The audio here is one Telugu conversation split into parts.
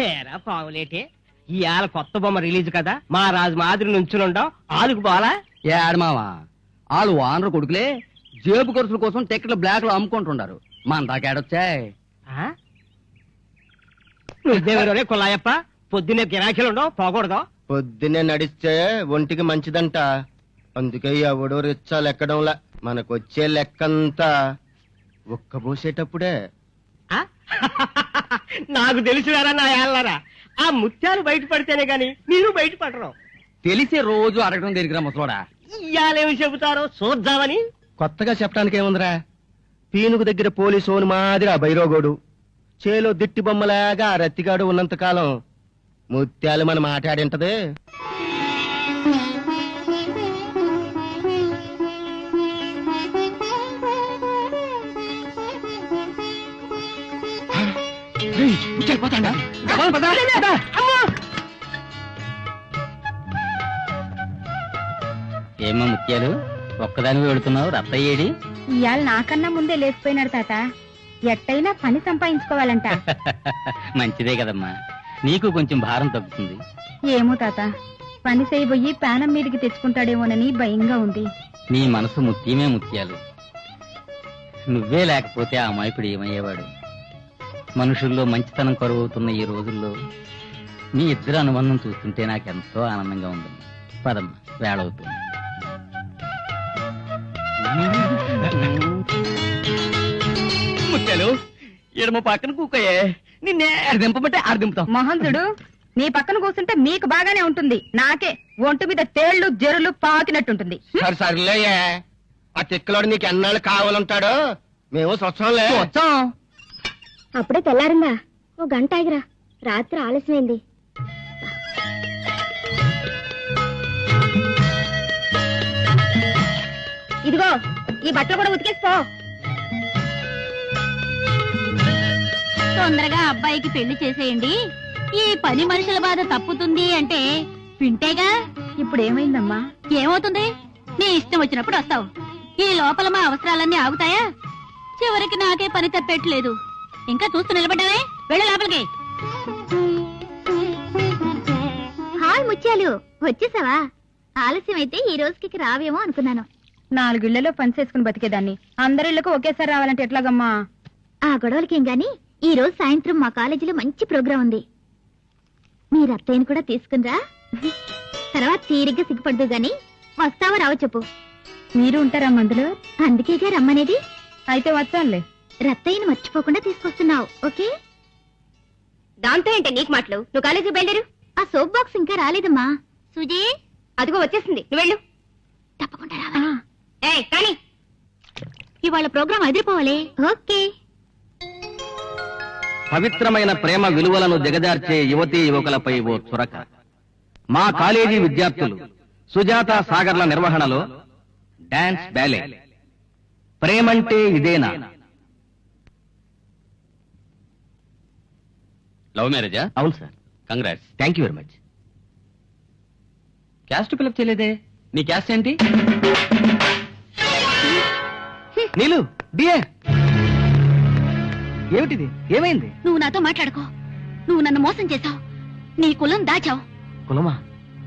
ఏరా పావులేటే, ఇవాళ కొత్త బొమ్మ రిలీజ్ కదా, మా రాజు మాదిరి నుంచునుంటాం. ఆలుకు పోలా ఏడమావా వాళ్ళు వానరు కొడుకులే జేబు ఖర్చుల కోసం టికెట్లు బ్లాక్ లో అమ్ముకుంటున్నారు. మన దాకేడొచ్చాయి. నువ్వేరే కుల్లాయప్ప, పొద్దున్నే గిరాకీలు ఉండవు, పోకూడదు. పొద్దున్నే నడిస్తే ఒంటికి మంచిదంట. అందుకే ఎవడో రిచ్చా లెక్కడంలా. మనకొచ్చే లెక్కంతా ఒక్కబోసేటప్పుడే. నాకు తెలిసినారా నా ఏళ్ళరా, ఆ ముత్యాలు బయట పడితేనే గాని మీరు బయట పడరు. తెలిసే రోజు అడగడం దగ్గర ముసలోడా. ఇయ్యాలేమి చెబుతారో చూద్దామని. కొత్తగా చెప్పడానికి ఏముందిరా, పీనుగు దగ్గర పోలీసోని మాదిరి ఆ బైరోగోడు, చేలో దిట్టి బొమ్మలాగా ఆ రత్తిగాడు ఉన్నంతకాలం ముత్యాలు మన మాట్లాడింటది. ఏమో ముత్యాలు ఒక్కదాని వెళుతున్నావు, రత్తయ్యేడి? ఇవాళ నాకన్నా ముందే లేచిపోయినాడు తాత. ఎట్టయినా పని సంపాదించుకోవాలంట. మంచిదే కదమ్మా, నీకు కొంచెం భారం తగ్గుతుంది. ఏమో తాత, పని చేయబోయి ప్రాణం మీదకి తెచ్చుకుంటాడేమోనని భయంగా ఉంది. నీ మనసు ముత్యమే ముత్యాలు. నువ్వే లేకపోతే ఆ అమాయకుడు ఏమయ్యేవాడు? మనుషుల్లో మంచితనం కరువవుతున్న ఈ రోజుల్లో మీ ఇద్దరు అనుబంధం చూస్తుంటే నాకెంతో ఆనందంగా ఉంది. పదమ్మ, వేళవుతుంది. ముత్యాలు ఎడమ పక్కన కూకయే, నిన్నే దింపమంటే ఆడ దింపుతాం. మహంతుడు, నీ పక్కన కూర్చుంటే మీకు బాగానే ఉంటుంది, నాకే ఒంటి మీద తేళ్లు జరులు పాకినట్టుంటుంది. సరిలే, ఆ తిక్కలోడు నీకు ఎన్నాళ్ళు కావాలంటాడు. మేము స్వచ్ఛంలే. వచ్చాం. అప్పుడే తెల్లారిందా? ఓ గంట ఆగిరా, రాత్రి ఆలస్యమైంది. ఇదిగో ఈ బట్టలు కూడా ఉతికేసిపో. తొందరగా అబ్బాయికి పెళ్లి చేసేయండి. ఈ పని మనుషుల బాధ తప్పుతుంది అంటే వింటేగా. ఇప్పుడు ఏమైందమ్మా? ఏమవుతుంది? నీ ఇష్టం వచ్చినప్పుడు వస్తావు. ఈ లోపల మా అవసరాలన్నీ ఆగుతాయా? చివరికి నాకే పని తప్పేట్లేదు. ఇంకా చూస్తూ నిలబడ్డావే, వెళ్ళు లోపలికి. హాయ్ ముత్యాలు, వచ్చేసావా? ఆలస్యం అయితే ఈ రోజుకి రావేమో అనుకున్నాను. 4 ఇళ్లలో పని చేసుకుని బతికేదాన్ని, అందరిళ్లకు ఒకేసారి రావాలంటే ఎట్లాగమ్మా? ఆ గొడవలకేం గాని ఈ రోజు సాయంత్రం మా కాలేజీలో మంచి ప్రోగ్రాం ఉంది. మీరు అత్తయ్యని కూడా తీసుకునిరా. తర్వాత తీరిగ్గా సిగ్గుపడదు గాని వస్తావా రావో చెప్పు. మీరు ఉంటారా మందులో? అందుకేగా రమ్మనేది. అయితే వచ్చానులే. రత్తయ్యని మర్చిపోకుండా తీసుకొస్తున్నావు, ఓకే? దాంతో ఏంటే నీకు మాటలు? నువ్వు కాలేజీకి బయలుదేరు. ఆ సోప్ బాక్స్ ఇంకా రాలేదమ్మా. సుజీ, అదిగో వచ్చేసింది, నువ్వు వెళ్ళు. తప్పకుండా రావాలి. కానీ ఇవాళ ప్రోగ్రాం అదిరిపోవాలి. ఓకే. పవిత్రమైన ప్రేమ విలువలను దిగజార్చే యువతీ యువకులపై ఓ చురక. మా కాలేజీ విద్యార్థులు సుజాత సాగర్ల నిర్వహణలో డాన్స్ బ్యాలే ప్రేమంటే ఇదేనా. లవ్ మ్యారేజా? అవును sir. Congrats. Thank you very much. Caste fill up చేయలేదే. నీ క్యాస్ట్ ఏంటి? నీలు బిఏ. ఏమిటిది? ఏమైంది? నువ్వు నాతో మాట్లాడుకో. నువ్వు నన్ను మోసం చేశావు. నీ కులం దాచావు. కులమా?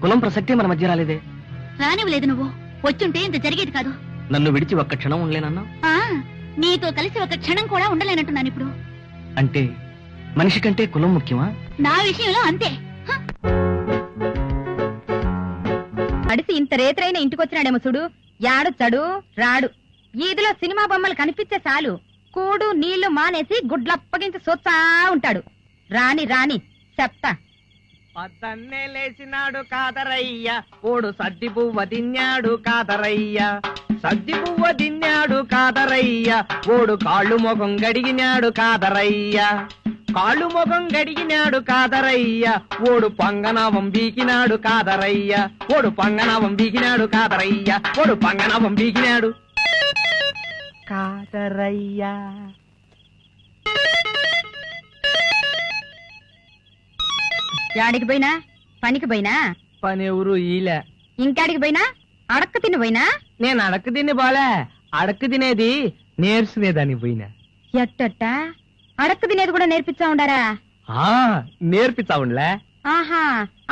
కులం ప్రసక్తే మన మధ్య రాలేదే. రానివ్వలేదు. నువ్వు వచ్చుంటే ఇంత జరిగేది కాదు. నన్ను విడిచి ఒక్క క్షణం ఉండలేనన్నా? నీతో కలిసి ఒక క్షణం కూడా ఉండలేనంటున్నాను ఇప్పుడు. అంటే మనిషి కంటే కులం ముఖ్యమా? నా విషయంలో అంతే. అడిసి ఇంత రేత్రైన ఇంటికొచ్చినాడేమో చూడు. యాడొచ్చాడు రాడు. ఈదిలో సినిమా బొమ్మలు కనిపించే చాలు కూడు నీళ్లు మానేసి గుడ్లప్పగించి సొత్తా ఉంటాడు. రాని రాని చెప్తా. పద్దన్నే లేచినాడు కాదరయ్య, ఓడు సద్ది పువ్వ తిన్నాడు కాదరయ్య. సద్ది పువ్వ తిన్నాడు కాదరయ్య, ఓడు కాళ్ళు మొఖం గడిగినాడు కాదరయ్య. కాళ్ళు మొఖం గడిగినాడు కాదరయ్య, ఓడు పంగనావం బీకినాడు కాదరయ్య. ఓడు పంగనావం బీకినాడు కాదరయ్య. ఓడు పంగనావం బీకినాడు కాదరయ్య. యాడికి పోయినా? పనికి పోయినా? పని ఎవరు ఈలే. ఇంకాడికి పోయినా? అడక్క తిని పోయినా? నేను అడక్క తిని బాలే, అడక్క తినేది నేర్చుకునేదాన్ని పోయినా. ఎట్టట్ట అడక్క తినేది కూడా నేర్పిస్తా ఉండారా? నేర్పించావుండ్లే. ఆహా,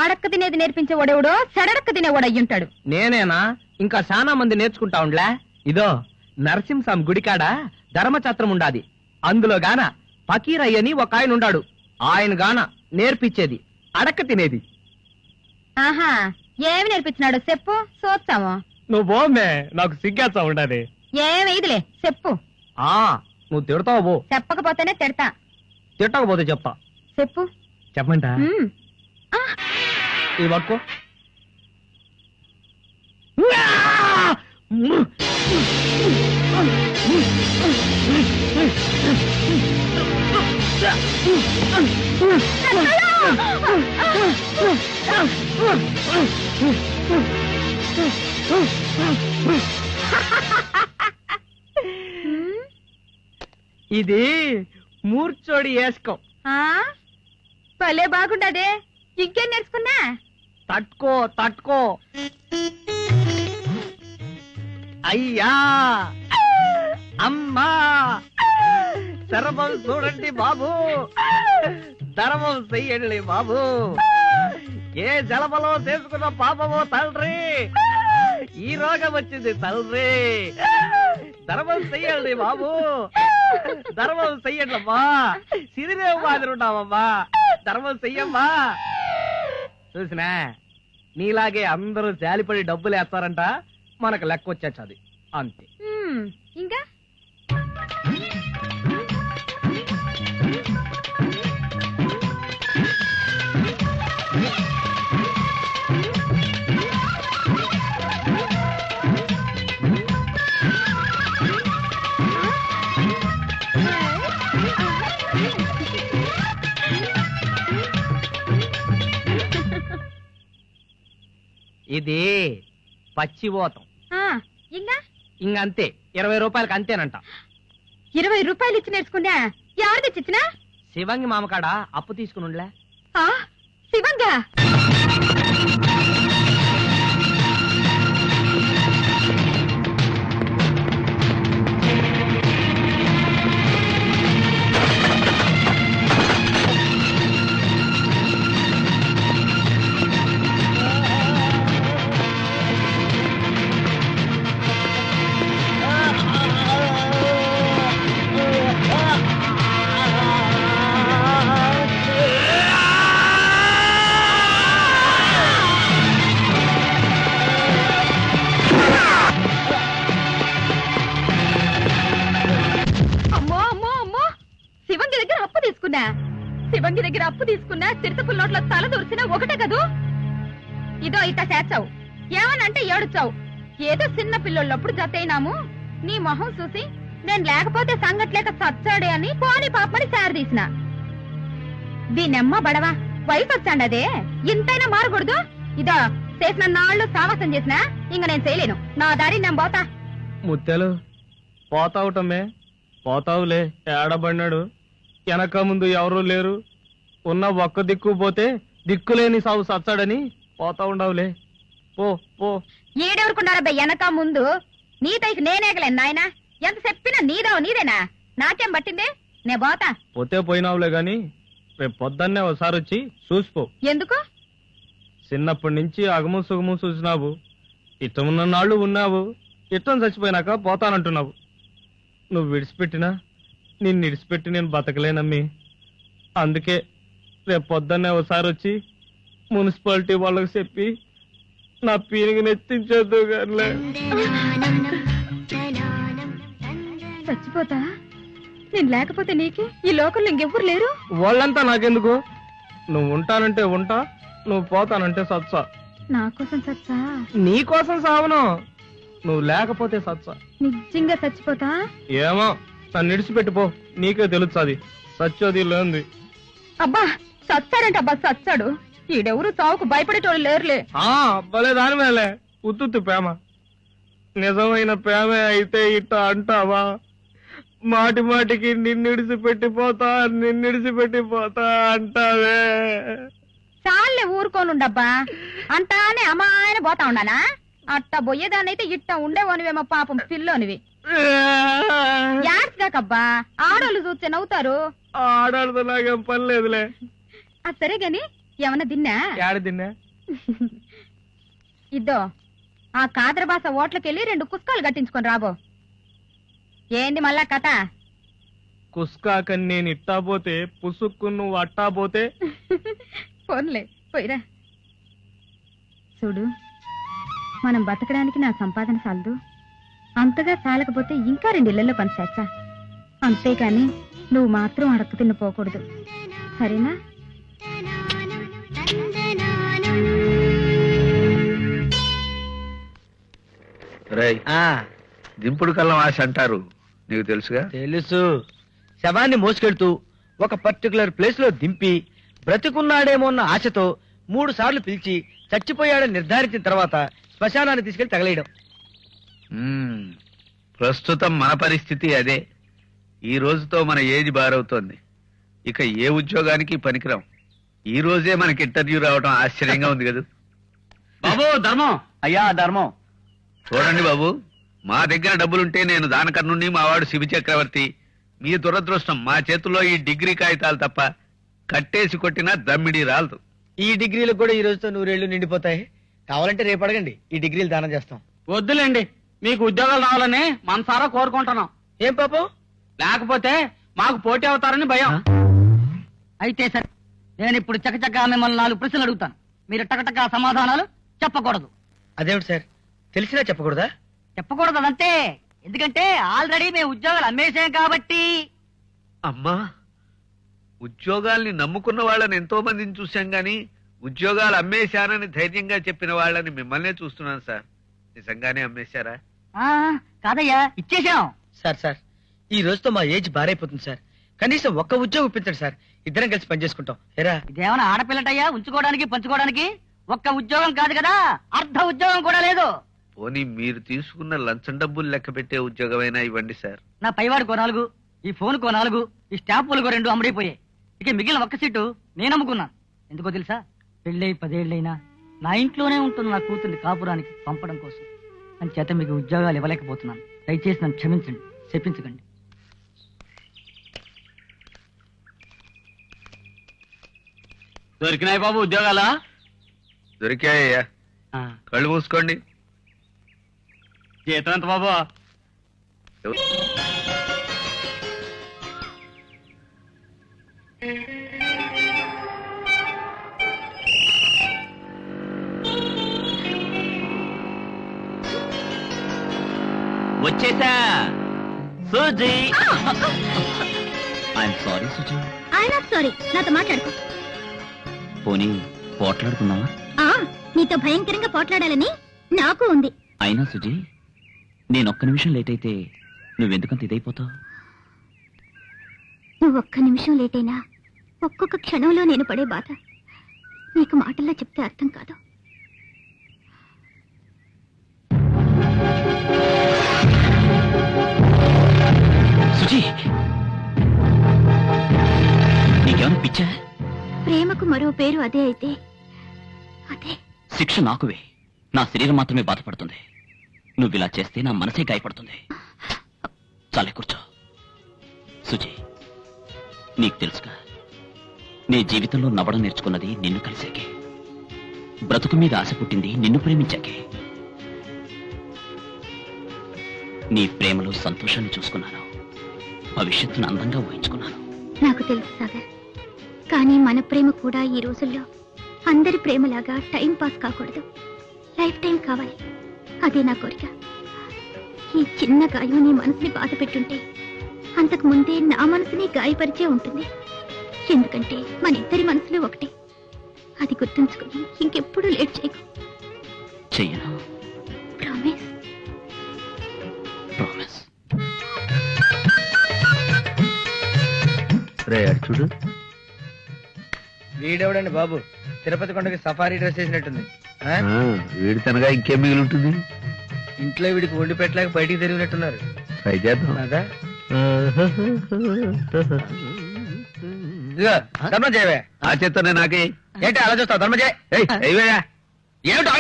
అడక్క తినేది నేర్పించే వాడెవడో సెడడక్క తినేవాడు అయ్యుంటాడు. నేనేనా? ఇంకా చాలా మంది నేర్చుకుంటా ఉండ్లే. ఇదో నరసింహస్వామి గుడికాడ ధర్మఛత్రం ఉండాది. అందులో గాన ఫకీరయ్యని ఒక ఆయన ఉండాడు. ఆయన గాన నేర్పించేది అడక్క తినేది. ఆహా, ఏమి నేర్పించినాడు చెప్పు, చూస్తాము. నువ్వు బోమ్మే, నాకు సిగ్గేస్తా ఉండాది. ఏమైదిలే చెప్పు. నువ్వు తిడతావు బో. చెప్పకపోతేనే తిడతా. తిట్టకపోతే చెప్తా. చెప్పు. చెప్పమంటా? ఇది పట్టుకో. ఇది మూర్చోడి వేసుకో. భలే బాగుండదే. ఇంకేం నేర్చుకున్నా? తట్టుకో తట్టుకో. అయ్యా అమ్మా శరభం చూడండి బాబు, ధర్మం చెయ్యండి బాబు. ఏ జలబలో చేసుకున్న పాపమో తండ్రి, ఈ రోగం వచ్చింది తండ్రి. ధర్మం చెయ్యండి బాబు, ధర్మం చెయ్యండి అమ్మా. సిరిదేవు మాదిరి ఉన్నావమ్మా, ధర్మం చెయ్యమ్మా. చూసినా, నీలాగే అందరూ జాలిపడి డబ్బులు వేస్తారంట, మనకు లెక్క వచ్చేది అంతే. ఇంకా ఇది పచ్చిపోతాం. ఇంకా ఇంకంతే, 20 రూపాయలకి అంతేనంట. 20 రూపాయలు ఇచ్చి నేర్చుకున్నా. ఎవరు తెచ్చిచ్చినా? శివంగి మామకాడ అప్పు తీసుకుని ఉండలే. శివంగా? శివంగి దగ్గర అప్పు తీసుకున్నా, చిరుతపుల్ నోట్ల తల దూర్చినా ఒకటే కదూ. ఇదో ఇట్ట చేర్చావు, ఏమనంటే ఏడుచావు. ఏదో చిన్న పిల్లలప్పుడు జతైనాము. నీ మొహం చూసి నేను లేకపోతే సంగట్లేక చచ్చాడే అని పోని పాపని శారదీసిన. దీనెమ్మ బడవా, వయసు వచ్చాండదే, ఇంతైనా మారకూడదు. ఇదో చేసిన నాళ్ళు సావాసం చేసినా ఇంక నేను చేయలేను. నా దారి నేను పోతా. ముత్యాలు పోతావుటమే, పోతావులే. ఏడబడినాడు, వెనక ముందు ఎవరూ లేరు. ఉన్న ఒక్క దిక్కు పోతే దిక్కులేని సాగు సచ్చాడని పోతా ఉండవులే. పో పో. ఈడెవరుకున్నారా వెనక ముందు? నీతైకి నేనేగలేను నాయన. ఎంత చెప్పినా నీదేనా? నాకేం పట్టింది? నే పోతా. పోతే పోయినావులే గాని రేపు పొద్దున్నే ఒకసారి వచ్చి చూసిపో. ఎందుకు? చిన్నప్పటి నుంచి అగము సుగము చూసినావు, ఇష్టమున్న నాళ్ళు ఉన్నావు. ఇష్టం చచ్చిపోయినాక పోతానంటున్నావు. నువ్వు విడిచిపెట్టినా నిన్ను విడిచిపెట్టి నేను బతకలేనమ్మి. అందుకే రేపు పొద్దున్నే ఒకసారి వచ్చి మున్సిపాలిటీ వాళ్ళకి చెప్పి నా పీనికి నెత్తించొద్దు గారులే. చచ్చిపోతా? నేను లేకపోతే నీకే ఈ లోకంలో ఇంకెవ్వరు లేరు. వాళ్ళంతా నాకెందుకు? నువ్వు ఉంటానంటే ఉంటా, నువ్వు పోతానంటే సత్సా. నా కోసం సచ్చా? నీ కోసం సావను, నువ్వు లేకపోతే సత్సా. నిజంగా చచ్చిపోతా? ఏమో, నన్ను విడిచిపెట్టిపో, నీకే తెలుస్తుంది సచ్చోది లేంది. అబ్బా చచ్చాడంట. అబ్బా చచ్చాడు. ఈడెవరు చావుకు భయపడేటోళ్ళు లేరులే. భలే దాని మేలే ఉత్తుత్తు ప్రేమ. నిజమైన ప్రేమే అయితే ఇట్ట అంటావా? మాటి మాటికి నిన్నిడిచిపెట్టిపోతా అంటావే. చాలే ఊరుకోనుండబ్బా. అంటానే అమ్మాయన పోతా ఉండానా? అట్ట పోయేదాన్నైతే ఇట్ట ఉండేవనివేమో పాపం పిల్లోనివి. యాడ్స్గాకబ్బా, ఆడోళ్ళు చూస్తే నవ్వుతారు. ఆడాడితో నాకేం పని లేదులే. అది సరే గాని ఏమన్నా తిన్నా ఏడ తిన్నా ఇద్దో ఆ కాదరబాస ఓట్లకెళ్ళి 2 కుస్కాలు కట్టించుకొని రాబో. ఏంది మళ్ళా కథ? కుస్కాకని నేను ఇట్టా పోతే పుసుక్కు నువ్వు అట్టా పోతే ఫోన్లే పోయిరా. చూడు, మనం బతకడానికి నా సంపాదన చాలదు, అంతగా చాలకపోతే ఇంకా 2 ఇళ్లలో పని చేస్తా. అంతేకాని నువ్వు మాత్రం అడక్కు తిన్నపోకూడదు, సరేనా? దింపుడు కళ్ళం ఆశ అంటారు, నీకు తెలుసుగా? తెలుసు. శవాన్ని మోసుకెళ్తూ ఒక పర్టికులర్ ప్లేస్ లో దింపి బ్రతికున్నాడేమో అన్న ఆశతో 3 సార్లు పిలిచి చచ్చిపోయాడని నిర్ధారించిన తర్వాత శ్మశానాన్ని తీసుకెళ్లి తగలేయడం. ప్రస్తుతం మన పరిస్థితి అదే. ఈ రోజుతో మన ఏజ్ బారవుతోంది. ఇక ఏ ఉద్యోగానికి పనికిరాం. ఈ రోజే మనకి ఇంటర్వ్యూ రావడం ఆశ్చర్యంగా ఉంది కదా. బాబు ధర్మం. అయ్యా ధర్మం. చూడండి బాబు, మా దగ్గర డబ్బులుంటే నేను దానకర్ణుణ్ణి, మా వాడు శివ చక్రవర్తి. మీ దురదృష్టం, మా చేతుల్లో ఈ డిగ్రీ కాగితాలు తప్ప కట్టేసి కొట్టినా దమ్మిడి రాలదు. ఈ డిగ్రీలకు కూడా ఈ రోజుతో 100 ఏళ్లు నిండిపోతాయి. కావాలంటే రేపు అడగండి, ఈ డిగ్రీలు దానం చేస్తాం. వద్దులేండి, మీకు ఉద్యోగాలు రావాలని మనసారా కోరుకుంటున్నాం. ఏం పాపం? లేకపోతే మాకు పోటీ అవుతారని భయం. అయితే సరే, నేను ఇప్పుడు చకచకా మిమ్మల్ని 4 ప్రశ్నలు అడుగుతాను. మీరు టకటకా సమాధానాలు చెప్పకూడదు. అదేమిటి సార్, తెలిసినా చెప్పకూడదా? చెప్పకూడదు అదంతే. ఎందుకంటే ఆల్రెడీ మేము ఉద్యోగాలు అమ్మేసాం కాబట్టి. అమ్మా, ఉద్యోగాల్ని నమ్ముకున్న వాళ్ళని ఎంతో మందిని చూశాం గాని ఉద్యోగాలు అమ్మేశానని ధైర్యంగా చెప్పిన వాళ్ళని మిమ్మల్నే చూస్తున్నాను సార్. నిజంగానే అమ్మేశారా? కాదయ్యా, ఇచ్చేసాం. సార్ ఈ రోజుతో మా ఏజ్ బారైపోతుంది సార్. కనీసం ఒక్క ఉద్యోగం ఇప్పించండి సార్, ఇద్దరం కలిసి పనిచేసుకుంటాం. ఏరా, ఇదేమైనా ఆడపిల్లటయ్యా ఉంచుకోవడానికి పంచుకోవడానికి? ఒక్క ఉద్యోగం కాదు కదా, అర్ధ ఉద్యోగం కూడా లేదు. పోనీ మీరు తీసుకున్న లంచం డబ్బులు లెక్క పెట్టే ఉద్యోగమైనా ఇవ్వండి సార్. నా పైవాడు 4, ఈ ఫోన్ 4, ఈ స్టాంపులు 2 అమ్ముడైపోయాయి. ఇక మిగిలిన ఒక్క సీటు నేను అమ్ముకున్నాను. ఎందుకో తెలుసా? పెళ్ళై 10 ఏళ్ళైనా నా ఇంట్లోనే ఉంటుంది నా కూతుర్ని కాపురానికి పంపడం కోసం. అంచేత మీకు ఉద్యోగాలు ఇవ్వలేకపోతున్నాను. దయచేసి నన్ను క్షమించండి, చెప్పించకండి. దొరికినాయి బాబు ఉద్యోగాలా? దొరికాయ్యా, కళ్ళు మూసుకోండి. జీతం ఎంత బాబు? వచ్చేసా సుజీ. I'm sorry Suji. ఆయన సారీ, నాతో మాట్లాడుకో. పోనీ పోట్లాడుకుందామా? నీతో భయంకరంగా పోట్లాడాలని నాకు ఉంది. అయినా సుజీ, నేనొక్క నిమిషం లేట్ అయితే నువ్వెందుకంత ఇదైపోతావు? నువ్వు ఒక్క నిమిషం లేట్ అయినా ఒక్కొక్క క్షణంలో నేను పడే బాధ నీకు మాటల్లో చెప్తే అర్థం కాదు. సుజీ, నీకేమైనా పిచ్చా? ప్రేమకు మరో పేరు అదే అయితే అదే. శిక్ష నాకువే, నా శరీరం మాత్రమే బాధపడుతుంది. నువ్విలా చేస్తే నా మనసే గాయపడుతుంది. చాలే, కూర్చో. సుజీ, నీకు తెలుసుగా, నీ జీవితంలో నవ్వడం నేర్చుకున్నది నిన్ను కలిసాకే. బ్రతుకు మీద ఆశ పుట్టింది నిన్ను ప్రేమించాకే. నీ ప్రేమలో సంతోషాన్ని చూసుకున్నాను, భవిష్యత్తును అందంగా ఊహించుకున్నాను. నాకు తెలుసు సాగర్, కానీ మన ప్రేమ కూడా ఈ రోజుల్లో అందరి ప్రేమలాగా టైం పాస్ కాకూడదు, లైఫ్ టైం కావాలి. అదే నా కోరిక. ఈ చిన్న గాయం నీ మనసుని బాధ పెట్టుంటే అంతకు ముందే నా మనసుని గాయపరిచే ఉంటుంది. ఎందుకంటే మన ఇద్దరి మనసులు ఒకటే. అది గుర్తుంచుకుని ఇంకెప్పుడు లేట్ చేయకు. చెయ్యను. ప్రామిస్. ప్రామిస్. రే చూడు, వీడెవడండి బాబు, తిరుపతి కొండకి సఫారీ డ్రెస్ వేసినట్టుంది. వీడి తనగా ఇంకేం మిగిలి ఉంటుంది? ఇంట్లో వీడికి వండి పెట్టలేక బయటికి తిరిగినట్టున్నారు. ట్రై చేద్దాం. అదా ఇదిగో ధర్మం చేయవే. ఆ చేత్తోనే నాకే. ఏంటి అలా చూస్తావు? ధర్మం చేయ. అయ్యా, ఏమిటో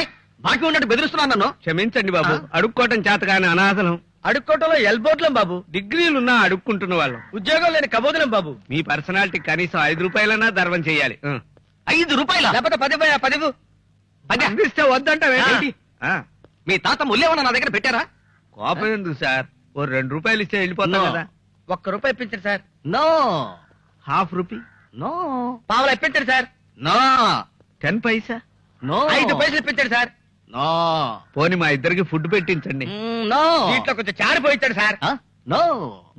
బాకీ ఉన్నట్టు బెదిరిస్తున్నాను నన్ను. క్షమించండి బాబు, అడుక్కోవటం చేత కానీ అనాథలం. అడుక్కోవటంలో ఎల్బోట్లం బాబు, డిగ్రీలున్నా అడుక్కుంటున్న వాళ్ళం. ఉద్యోగం లేని కబోదులం బాబు. మీ పర్సనాలిటీ కనీసం 5 రూపాయలన్నా ధర్మం చెయ్యాలి. 5 రూపాయల లేకపోతే 10 10 అందిస్తే వద్దంటావేంటి మీ తాత ముల్లేమన్నా నా దగ్గర పెట్టారా? కోపం ఎందుకు సార్? ఓ 2 రూపాయలు ఇస్తే వెళ్ళిపోతాం No. కదా. 1 రూపాయి ఇప్పించండి సార్. నో ½ రూపీ, నో పావులా ఇప్పించండి సార్. నో 10 పైసా. నో 5 పైసలు ఇప్పించండి సార్. నో పోని మా ఇద్దరికి ఫుడ్ పెట్టించండి. నో దీంట్లో కొంచెం చారిపోయించండి సార్. నో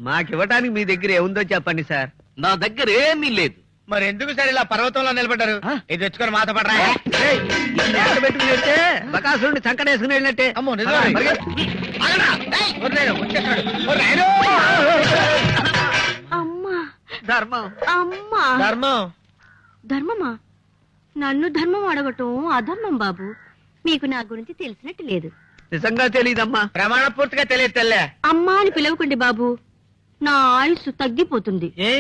మాకివ్వటానికి మీ దగ్గర ఏముందో చెప్పండి సార్. నా దగ్గర ఏమీ లేదు. మరి ఎందుకు సార్ ఇలా పర్వతంలో నిలబడ్డారు? ఆ? ఇది తెచ్చుకొని మాతో పడరా? ఏయ్, ఎక్కడ పెట్టుకుని వెళ్తే బకాసురుడిని సంకనేసుకుని వెళ్ళినట్టే. అమ్మో నిజమే. ఆగరా? ఏయ్, వదిలేయ్, వచ్చేస్తాడు. ఓ రాయరు. అమ్మా ధర్మం. అమ్మా ధర్మం. ధర్మమా? నన్ను ధర్మం అడగటం అధర్మం బాబు. మీకు నా గురించి తెలిసినట్టు లేదు. నిజంగా తెలియదమ్మా. ప్రమాణ పూర్తిగా తెలియదు తెల్లే. అమ్మా అని పిలవకండి బాబు, నా ఆయుస్సు తగ్గిపోతుంది. ఏ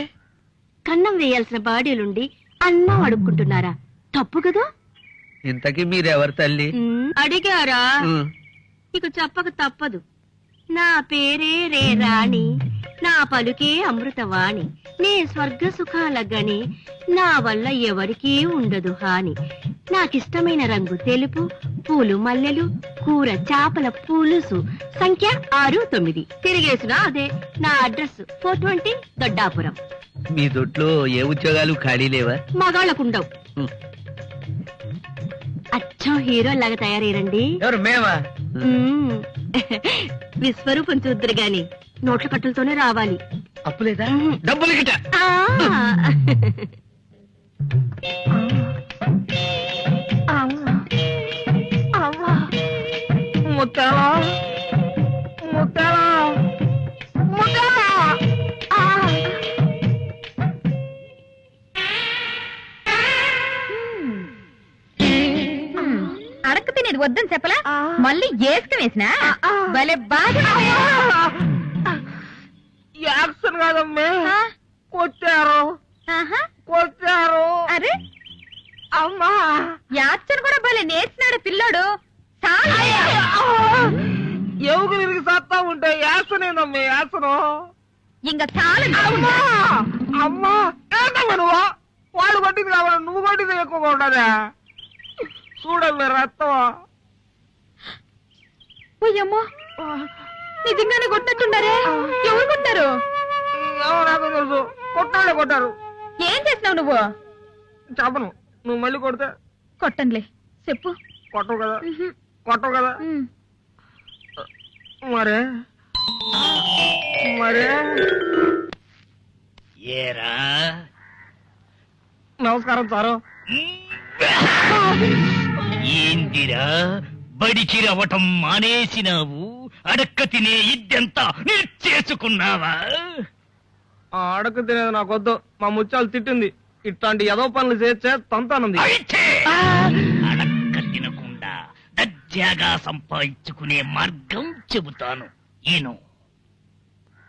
కన్నం వేయాల్సిన బాడీలుండి అన్నం అడుక్కుంటున్నారా? తప్పు కదా? ఇంతకీ మీరెవరు తల్లి? అడిగారా? ఉమ్. ఇక చెప్పక తప్పదు. నా పేరే రే రాణి, నా పలుకే అమృతవాణి, నే స్వర్గ సుఖాల గని, నా వల్ల ఎవరికీ ఉండదు హాని. నాకిష్టమైన రంగు తెలుపు, పూలు మల్లెలు, కూర చేపల పులుసు, సంఖ్య 69. తిరిగేసిన అదే. నా అడ్రస్ 420 దొడ్డాపురం. మీ దొడ్లో ఏ ఉద్యోగాలు ఖాళీ లేవా? మగాళ్ళకుండవు. ఉమ్. అచ్చం హీరో లాగా తయారయ్యండి. ఎవరు మేమా? విశ్వరూపం చూద్దరు గాని నోట్ల కట్టులతోనే రావాలి. అప్పులేదా? డబ్బులు గిట. ఆ. ముత్తాలా ముత్తాలా ముత్తాలా. అడక తినేది వద్దని చెప్పలా? మళ్ళీ ఏసుక వేసినా భలే బాగా. యాక్షన్ కాదమ్మే, ఆ? కొట్టారు ఆహా. కొట్టారు. అరే అమ్మా యాక్షన్ కూడా భలే నేర్చినాడు పిల్లోడు. చాలా. ఎవరు విరిగి సత్తా ఉంటే యాసనేనమ్మే యాసను. ఇంకా చాలా. అమ్మా అమ్మా ఏంటమ్మా నువ్వు? వాళ్ళు కొట్టింది కావాలి, నువ్వు కొట్టింది ఎక్కువగా ఉండదా? చూడమ్మే రక్తం. ఓయమ్మో, నిజంగానే కొట్టట్టున్నారే. ఎవరు కొట్టారు? నాకు తెలుసు, కొట్టాడే కొట్టారు. ఏం చేసినావు నువ్వు? చెప్పను, నువ్వు మళ్ళీ కొడితే. కొట్టండిలే, చెప్పు. కొట్టవు కదా, ఉహు. కొట్టవు కదా. ఉమ్. మరే మరే ఏరా నమస్కారం సారు. ఏందిరా బడికి రవటం మానేసినావు? అడక్క తినే ఇద్దంతా నేర్చేసుకున్నావా? అడక తినేది నాకొద్దు, మా ముత్యాలు తిట్టింది. ఇట్లాంటి ఏదో పనులు చేస్తే తంతానుంది. అయితే అడక్క తినకుండా దర్జాగా సంపాదించుకునే మార్గం చెబుతాను. ఈను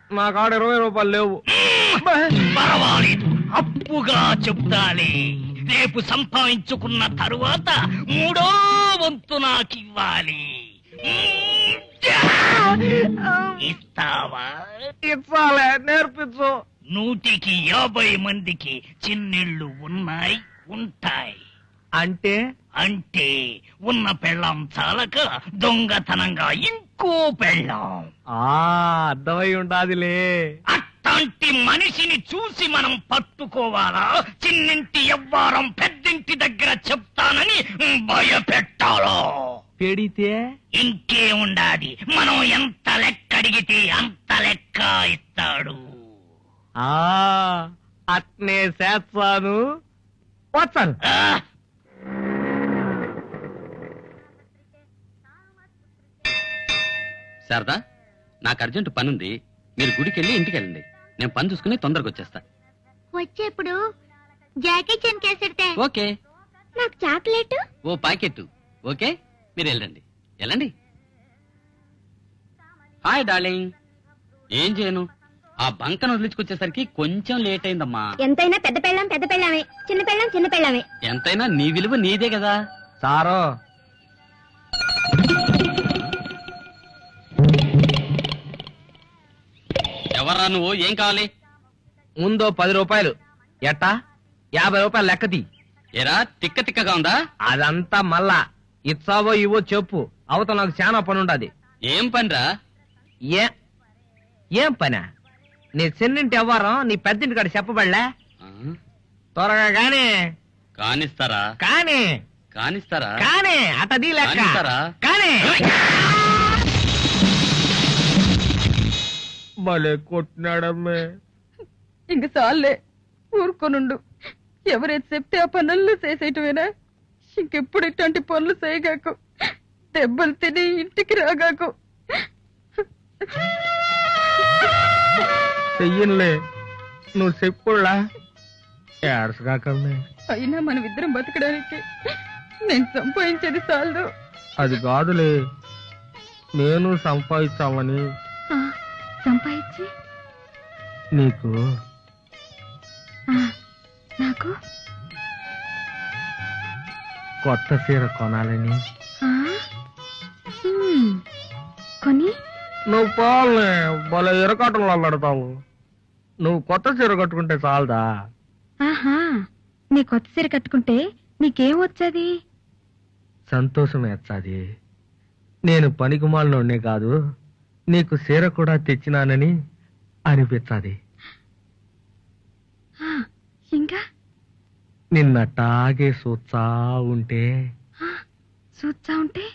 నా కాడ 20 రూపాయలు లేవు. పర్వాలేదు, అప్పుగా చెప్తాలే. రేపు సంపాదించుకున్న తరువాత 3వ వంతు నాకివ్వాలి. ఇస్తావా? ఇచ్చాలే, నేర్పించు. 150 మందికి చిన్నిళ్ళు ఉంటాయి. అంటే అంటే ఉన్న పెళ్ళాం చాలక దొంగతనంగా ఇంకో పెళ్ళాం. అర్థమై ఉండాదిలే. అట్లాంటి మనిషిని చూసి మనం పట్టుకోవాలా? చిన్నింటి ఎవ్వారం పెద్దింటి దగ్గర చెప్తానని భయపెట్టాలో? పెడితే ఇంకే ఉండాది, మనం ఎంత లెక్క అడిగితే అంత లెక్క ఇస్తాడు. అట్నే చేస్తాను. వచ్చాను. ఆ, శారదా, నాకు అర్జెంట్ పనుంది. మీరు గుడికి వెళ్ళి ఇంటికి వెళ్ళండి. నేను పని చూసుకుని తొందరగా వచ్చేస్తా. వచ్చేప్పుడు జాకీ చెన్ కేసెడితే ఓకే. నాకు చాక్లెట్. ఓ ప్యాకెట్. ఓకే, మీరు వెళ్ళండి. వెళ్ళండి. Hi darling. ఏం చేయను, ఆ బంకను వదిలించుకొచ్చేసరికి కొంచెం లేట్ అయిందమ్మా. ఎంతైనా పెద్ద పెళ్ళాం పెద్ద పెళ్ళామే, చిన్న పెళ్ళాం చిన్న పెళ్ళామే. ఎంతైనా నీ విలువ నీదే కదా. సారో ఎవర్రా నువ్వు? ఏం కావాలి? ముందో 10 రూపాయలు. ఎట్టా 50 రూపాయలు లెక్కది. ఏరా తిక్క తిక్కగా ఉందా? అదంతా మళ్ళా ఇచ్చావో ఇవో చెప్పు, అవత నాకు చాలా పని ఉండదు. ఏం పనిరా? ఏం పనా? నీ చిన్నింటి ఎవ్వరం నీ పెద్దింటి కాడ చెప్పబడలే. త్వరగా గానీ కానిస్తారా? కానీ కానిస్తారా? కానీ అటదీ లెక్క కానిస్తారా? కానీ భలే కొట్టినాడమ్మే. ఇంక చాలే, ఊరుకోనుండు. ఎవరైతే చెప్తే ఆ పనులు చేసేటవేనా? ఇంకెప్పుడు ఇట్లాంటి పనులు చేయగాకు, దెబ్బలు తిని ఇంటికి రాగాకు. చెయ్యనులే, నువ్వు చెప్పులా ఏడ్చగాకమ్మే. అయినా మనం ఇద్దరం బతకడానికి నేను సంపాదించేది చాలదు. అది కాదులే, నేను సంపాదించామని. సంపాదించి నీకు నాకు కొత్త చీర కొనాలని. కొని నువ్వు పోలే, భలే ఎరకాటంలో పెడతావు. నువ్వు కొత్త చీర కట్టుకుంటే చాలదా? ఆహా, నీ కొత్త చీర కట్టుకుంటే నీకేం వచ్చేది? సంతోషం వచ్చాది. నేను పనికిమాలినోడ్నే కాదు, నీకు చీర కూడా తెచ్చినానని అనిపించాది. ఇంకా నిన్నట్టాగే చూస్తా ఉంటే చూస్తా ఉంటే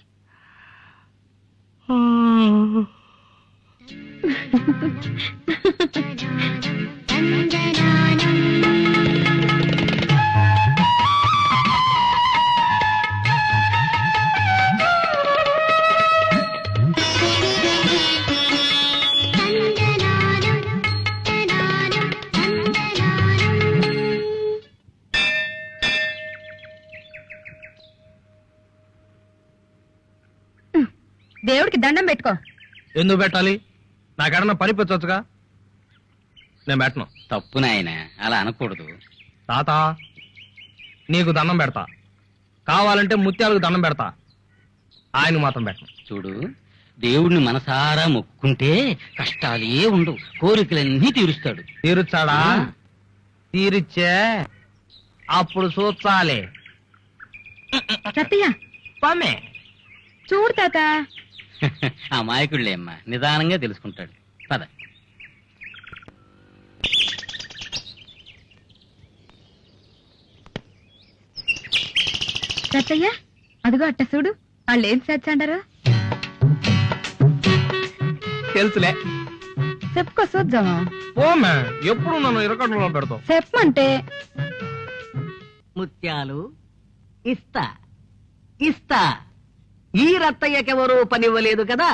దేవుడికి దండం పెట్టుకో. ఎందుకు పెట్టాలి? నాకెడన్నా పని పెట్టొచ్చుగా. నేను పెట్టను. తప్పు నాయన, అలా అనకూడదు. తాత, నీకు దండం పెడతా, కావాలంటే ముత్యాలకు దండం పెడతా, ఆయన మాత్రం పెట్టను. చూడు, దేవుడిని మనసారా మొక్కుంటే కష్టాలే ఉండవు, కోరికలన్నీ తీరుస్తాడు. తీరుచ్చాడా? తీరిచ్చే అప్పుడు చూచాలి. సత్తయ్య పమ్మే చూడు తాత, అమాయకుళ్ళే అమ్మా, నిదానంగా తెలుసుకుంటాడు. పద. సత్తయ్య అదిగో అట్ట చూడు, వాళ్ళు ఏం చేర్చండారు? తెలుసులే. చెప్పుకో చూద్దామా? పోమే, ఎప్పుడు నన్ను ఇరకటంలో పెడతావు. చెప్పమంటే ముత్యాలు ఇస్తా ఇస్తా. ఈ రత్తయ్యకెవరూ పనివ్వలేదు కదా,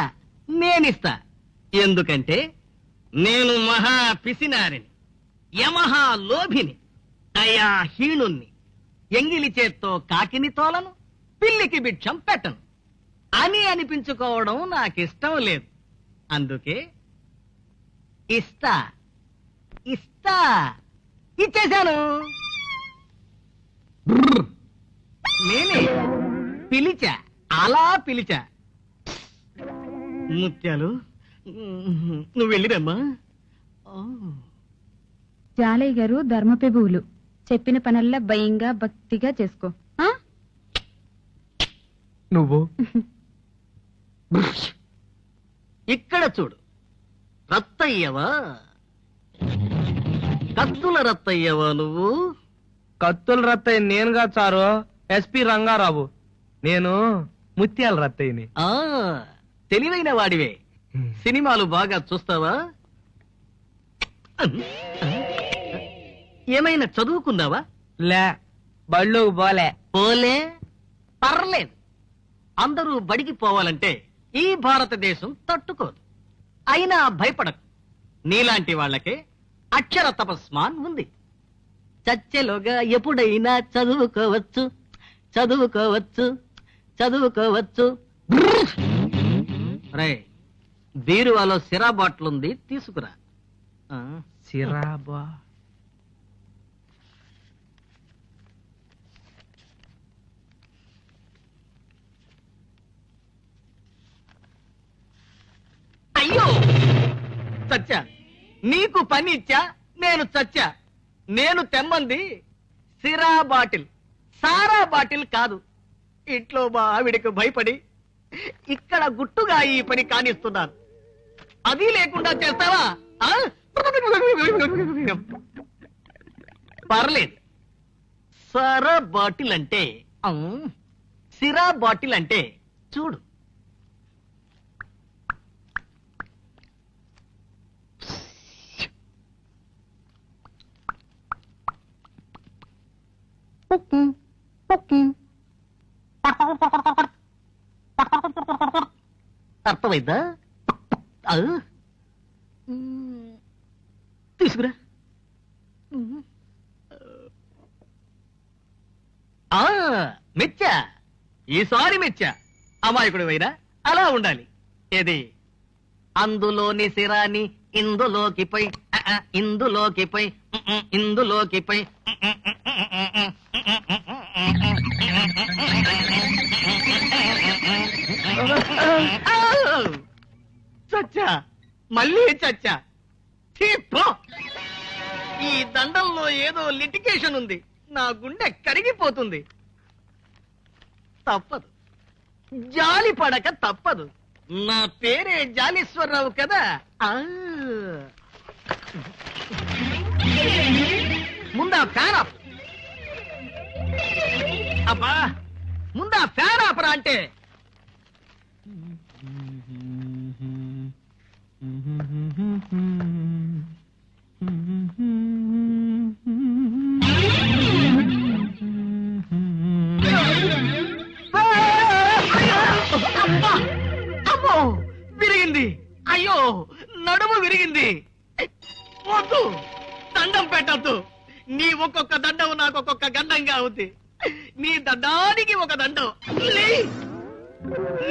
నేనిస్తా. ఎందుకంటే నేను మహా పిసినారిని, యమహా లోభిని, అయా హీనుణ్ణి. ఎంగిలి చేత్తో కాకిని తోలను, పిల్లికి భిక్షం పెట్టను అని అనిపించుకోవడం నాకిష్టం లేదు. అందుకే ఇస్తా ఇస్తా. ఇచ్చేశాను. నేనే పిలిచా, అలా పిలిచా. ముత్యాలు, నువ్వు వెళ్ళిరమ్మా. జాలయ్య గారు ధర్మపెబువులు, చెప్పిన పనల్లా భయంగా భక్తిగా చేసుకో. ఆ? నువ్వు ఇక్కడ చూడు, రత్తయ్యవా కత్తుల రత్తయ్యవా నువ్వు? కత్తుల రత్తయ్య నేనుగా చారు, ఎస్పి రంగారావు. నేను ముత్యాల రత్తయ్యని. ఆ, తెలివైన వాడివే. సినిమాలు బాగా చూస్తావా? ఏమైనా చదువుకున్నావా? లే, బళ్ళు పోలే. పోలే, పర్లేదు. అందరూ బడికి పోవాలంటే ఈ భారతదేశం తట్టుకోదు. అయినా భయపడకు, నీలాంటి వాళ్ళకే అక్షర తపస్మాన్ ఉంది. చచ్చెలోగా ఎప్పుడైనా చదువుకోవచ్చు, చదువుకోవచ్చు, చదువుకోవచ్చు. రే, బీరువాలో సిరా బాటిల్ ఉంది, తీసుకురా. సిరాబా అయ్యో, చచ్చా. నీకు పని ఇచ్చా, నేను చచ్చా. నేను తెమ్మంది సిరా బాటిల్, సారా బాటిల్ కాదు. ఇంట్లో మా ఆవిడకు భయపడి ఇక్కడ గుట్టుగా ఈ పని కానిస్తున్నాను. అది లేకుండా చేస్తావా? ఆ? పర్లేదు. సారా బాటిల్ అంటే సిరా బాటిల్ అంటే చూడు. అర్థమైందా? తీసుకురా. మెచ్చా, ఈసారి మెచ్చా. అమాయకుడు వైరా అలా ఉండాలి. ఏది అందులోని సిరాని ఇందులోకి పై ఇందులోకి పై ఇందులోకి పై చచ్చా, మళ్ళీ చచ్చా. ఈ దండంలో ఏదో లిటికేషన్ ఉంది. నా గుండె కరిగిపోతుంది. తప్పదు, జాలి పడక తప్పదు. నా పేరే జాలీశ్వరరావు కదా. ముందా ఫ్యాన్ ఆఫ్. అబ్బా, ముందా ఫ్యాన్ ఆపరా అంటే. అమ్మో, విరిగింది. అయ్యో, నడుము విరిగింది. వద్దు, దండం పెట్టద్దు. నీ ఒక్కొక్క దండం నాకు ఒక్కొక్క గండంగా అవుద్ది. నీ దండానికి ఒక దండం.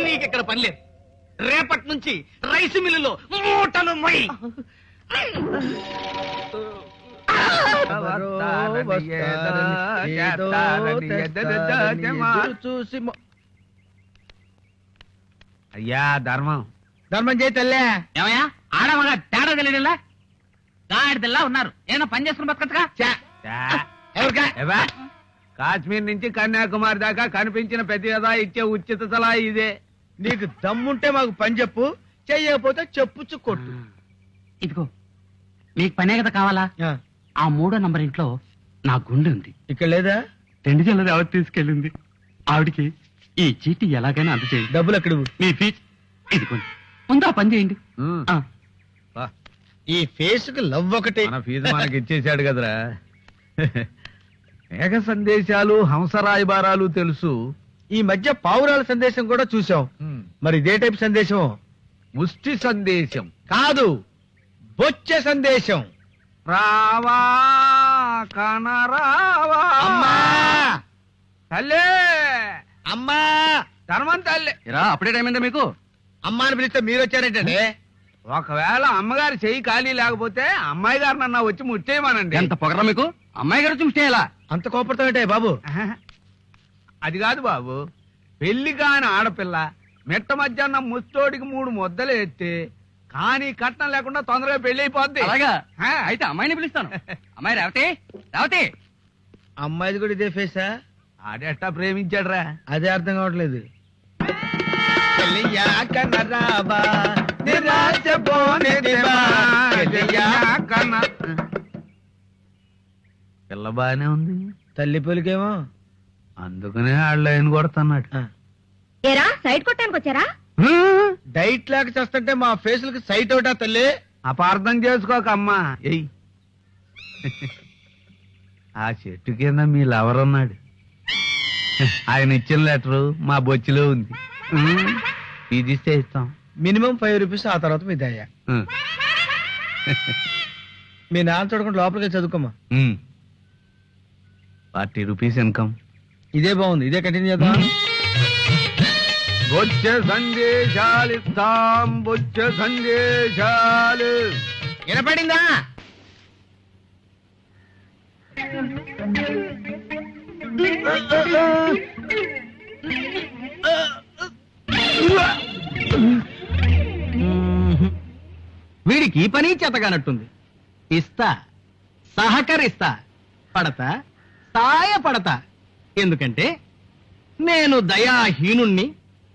నీకిక్కడ పనిలేదు. రేపటి నుంచి రైసు మిల్లులో మూటలు మొయ్. అయ్యా ధర్మం చేయి తల్లే. ఏమయ్యా, ఆడమగా తేడా తెలియదులా? గాడిదల్లా ఉన్నారు. ఏమైనా పని చేసుకుని బతకచ్చుగా? కాశ్మీర్ నుంచి కన్యాకుమారి దాకా కనిపించిన ప్రతి యదా ఇచ్చే ఉచిత సలహా ఇదే. నీకు దమ్ముంటే మాకు పని చెప్పు, చెయ్యకపోతే చెప్పుచ్చు కొట్టు. ఇదిగో, మీకు పనే కదా కావాలా? ఆ 3వ నంబర్ ఇంట్లో నా గుండె ఉంది. ఇక్కడ లేదా? 2 జల్లది ఆవిడ తీసుకెళ్ళింది. ఆవిడికి ఈ చీటీ ఎలాగైనా అందచేయండి. డబ్బులు ఎక్కడ? మీ ఫీజు ఇదిగోండి. ముందు ఆ పని చేయండి. ఈ ఫేస్ కి లవ్ ఒకటి. మన ఫీజు మనకి ఇచ్చేసాడు కదరా. మేఘ సందేశాలు, హంసరాయబారాలు తెలుసు. ఈ మధ్య పావురాల సందేశం కూడా చూసాం. మరి ఇదే టైప్ సందేశం? ముష్టి సందేశం కాదు, బొచ్చే సందేశం. రావా కనరావా అమ్మా, తల్లే, అమ్మా, ధర్మం తల్లే. అప్పుడే టైం ఏంటో మీకు? అమ్మా అని పిలిస్తే మీరు వచ్చారేంటండి? ఒకవేళ అమ్మగారి చెయ్యి ఖాళీ లేకపోతే అమ్మాయి గారు నన్ను వచ్చి ముట్టేయమనండి. ఎంత పొగరా మీకు? అమ్మాయి గారు చూసేయాలా? అంత కోపడతామంటే బాబు? అది కాదు బాబు, పెళ్లి కాని ఆడపిల్ల మెట్ట మధ్యాహ్నం ముస్తోడికి 3 ముద్దలు ఎత్తే కానీ కట్నం లేకుండా తొందరగా పెళ్లి అయిపోద్ది. అలాగా? అయితే అమ్మాయిని పిలుస్తాను. అమ్మాయి రేవతి, రేవతి. అమ్మాయిది కూడా ఇదే ఫేసా? ఆడెట్టా ప్రేమించాడురా? అదే అర్థం కావట్లేదు. పిల్ల బానే ఉంది, తల్లి పొలికేమో, అందుకనే ఆళ్ళని కొడుతున్నాడు. ఏరా సైడ్ కొట్టడానికి వచ్చారా? డైట్ లేక చేస్తుంటే మా ఫేసులకి సైట్ అవుటా తల్లి? అపార్థం చేసుకోకమ్మా. ఎయ్, ఆ చెట్టు కింద మీ లవర్ ఉన్నాడు. ఆయన ఇచ్చిన లెటరు మా బొచ్చిలో ఉంది. ఇదిస్తే ఇస్తాం. మినిమం 5 రూపీస్, ఆ తర్వాత మీ దయ్యా. మీ నాన్న చూడకుండా లోపలికి చదువుకోమా. 40 రూపీస్ ఇన్కమ్. ఇదే బాగుంది, ఇదే కంటిన్యూ చేద్దాం. బొచ్చ సందేశాలు ఇస్తాం, బొచ్చ సందేశాలు. వినపడిందా? వీడికి ఈ పని చేతగానట్టుంది. ఇస్తా, సహకరిస్తా, పడతా, సాయపడతా. ఎందుకంటే నేను దయాహీనుణ్ణి,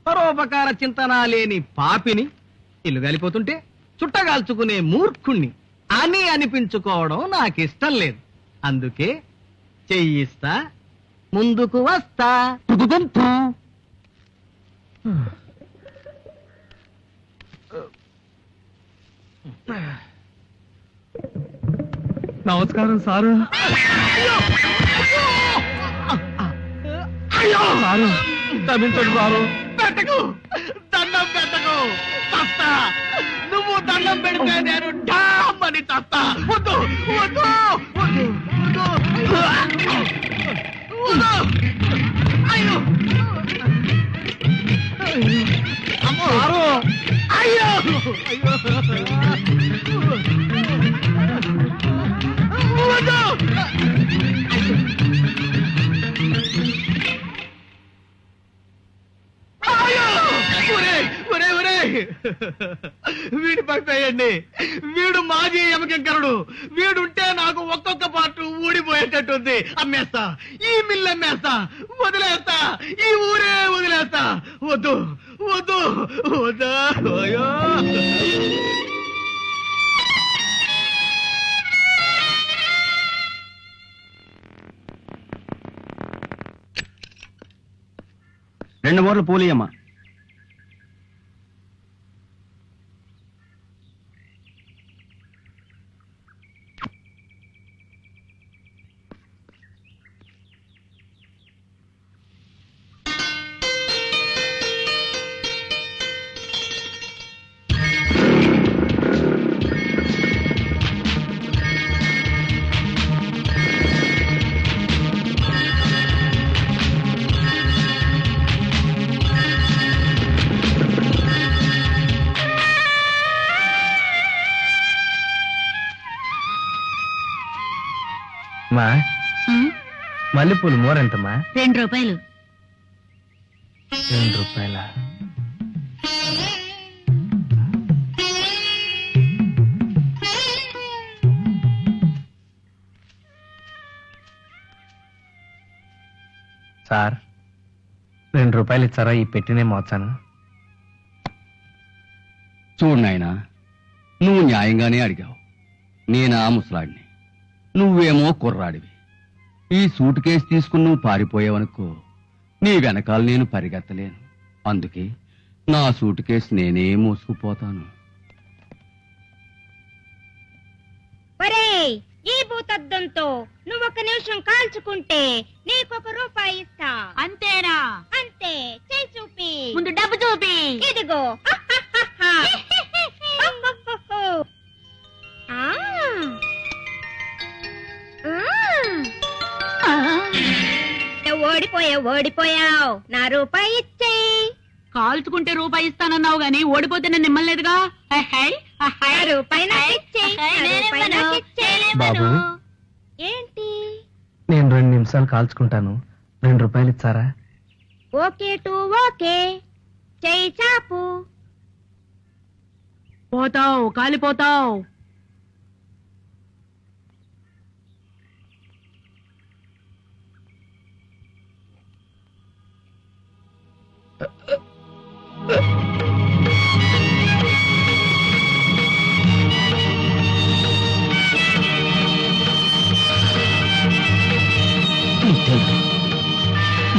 పరోపకార చింతన లేని పాపిని, ఇల్లు గాలిపోతుంటే చుట్టగాల్చుకునే మూర్ఖుణ్ణి అని అనిపించుకోవడం నాకిష్టం లేదు. అందుకే చెయ్యిస్తా, ముందుకు వస్తా. నమస్కారం సారు. సారు క్షమించండి సారు. పెట్టకు, దండం పెట్టకు, తస్తా. నువ్వు దండం పెడితే నేను డామ్ అని తస్తా. వద్దు వద్దు వద్దు వద్దు వద్దు. అయ్యో అమ్మో, అయ్యో అయ్యో వద్దు. వీడి పక్కయండి. వీడు మాజీ యమకింకరుడు. వీడుంటే నాకు ఒక్కొక్క పార్ట్ ఊడిపోయేటట్టుంది. అమ్మేస్తా, ఈ మిల్లు అమ్మేస్తా, వదిలేస్తా, ఈ ఊరే వదిలేస్తా. వద్దు వద్దు వద్దా. అయ్యో రెండు మూరలు పూలియమ్మా. మల్లెపూలు మోరెంతమ్మా? 2 రూపాయలు. 2 రూపాయల? సార్ 2 రూపాయలు ఇచ్చారా? ఈ పెట్టినే మోచాను. చూడు నాయనా, నువ్వు న్యాయంగానే అడిగావు. నేనా ముసలాడిని, నువ్వేమో కుర్రాడివి. ఈ సూట్ కేసు తీసుకుని నువ్వు పారిపోయావనుకో, నీ వెనకాల నేను పరిగెత్తలేను. అందుకే నా సూట్ కేసు నేనే మోసుకుపోతాను. ఒరేయ్, ఈ భూతద్దంతో నువ్వొక నిమిషం కాల్చుకుంటే నీకొక రూపాయి ఇస్తా. అంతేనా? అంతే. చేయి చూపి, ముందు డబ్బు చూపి. ఇదిగో. ఓడిపోయావు. నా రూపాయి ఇచ్చేయి. కాల్చుకుంటే రూపాయి ఇస్తానన్నావు గాని ఓడిపోతే నేను నిమ్మలేదుగా. రూపాయి నాకు ఇచ్చేయి. బాబు, ఏంటి? నేను 2 నిమిషాలు కాల్చుకుంటాను. 2 రూపాయలు ఇచ్చారా? Okay to okay. చెయ్యి చాపు. పోతావు, కాలిపోతావు.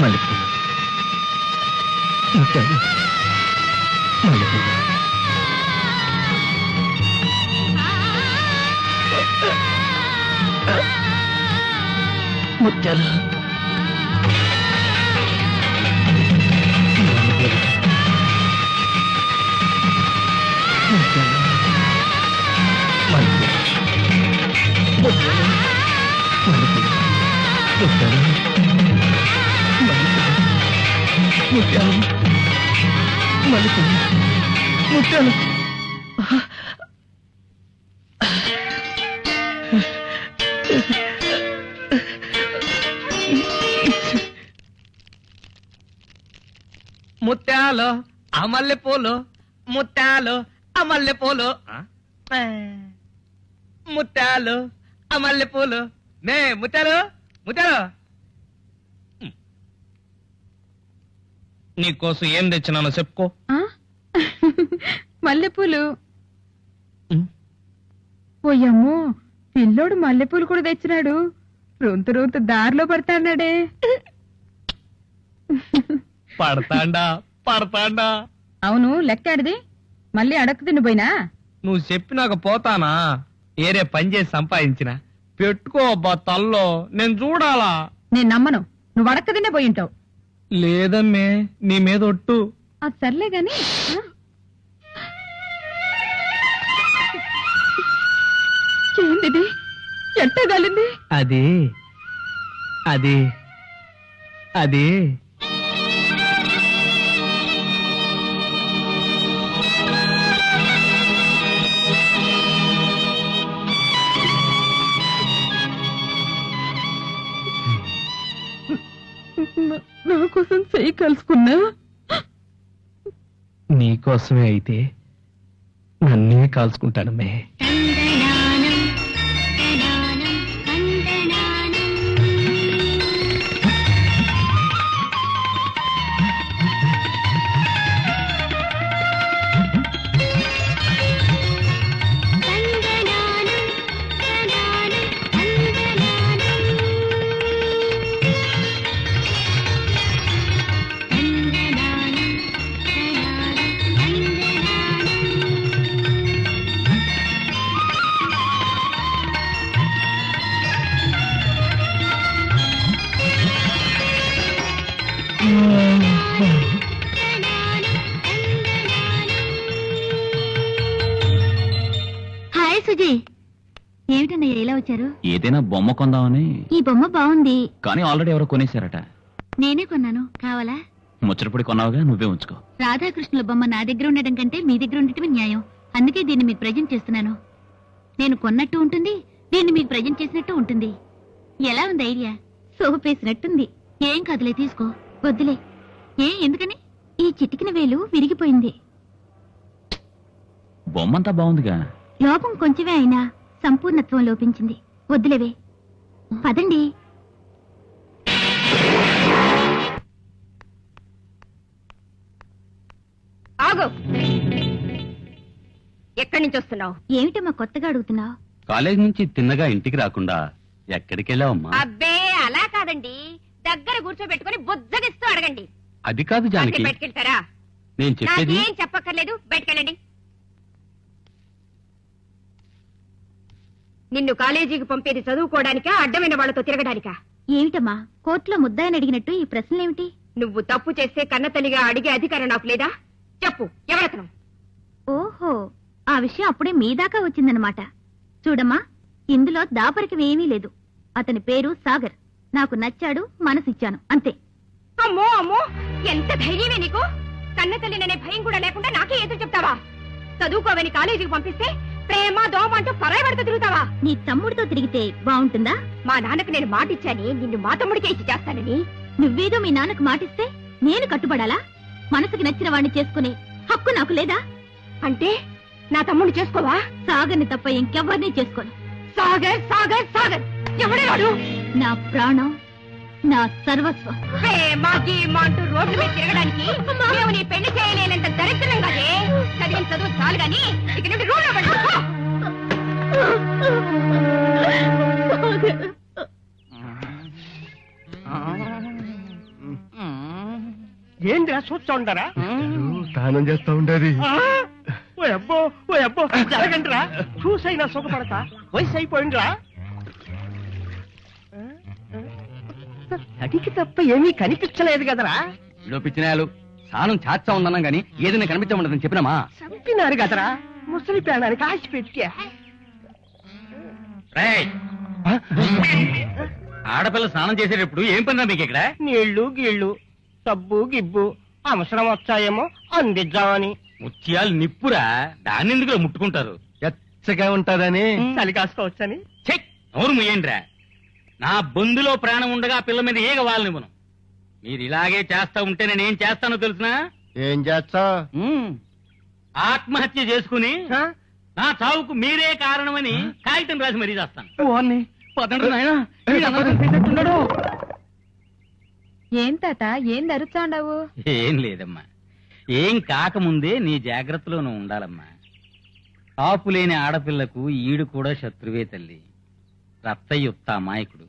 మల్లెపూలు, ముత్యాలు, మల్లెపూలు. ముత్యాలు, ముత్యాలు. ముత్యాలు, అమల్లె పూలు, ముత్యాలు, అమల్లె పూలు, ముత్యాలు, అమల్లె పూలు. నే ముత్యాలు, ముత్యాలు. నీకోసం ఏం తెచ్చినానో చెప్పుకో. ఆ? మల్లెపూలు. ఓయమ్మో, పిల్లోడు మల్లెపూలు కూడా తెచ్చినాడు. రొంతు రొంతు దారిలో పడతాడే. పడతాండా. అవును, లెక్కాడిది మళ్ళీ అడక్కు తినిపోయినా. నువ్వు చెప్పినాక పోతానా? ఏరే పని చేసి సంపాదించిన పెట్టుకో అబ్బా తల్లో, నేను చూడాలా. నేను నమ్మను, నువ్వు అడక్క తినే పోయి ఉంటావు. లేదమ్మే, నీ మీద ఒట్టు. అది సర్లే గాని ఆ? ఏంటిది ఎట్టగలింది? అది అది అది నా కోసం చెయ్యి కలుసుకున్నా. నీకోసమే అయితే నన్నే కాల్చుకుంటానమ్మే. హాయ్ సుజీ. ఏమిటన్నయ్య ఇలా వచ్చారు? ఏదైనా బొమ్మ కొందామని. ఈ బొమ్మ బాగుంది. కానీ ఆల్రెడీ ఎవరో కొనేశారట. నేనే కొన్నాను, కావాలా? ముచ్చటపడి కొన్నావుగా, నువ్వే ఉంచుకో. రాధాకృష్ణుల బొమ్మ నా దగ్గర ఉండడం కంటే మీ దగ్గర ఉండటమే న్యాయం. అందుకే దీన్ని మీకు ప్రజెంట్ చేస్తున్నాను. నేను కొన్నట్టు ఉంటుంది, దీన్ని మీకు ప్రజెంట్ చేసినట్టు ఉంటుంది. ఎలా ఉంది ఐడియా? సోపేసినట్టుంది. ఏం కదలే, తీసుకో. వద్దులే. ఎందుకని? ఈ చిటికిన వేలు విరిగిపోయింది. బొమ్మంతా బాగుందిగా. లోపం కొంచెమే అయినా సంపూర్ణత్వం లోపించింది. వద్దులేవే, పదండి. ఆగు. ఎక్కడి నుంచి వస్తున్నావు? ఏమిటమ్మా కొత్తగా అడుగుతున్నావు? కాలేజ్ నుంచి తిన్నగా ఇంటికి రాకుండా ఎక్కడికి వెళ్ళావమ్మా? అబ్బే అలా కాదండి, దగ్గర కూర్చోబెట్టుకుని బుజ్జగిస్తూ అడగండి. అది కాదు జానకి, బయటకెళ్తారా? నేను చెప్పేది. నాకేం చెప్పక్కర్లేదు, బయటకెళ్ళండి. నిన్ను కాలేజీకి పంపేది చదువుకోవడానికా, అడ్డమైన వాళ్లతో తిరగడానికా? ఏమిటమ్మా కోర్టులో ముద్దాయని అడిగినట్టు ఈ ప్రశ్నలేమిటి? నువ్వు తప్పు చేస్తే కన్నతల్లిగా అడిగే అధికారం నాకు లేదా? చెప్పు, ఎవరతను? ఓహో, ఆ విషయం అప్పుడే మీ దాకా వచ్చిందనమాట. చూడమ్మా, ఇందులో దాపరికమేమీ లేదు. అతని పేరు సాగర్. నాకు నచ్చాడు, మనసిచ్చాను, అంతే. అమ్మో అమ్మో, ఎంత ధైర్యమే నీకు! కన్నతల్లిననే భయం కూడా లేకుండా నాకే ఎదురు చెప్తావా? చదువుకోవని కాలేజీకి పంపిస్తే ప్రేమ దోమ అంటూ పరాయి పడుతూ తిరుగుతావా? నీ తమ్ముడితో తిరిగితే బాగుంటుందా? మా నాన్నకు నేను మాటిచ్చాని, నిన్ను మా తమ్ముడికే ఇచ్చి చేస్తానని. నువ్వేదో మీ నాన్నకు మాటిస్తే నేను కట్టుబడాలా? మనసుకి నచ్చిన వాడిని చేసుకునే హక్కు నాకు లేదా? అంటే నా తమ్ముడిని చేసుకోవా? సాగర్ని తప్ప ఇంకెవ్వరినీ చేసుకోను. సాగర్ సాగర్ సాగర్ ఎవడే వాడు? నా ప్రాణం, నా సర్వస్వం. ప్రేమ గీమ అంటూ రోడ్డు మీద తిరగడానికి మేము నీ పెళ్లి చేయలేనంత దరిద్రం కాదే. చదివిన చదువు చాలు గాని ఇక నుండి రూల్ ఏంద్రా చూస్తా ఉంటారా? స్నానం చేస్తా ఉండేది. ఓ అబ్బో జరగండిరా, చూసైనా సుఖపడతా. వయసు అయిపోయిందిరా. అడిగి తప్ప ఏమీ కనిపించలేదు కదరా. పిచ్చినాయాలు స్నానం చాచా ఉందన్నాం గానీ ఏదైనా కనిపించమండదని చెప్పినామా? చంపినారు కదరా ముసలి ప్రాణానికి ఆశ పెట్టి. ఆడపిల్ల స్నానం చేసేటప్పుడు ఏం పనిరా మీకు ఇక్కడ? నీళ్లు గీళ్లు సబ్బు గిబ్బు అవసరం వచ్చాయేమో అందిద్దామని. ముత్యాలు నిప్పురా, దాన్ని ఎందుకు ముట్టుకుంటారు? ఎచ్చగా ఉంటారని. చలి కాసుకోవచ్చని. నోరు ముయ్యండిరా. నా బొందులో ప్రాణం ఉండగా ఆ పిల్ల మీద ఏగ వాళ్ళనివ్వను. మీరు ఇలాగే చేస్తా ఉంటే నేనేం చేస్తానో తెలుసునా? ఏం చేస్తా? ఆత్మహత్య చేసుకుని నా చావుకు మీరే కారణమని కాగితం రాసి మరీ చేస్తాను. ఏం తాత ఏం ధరుచాండావు? ఏం లేదమ్మా, ఏం కాకముందే నీ జాగ్రత్తలో నువ్వు ఉండాలమ్మా. కాపు లేని ఆడపిల్లకు ఈడు కూడా శత్రువే తల్లి. రత్తయ్యుత్త అమాయకుడు.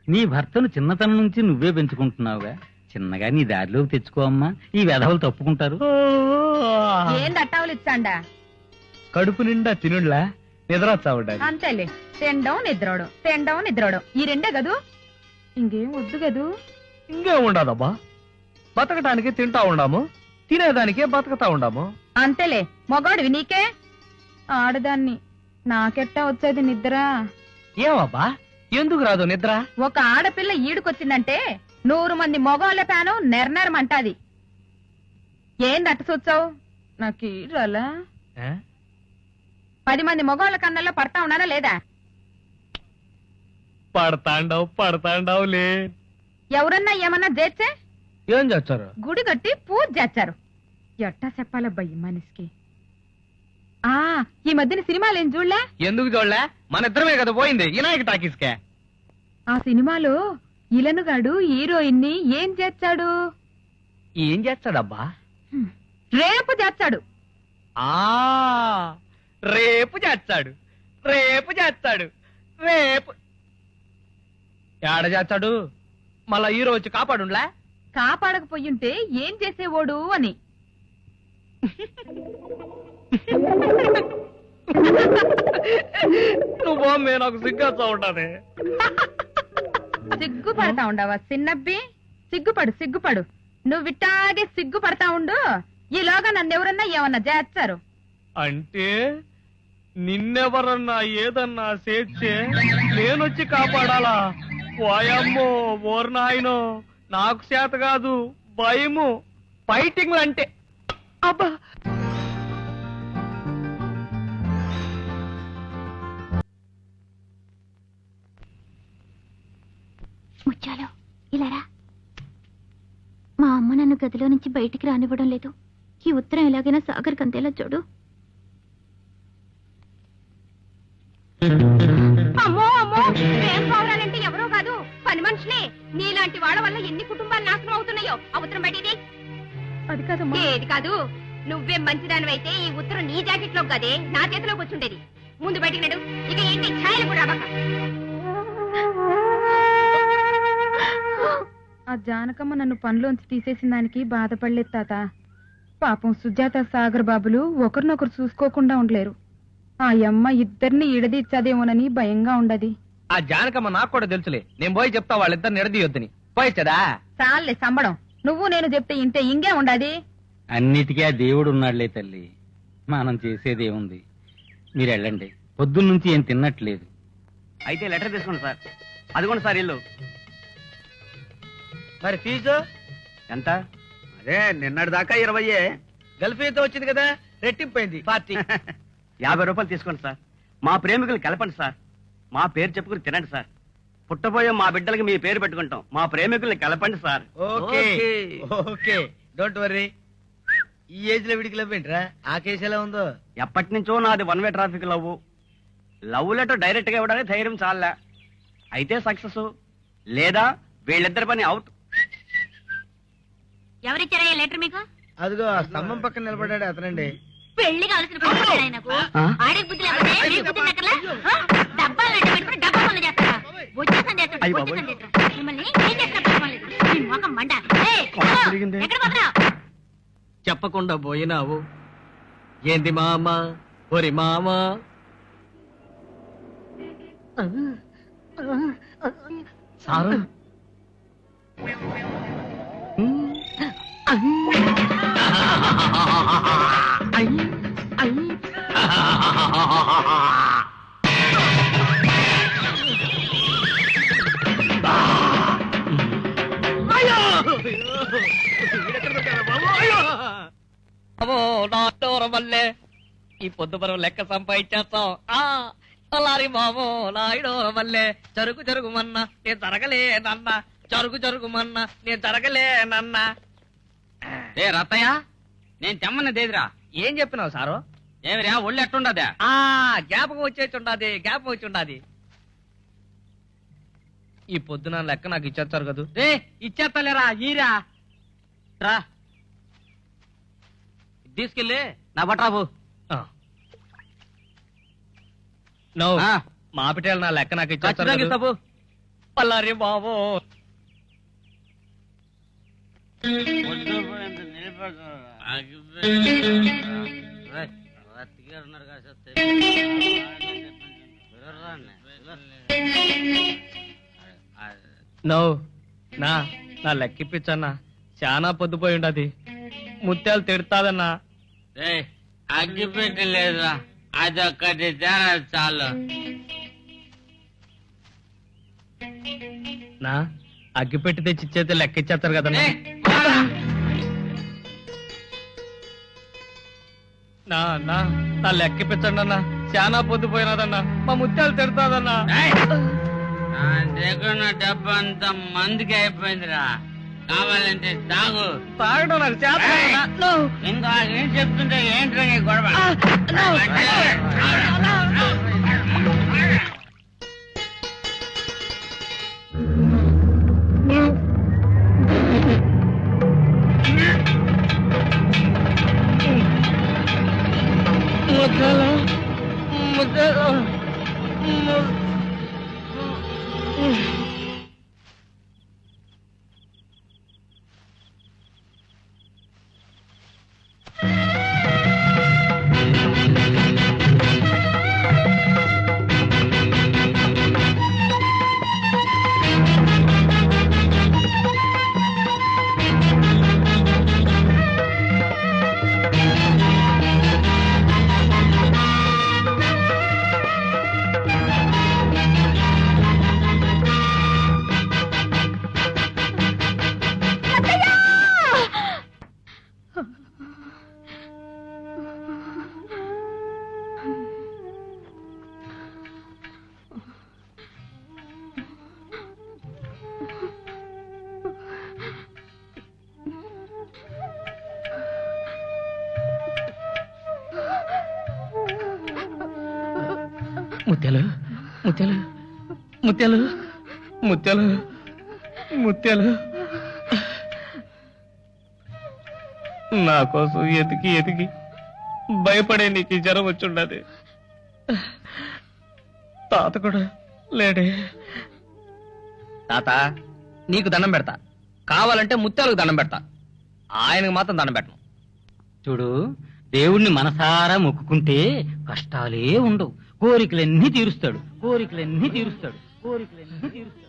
నీ భర్తను చిన్నతనం నుంచి నువ్వే పెంచుకుంటున్నావుగా, చిన్నగా నీ దారిలోకి తెచ్చుకో అమ్మా. ఈ వెధవలు తప్పుకుంటారు. ఏం దట్టావులు ఇచ్చాండా? కడుపు నిండా తినుడ్లా నిద్రొచ్చా ఉండాలి. అంతేలే, తినడం నిద్రవడం, తినడం నిద్రవడం, ఈ రెండే కదూ, ఇంకేం వద్దు కదూ. ఇంకేం ఉండదబ్బా, బతకటానికి తింటా ఉండాము, తినేదానికే బతకతా ఉండాము. అంతేలే, మొగాడివి నీకే. ఆడదాన్ని నాకెట్టా వచ్చేది నిద్ర? ఏమబ్బా ఎందుకు రాదు నిద్ర? ఒక ఆడపిల్ల ఈడుకొచ్చిందంటే 100 మంది మొగాళ్ళ ప్యాను నెర్నరమంటాది. ఏం దట్టసొచ్చావు? నాకు ఈడ్రాలా? 10 మంది మొగాళ్ళ కన్నల్లో పడతా ఉన్నానా లేదా? పడతాండావులే. ఎవరన్నా ఏమన్నా చేర్చే ఏం చేస్తారు? గుడి కట్టి పూజ చేస్తారు. ఎట్టా చెప్పాలబ్బా ఈ మనిషికి. ఈ మధ్యన సినిమాలేం చూడలే? ఎందుకు చూడలే? మన ఇద్దరమే కదా పోయింది వినాయక టాకీస్కే. ఆ సినిమాలో ఇలనుగాడు హీరోయిన్ని ఏం చేస్తాడు? ఏం చేస్తాడబ్బా? రేపు చేస్తాడు. రేపు చేస్తాడు, రేపు చేస్తాడు, రేపు ఏడ చేస్తాడు? మళ్ళా హీరో వచ్చి కాపాడుండ్లా? కాపాడకపోయింటే ఏం చేసేవాడు అని. నువ్వు నాకు సిగ్గొస్తా ఉంటది. సిగ్గుపడతా ఉండవా చిన్నబ్బి? సిగ్గుపడు. నువ్వు విట్టాగే సిగ్గుపడతా ఉండు. ఈలోగా నన్నెవరన్నా ఏమన్నా చేస్తారు. అంటే నిన్నెవరన్నా ఏదన్నా చేర్చే నేనొచ్చి కాపాడాలా? పోయమ్మో ఓర్ నాయనో, నాకు చేత కాదు, భయము. ఫైటింగ్ అంటే అబ్బా. ముత్యాలు ఇలారా. మా అమ్మ నన్ను గదిలో నుంచి బయటికి రానివ్వడం లేదు. ఈ ఉత్తరం ఎలాగైనా సాగర్ కందేలా చూడు. అమ్మో అమ్మో, ప్రేమ పౌరాలంటే ఎవరో కాదు, పని మనుషులే. నీలాంటి వాళ్ళ వల్ల ఎన్ని కుటుంబాలు నాశనం అవుతున్నాయో. ఆ ఉత్తరం బయటిది. అది కాదమ్మా. ఏది కాదు, నువ్వే మంచిదానివైతే ఈ ఉత్తరం నీ జాకెట్ లో కదే నా చేతిలోకి వచ్చుండేది. ముందు బయటికి నడు. ఇక ఏంటి ఛాయలు కూడా అవ్వక. ఆ జానకమ్మ నన్ను పనిలోంచి తీసేసిన దానికి బాధపడలేదు తాత. పాపం సుజాత సాగర్ బాబులు ఒకరినొకరు చూసుకోకుండా ఉండలేరు. ఆ అమ్మ ఇద్దరిని ఈడదీచ్చాదేమోనని భయంగా ఉండది. ఆ జానకమ్మ నాకు కూడా తెలుసులే. నేను పోయి చెప్తా వాళ్ళిద్దరిని ఎడదీయొద్దని. పోయిచ్చదా? చాలే సంబడం. నువ్వు నేను చెప్తే ఇంటే ఇంకే ఉండది. అన్నిటికీ ఆ దేవుడు ఉన్నాడులే తల్లి, మనం చేసేదేముంది. మీరు వెళ్ళండి, పొద్దున్నుంచి ఏం తిన్నట్లేదు. అయితే లెటర్ తీసుకోండి సార్. అదిగోండి సార్ ఇల్లు. మరి ఫీజు ఎంత? అదే నిన్నటి దాకా 20. గల్ఫ్ అయితే వచ్చింది కదా, రెట్టింపోయింది 40. 50 రూపాయలు తీసుకోండి సార్. మా ప్రేమికులు కలపండి సార్. మా పేరు చెప్పుకుని తినండి సార్. పుట్టబోయే మా బిడ్డలకి మీ పేరు పెట్టుకుంటాం. మా ప్రేమికుల్ని కలపండి sir. Okay okay, don't worry. ఈ ఏజ్ లో విడికి లవ్వేంట్రా? ఆ కేసు ఎలా ఉందో? ఎప్పటి నుంచో నాది 1 way traffic love letter direct గా ఇవ్వడానికి ధైర్యం చాలా. అయితే సక్సెస్, లేదా వీళ్ళిద్దరి పని అవుట్. ఎవరిచ్చారా ఈ లెటర్ మీకు? అదిగో ఆ స్తంభం పక్కన నిలబడ్డాడు అతనండి. పెళ్లి కావాల్సిన కొడుకు నాకు. ఆడికి బుద్ధి లేకపోతే మీకు బుద్ధి నక్కలా? డబ్బాలు అడ్డ పెట్టుకుని డబ్బా పనులు చేస్తారా? వచ్చేసాను చేస్తాడు. మిమ్మల్ని ఏం చేసినా పర్వాలేదు. మీ మొఖం మండ. ఎక్కడ పోతున్నా? చెప్పకుండా పోయినావు ఏంది మామ? ఒరి మామ, సారు వల్లే ఈ పొద్దుపరం లెక్క సంపాదించేస్తాం. అలారి బాబో నాయుడోర వల్లే జరుగు జరుగుమన్నా నేను జరగలేనన్నా, జరుగుమన్నా నేను జరగలేనన్నా. ఏ రత్తయ్య, నేను తెమ్మన్నదేదిరా? ఏం చెప్పినావు సారు? ఏమిరా ఒళ్ళు ఎట్టుండదా? జ్ఞాపకం వచ్చి ఉండాది. ఈ పొద్దున లెక్క నాకు ఇచ్చేస్తారు కదా. రే ఇచ్చేస్తలేరా ఈరా రా తీసుకెళ్ళి నా బట్రాబు. నో మా పిటేళ్ళు నా లెక్క నాకు ఇచ్చేస్తారు సబ్బు పల్లారి బాబు. నో నా లెక్క ఇప్పించన్నా, చాలా పొద్దుపోయి ఉండదు. ముత్యాలు తిడతాదన్నా. అగ్గి పెట్టలేదా, అదొక్కటి చాలు. నా అగ్గి పెట్టి తెచ్చి ఇచ్చేస్తే లెక్క ఇచ్చేస్తారు కదన్నా. నా లెక్క ఇప్పించండి అన్నా, చాలా పొద్దుపోయినదన్నా. మా ముత్యాలు తిడతాదన్నా. నా దగ్గర డబ్బు అంతా మందికి అయిపోయిందిరా, కావాలంటే తాగు. తాగడం నాకు చేత. ఇంకా ఏం చెప్తుంటే ఏంట్రా నీ గొడవ? ముత్యాలు ముత్యాలు ముత్యాలు ముత్యాలు ముత్యాలు నా కోసం ఎతికి ఎతికి భయపడే నీకు జ్వరం వచ్చుండది. తాత కూడా లేడే. తాత నీకు దండం పెడతా, కావాలంటే ముత్యాలకు దండం పెడతా, ఆయనకు మాత్రం దండం పెట్టను. చూడు, దేవుణ్ణి మనసారా మొక్కుకుంటే కష్టాలే ఉండవు. కోరికలన్నీ తీరుస్తాడు, కోరికలన్నీ తీరుస్తాడు, కోరికలన్నీ తీరుస్తాడు.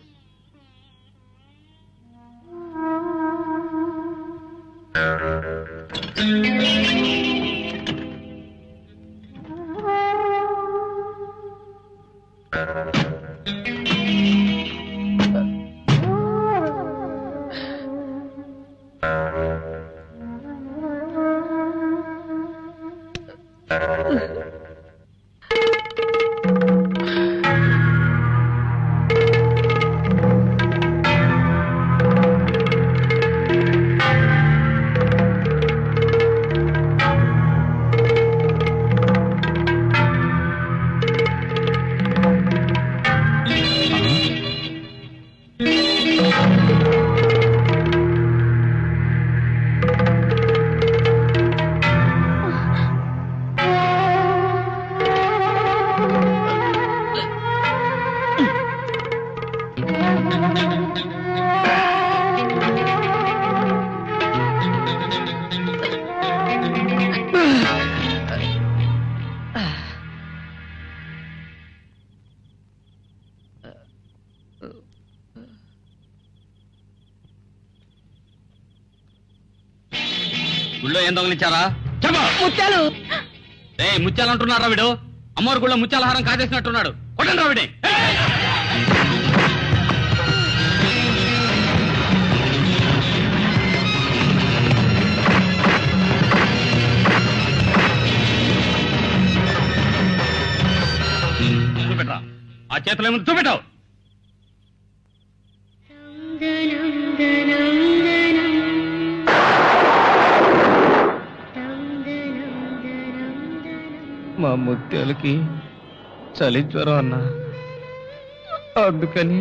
గుళ్ళో ఏం దొంగలిచ్చారా? ముత్యాలు ముత్యాలు అంటున్నారా వీడు? అమ్మవారి గుళ్ళో ముత్యాలహారం కాజేసినట్టున్నాడు. కొట్టండి రా వీడిని. చూపెట్టరా, ఆ చేతులు ఏమో చూపెట్టావు. మా ముత్యాలకి చలి జ్వరం అన్నా, అందుకని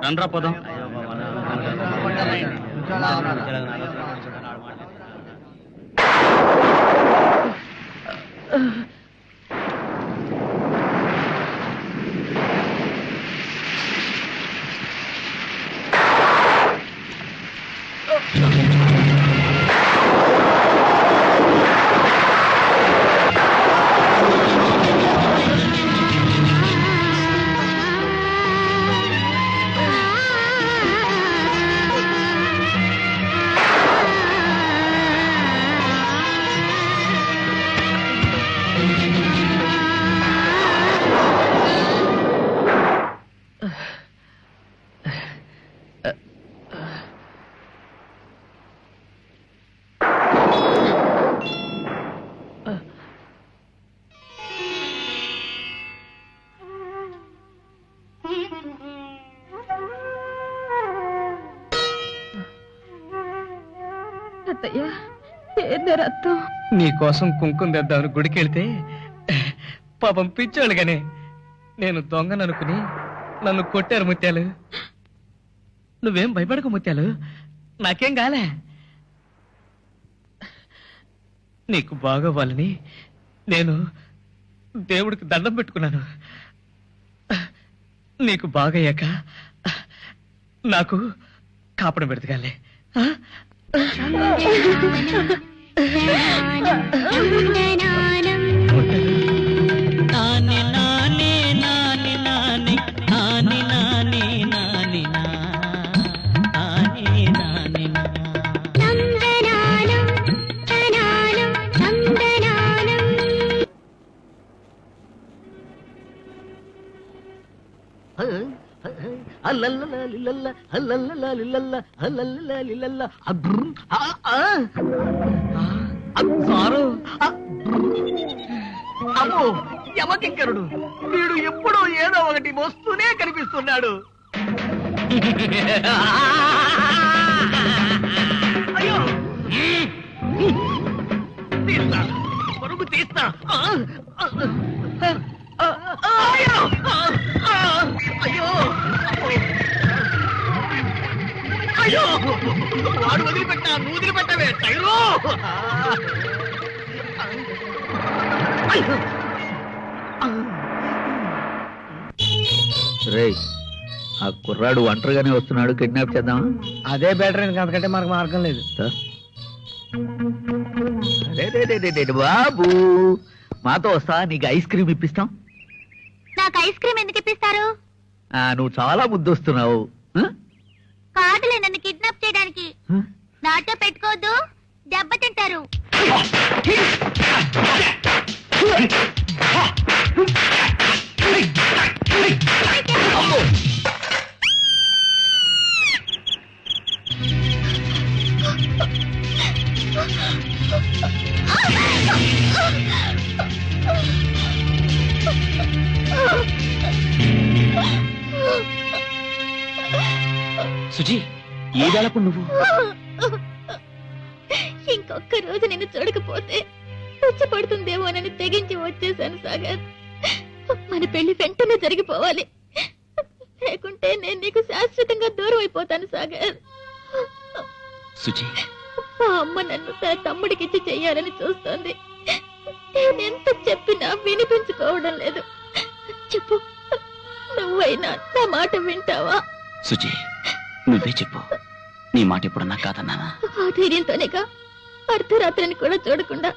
రండ్రా పోదాం. అత్తయ్య ఏంది రక్తం? నీకోసం కుంకుమ తెద్దామని గుడికెళ్తే పాపం పిచ్చోళ్ళుగానే నేను దొంగననుకుని నన్ను కొట్టారు ముత్యాలు. నువ్వేం భయపడకు ముత్యాలు, నాకేం కాలే. నీకు బాగోవాలని నేను దేవుడికి దండం పెట్టుకున్నాను. నీకు బాగయ్యాక నాకు కాపడం పెడతగాలే. అమ్మో, యమకింకరుడు వీడు ఎప్పుడూ ఏదో ఒకటి మోస్తూనే కనిపిస్తున్నాడు. అయ్యో, తీస్తా, పరుగు తీస్తా. అయ్యో, అయ్యో, అయ్యో, వాడు వదిలిపెట్టా, నువ్వు వదిలిపెట్టవే టైరు. రేయ్, ఆ కుర్రాడు ఒంటరిగానే వస్తున్నాడు, కిడ్నాప్ చేద్దామా? అదే బెటర్, ఎందుకంటే మనకు మార్గం లేదు. బాబు మాతో వస్తా, నీకు ఐస్ క్రీమ్ ఇప్పిస్తాం. నాకు ఐస్ క్రీమ్ ఎందుకు ఇప్పిస్తారు? నువ్వు చాలా ముద్దొస్తున్నావు. కాదులే నన్ను కిడ్నాప్ చేయడానికి. నాతో పెట్టుకోవద్దు, దెబ్బతింటారు. సుజీ, ఏ వేళకు నువ్వు? ఇంకొక్క రోజు నిన్ను చూడకపోతే పిచ్చి పడుతుందేమోనని తెగించి వచ్చేసాను సాగర్. మన పెళ్లి వెంటనే జరిగిపోవాలి, లేకుంటే నేను నీకు శాశ్వతంగా దూరం అయిపోతాను సాగర్. సుజీ, మా అమ్మ నన్ను తన తమ్ముడికిచ్చి చెయ్యాలని చూస్తోంది. నేనెంత చెప్పినా వినిపించుకోవడం లేదు. చెప్పు, నువ్వైనా నా మాట వింటావా? సుజీ, నువ్వే చెప్పు, నీ మాట ఎప్పుడన్నా కాదన్నానా? ఆ ధైర్యంతోనేగా అర్ధరాత్రిని కూడా చూడకుండా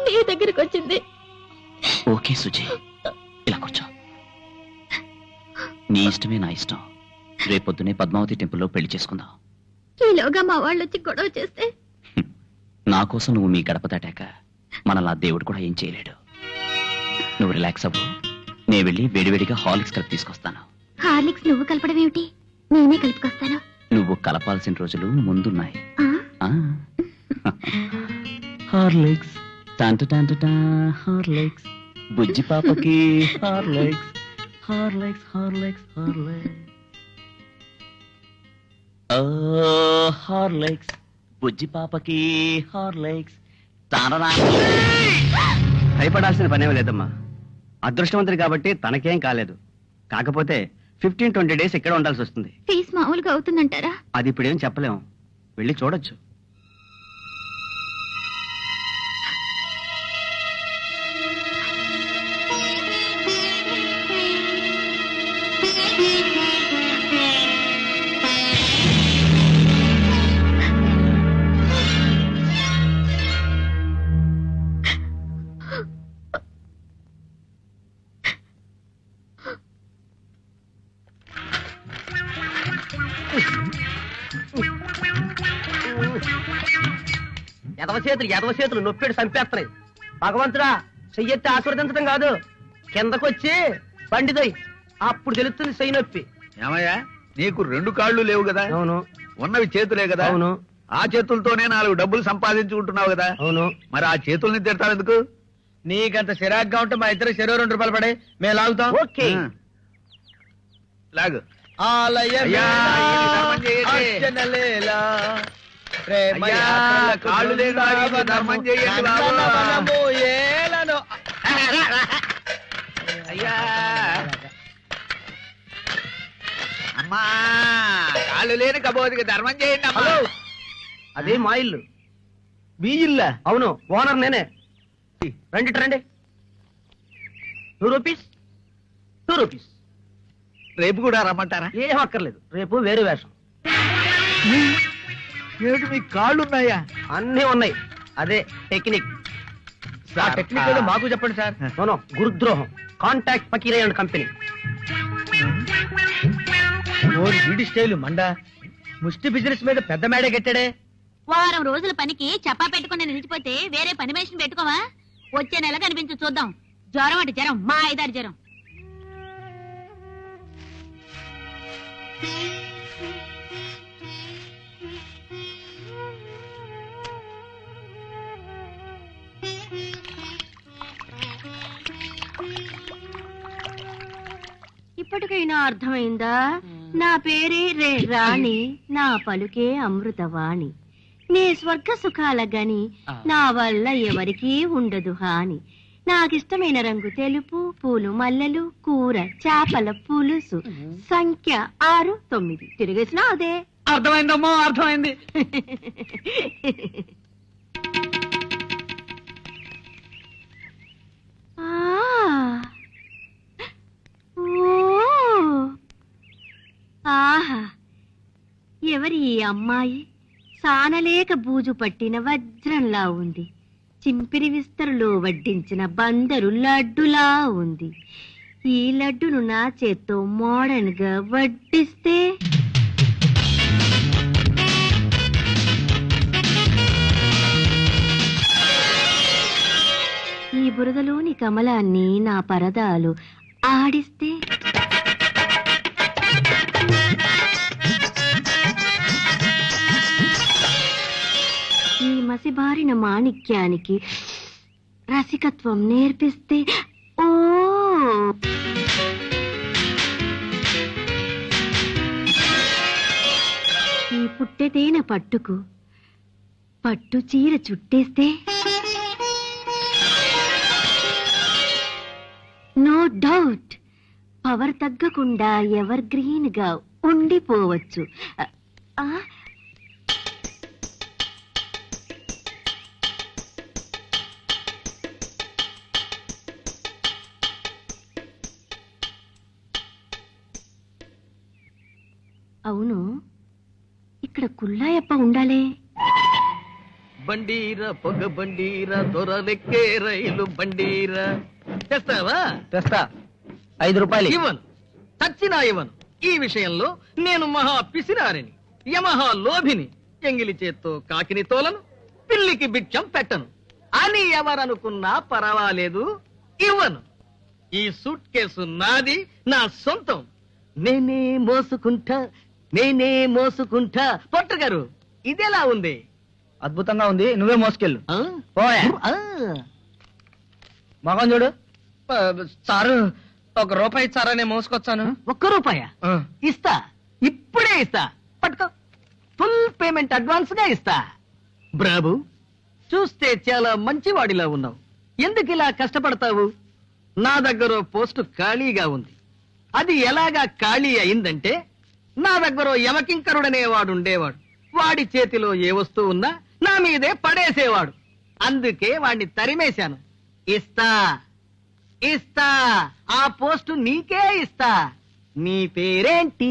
నీ దగ్గరకు వచ్చింది. ఓకే సుజీ, ఇలా కూర్చో. నీ ఇష్టమే నా ఇష్టం. రేపొద్దునే పద్మావతి టెంపుల్లో పెళ్లి చేసుకుందాం. ఈలోగా మా వాళ్ళు వచ్చి గొడవ చేస్తే? నా కోసం నువ్వు మీ గడప దాటాక మనలా దేవుడు కూడా ఏం చేయలేడు. నువ్వు రిలాక్స్ అవ్వు, నేను వెళ్ళి వేడివేడిగా హార్లిక్స్ కలిపి తీసుకొస్తాను. హార్లిక్స్ నువ్వు కలపడం ఏమిటి? నేనే కలుపుకొస్తాను. నువ్వు కలపాల్సిన రోజులు ముందున్నాయి. ఆ? హార్లిక్స్, టాంటా హార్లిక్స్, బుజ్జి పాపకి Horlicks, Horlicks Horlicks Horlicks. Horlicks, బుజ్జి పాపకి హార్లిక్స్. భయపడాల్సిన పనేం లేదమ్మా. అదృష్టవంతుడు కాబట్టి తనకేం కాలేదు. కాకపోతే 15-20 డేస్ ఇక్కడ ఉండాల్సి వస్తుంది. ఫీజు మామూలుగా అవుతుందంటారా? అది ఇప్పుడేం చెప్పలేము, వెళ్ళి చూడొచ్చు. ఎదవ చేతులు నొప్పిడి చంపేస్తున్నాయి. భగవంతుడా, చెయ్యెత్తి ఆశీర్వదించడం కాదు, కిందకొచ్చి బండిదోయ్, అప్పుడు తెలుస్తుంది చెయ్యి నొప్పి. ఏమయ్యా, నీకు 2 కాళ్ళు లేవు కదా? అవును. ఉన్నవి చేతులే కదా? అవును. ఆ చేతులతోనే 4 డబ్బులు సంపాదించుకుంటున్నావు కదా? అవును. మరి ఆ చేతుల్ని తిడతావు ఎందుకు? నీకంత చిరాగ్గా ఉంటే మా ఇద్దరు చెరో 2 రూపాయలు పడే మేము లాగుతాం. ఓకే, లాగు. ఆలయం అయ్యా, ఈ ధర్మం చేయండి. అయ్యా, కాళ్ళు లేని వారికి ధర్మం చేయండి బాబు. అయ్యా, అమ్మా, కాళ్ళు లేని కబోదికి ధర్మం చేయండి అమ్మా. అదే మా ఇల్లు. మీ ఇల్లా? అవును, ఓనర్ నేనే. రండి రండి. 2 రూపీస్, 2 రూపీస్. రేపు కూడా రమ్మంటారా? ఏం అక్కర్లేదు, రేపు వేరే వేషం. ఏమిటి, మీ కాళ్ళున్నాయా? అన్నీ ఉన్నాయి, అదే టెక్నిక్. ఆ టెక్నిక్ ఏదో మాకు చెప్పండి సార్. నో, గురుద్రోహం. Contact Pakeerayya and company. వీడి స్టైల్ మండా, ముష్టి బిజినెస్ మీద పెద్ద మేడే కట్టాడే. వారం రోజుల పనికి చెప్పా పెట్టుకుని నిలిచిపోతే వేరే పని మనిషిని పెట్టుకోవా? వచ్చే నెల కనిపించు చూద్దాం. జ్వరం అంటే జ్వరం, మా 5-6 జ్వరం. ఇప్పటికైనా అర్థమైందా? నా పేరే రే రాణి, నా పలుకే అమృతవాణి. నే స్వర్గ సుఖాల గని, నా వల్ల ఎవరికీ ఉండదు హాని. నాకిష్టమైన రంగు తెలుపు, పూలు మల్లెలు, కూర చేపల పులుసు. సంఖ్య 6, 9. తిరిగేసినా అదే. అర్థమైందమ్మో, అర్థమైంది. ఆహా, ఎవరి ఈ అమ్మాయి? సానలేక బూజు పట్టిన వజ్రంలా ఉంది. చింపిరి విస్తరులో వడ్డించిన బందరు లడ్డులా ఉంది. ఈ లడ్డును నా చేత్తో మోడర్న్ గా వడ్డిస్తే ఈ బురదలోని కమలాన్ని నా పరదాలు ఆడిస్తే ఈ మసిబారిన మాణిక్యానికి రసికత్వం నేర్పిస్తే ఓ ఈ పుట్టెతేన పట్టుకు పట్టు చీర చుట్టేస్తే నో డౌట్ పవర్ తగ్గకుండా ఎవర్ గ్రీన్ గా ఉండిపోవచ్చు. అవును, ఇక్కడ కుల్లాయప్ప ఉండాలే. బండీరా పొగ బండీరా, దొరలెక్కే రైలు బండీరా. తెస్తావా? తెస్తా. 5 రూపాయలు ఇవ్వను, చచ్చినా ఇవ్వను. ఈ విషయంలో నేను మహా పిసినారిని, యమహా లోభిని. ఎంగిలి చేత్తో కాకిని తోలను, పిల్లికి బిచ్చం పెట్టను అని ఎవరనుకున్నా పర్వాలేదు, ఇవ్వను. ఈ సూట్ కేసు నాది, నా సొంతం. నేనే మోసుకుంటా, నేనే మోసుకుంటా. పొట్ట గారు, ఇదెలా ఉంది? అద్భుతంగా ఉంది, నువ్వే మోసుకెళ్ళు. మగం చూడు. సారు, 1 రూపాయి ఇచ్చారా? నేను మోసుకొచ్చాను. 1 రూపాయ ఇస్తా, ఇప్పుడే ఇస్తా. పట్టుకో, ఫుల్ పేమెంట్ అడ్వాన్స్ గా ఇస్తా. బ్రాబు, చూస్తే చాలా మంచివాడిలా ఉన్నావు. ఎందుకు ఇలా కష్టపడతావు? నా దగ్గర పోస్టు ఖాళీగా ఉంది. అది ఎలాగా ఖాళీ అయిందంటే నా దగ్గర యమకింకరుడనేవాడు ఉండేవాడు. వాడి చేతిలో ఏ వస్తువు ఉన్నా నా మీదే పడేసేవాడు. అందుకే వాడిని తరిమేశాను. ఇస్తా ఇస్తా ఆ పోస్టు నీకే ఇస్తా. నీ పేరేంటి?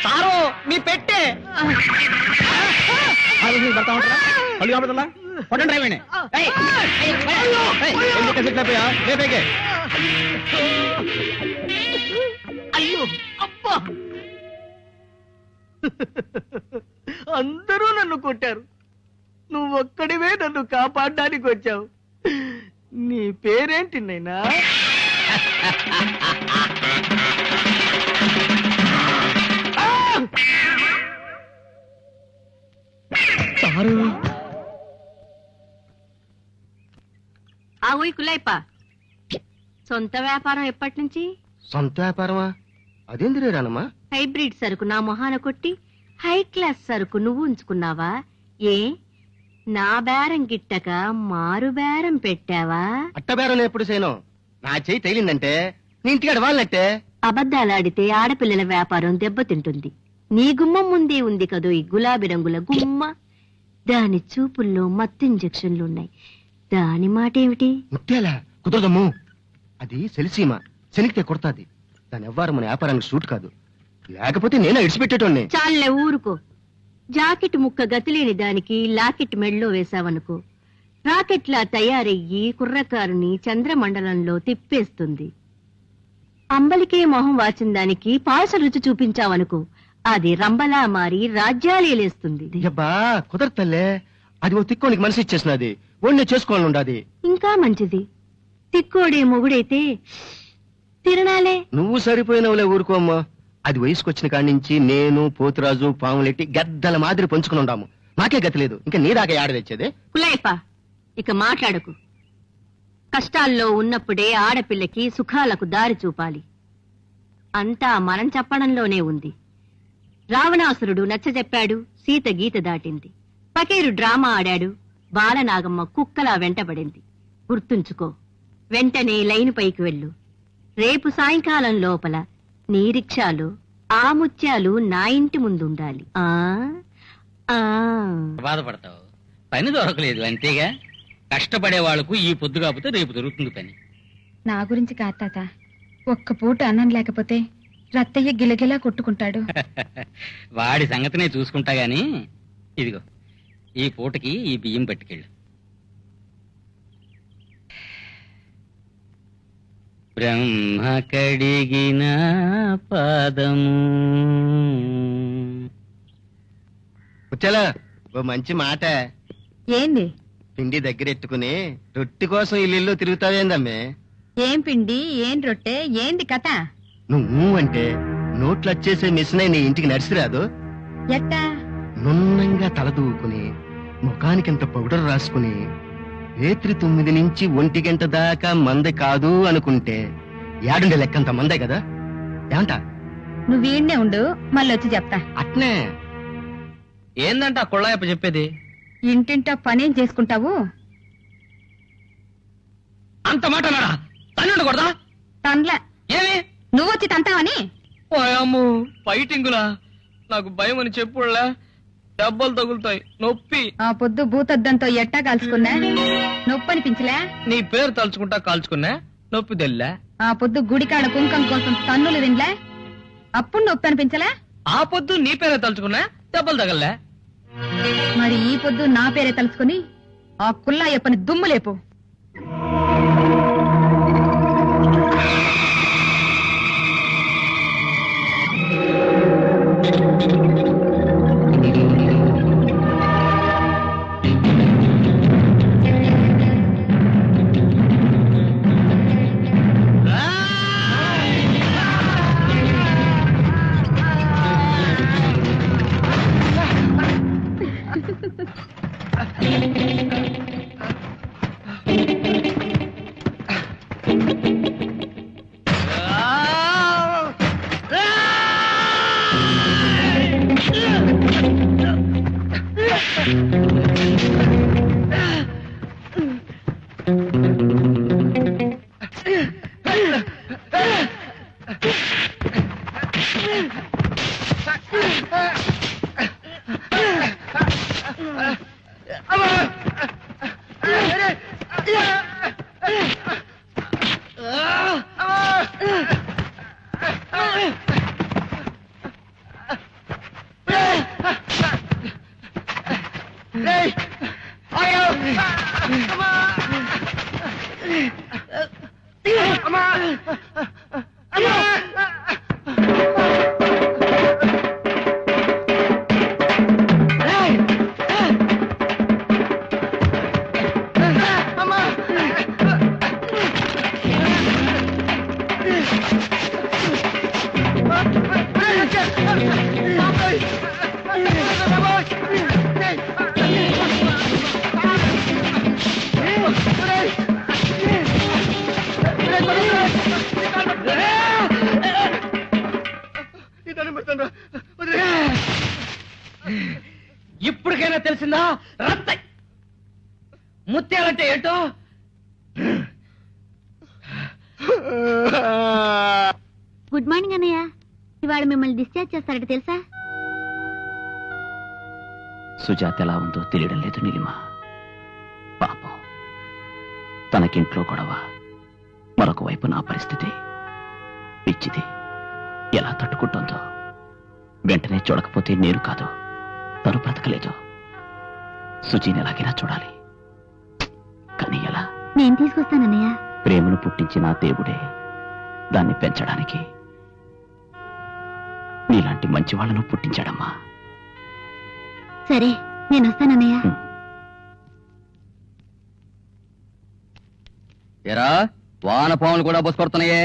సారు మీ పెట్టే అయ్యో అబ్బా! అందరూ నన్ను కొట్టారు. నువ్వొక్కడివే నన్ను కాపాడడానికి వచ్చావు. నీ పేరేంటి నైనా? ఆగోయ్ కులాయిపా, సొంత వ్యాపారం ఎప్పటి నుంచి? సొంత వ్యాపారమా? అదేంది రానమ్మా? హైబ్రిడ్ సరుకు నా మొహాన కొట్టి హై క్లాస్ సరుకు నువ్వు ఉంచుకున్నావా? ఏ నా బేరం గిట్టక మారు బేరం పెట్టావా? అట్టబేరం ఎప్పుడు చేయను. నా చెయ్యి తగిలిందంటే నీ ఇంటికాడ వాళ్ళనట్టే. అబద్ధాలాడితే ఆడపిల్లల వ్యాపారం దెబ్బతింటుంది. నీ గుమ్మం ముందే ఉంది కదో ఈ గులాబీ రంగుల గుమ్మ. దాని చూపుల్లో మత్తు ఇంజెక్షన్లున్నాయి. దాని మాట ఏమిటి? ముత్యాలా కుదరదమ్ము. అది సెలిసీమ, శనికితే కొడతాది. దాని ఎవ్వరు మన వ్యాపారానికి సూట్ కాదు. లేకపోతే నేనే ఇడిచిపెట్టేటోన్ని. చాలే ఊరుకో. జాకెట్ ముక్క గతిలేని దానికి లాకెట్ మెళ్ళో వేశావనుకో, రాకెట్లా తయారయ్యి కుర్రకారుని చంద్రమండలంలో తిప్పేస్తుంది. అంబలికే మొహం వాచిన దానికి పాస రుచి చూపించావనుకో, అది రంబలా మారి రాజ్యాలేలేస్తుంది. అబ్బా కుదరతల్లే. అది ఓ తిక్కోనికి మనసు ఇచ్చేసినది. ఒళ్ళే చేసుకోవాలని ఉండాది. ఇంకా మంచిది. తిక్కోడే మొగుడైతే తిరణాలే. నువ్వు సరిపోయినవులే, ఊరుకోమ్మా. అది వయసుకొచ్చిన కాడి నుంచి నేను పోతురాజు పాములెట్టి గద్దల మాదిరి పంచుకుని ఉండాము. నాకే గతి లేదు. ఇంకా నీ దాకా ఆడ తెచ్చేదే. కులాయిపా, ఇక మాట్లాడకు. కష్టాల్లో ఉన్నప్పుడే ఆడపిల్లకి సుఖాలకు దారి చూపాలి. అంతా మనం చెప్పడంలోనే ఉంది. రావణాసురుడు నచ్చజెప్పాడు, సీత గీత దాటింది. పకీరు డ్రామా ఆడాడు, బాలనాగమ్మ కుక్కలా వెంటబడింది. గుర్తుంచుకో. వెంటనే లైను పైకి వెళ్ళు. రేపు సాయంకాలం లోపల నీ రిక్షాలో ఆ ముత్యాలు నా ఇంటి ముందుండాలి. బాధపడతావు. పని దొరకలేదు అంతేగా. కష్టపడే వాళ్లకు ఈ పొద్దు కాకపోతే రేపు దొరుకుతుంది పని. నా గురించి కాదు తాత. ఒక్క పూట అన్నం లేకపోతే రత్తయ్య గిలగిలా కొట్టుకుంటాడు. వాడి సంగతినే చూసుకుంటా గాని, ఇదిగో ఈ పూటకి ఈ బియ్యం పట్టుకెళ్ళు. బ్రహ్మ కడిగిన పాదము. ముత్యాలా ఓ మంచి మాట. ఏంది? పిండి దగ్గరెట్టుకుని రొట్టి కోసం ఇల్లు తిరుగుతావేందమ్మే? ఏం పిండి, ఏం రొట్టె, ఏంది కథ? నువ్వు అంటే నోట్లు వచ్చేసే మిషన్ నీ ఇంటికి నడిచిరాదు. ఎట్టా? నున్నంగా తల దూకుని ముఖానికింత పౌడర్ రాసుకుని రాత్రి 9 నుంచి 1 గంట దాకా మందే కాదు అనుకుంటే ఏడుండే లెక్కంత మందే కదా. ఏమంట? నువ్వు వీడినే ఉండు, మళ్ళొచ్చి చెప్తా. అట్నే ఏందంట కొళ్ళాయప్ప చెప్పేది? ఇంటింటా పనేం చేసుకుంటావు? అంత మాట నాడా తల్లి ఉండకూడదా? తండ్లా ఏమి నువ్వొచ్చి తంతావని. అమ్ము ఫైటింగులా? నాకు భయం అని చెప్పుడులా. దెబ్బలు తగులుతాయి, నొప్పి. ఆ పొద్దు భూతద్దంతో ఎట్టా కాల్చుకున్నా? నొప్పి అనిపించలే? నీ పేరు తలుచుకుంటా కాల్చుకున్నా, నొప్పి తెల్లా? ఆ పొద్దు గుడికాడ కుంకం కోసం తన్నులు తినలే? అప్పుడు నొప్పి అనిపించలే? ఆ పొద్దు నీ పేరే తలుచుకున్నా, దెబ్బలు తగలే? మరి ఈ పొద్దు నా పేరే తలుచుకుని ఆ కుల్లాయప్పని దుమ్ములేపు. ఇప్పటికైనా తెలిసిందా రత్త ముత్యాలంటే ఏంటో? గుడ్ మార్నింగ్ అన్నయ్య. ఇవాళ మిమ్మల్ని డిశ్చార్జ్ చేస్తారట తెలుసా? సుజాత ఎలా ఉందో తెలియడం లేదు నీలిమ. పాపం, తనకింట్లో గొడవ, మరొక వైపు నా పరిస్థితి. పిచ్చిది ఎలా తట్టుకుంటుందో. వెంటనే చూడకపోతే నేను కాదు, తను బ్రతకలేదు. సుజీని ఎలాగైనా చూడాలి. కానీ ఎలా? నేను తీసుకొస్తానన్నయ్య. ప్రేమను పుట్టించిన ఆ దేవుడే దాన్ని పెంచడానికి నీలాంటి మంచి వాళ్ళను పుట్టించాడమ్మా. సరే, నేను వస్తానన్నయ్య. ఎరా, వానపాములు కూడా బొసుకొడుతున్నాయే.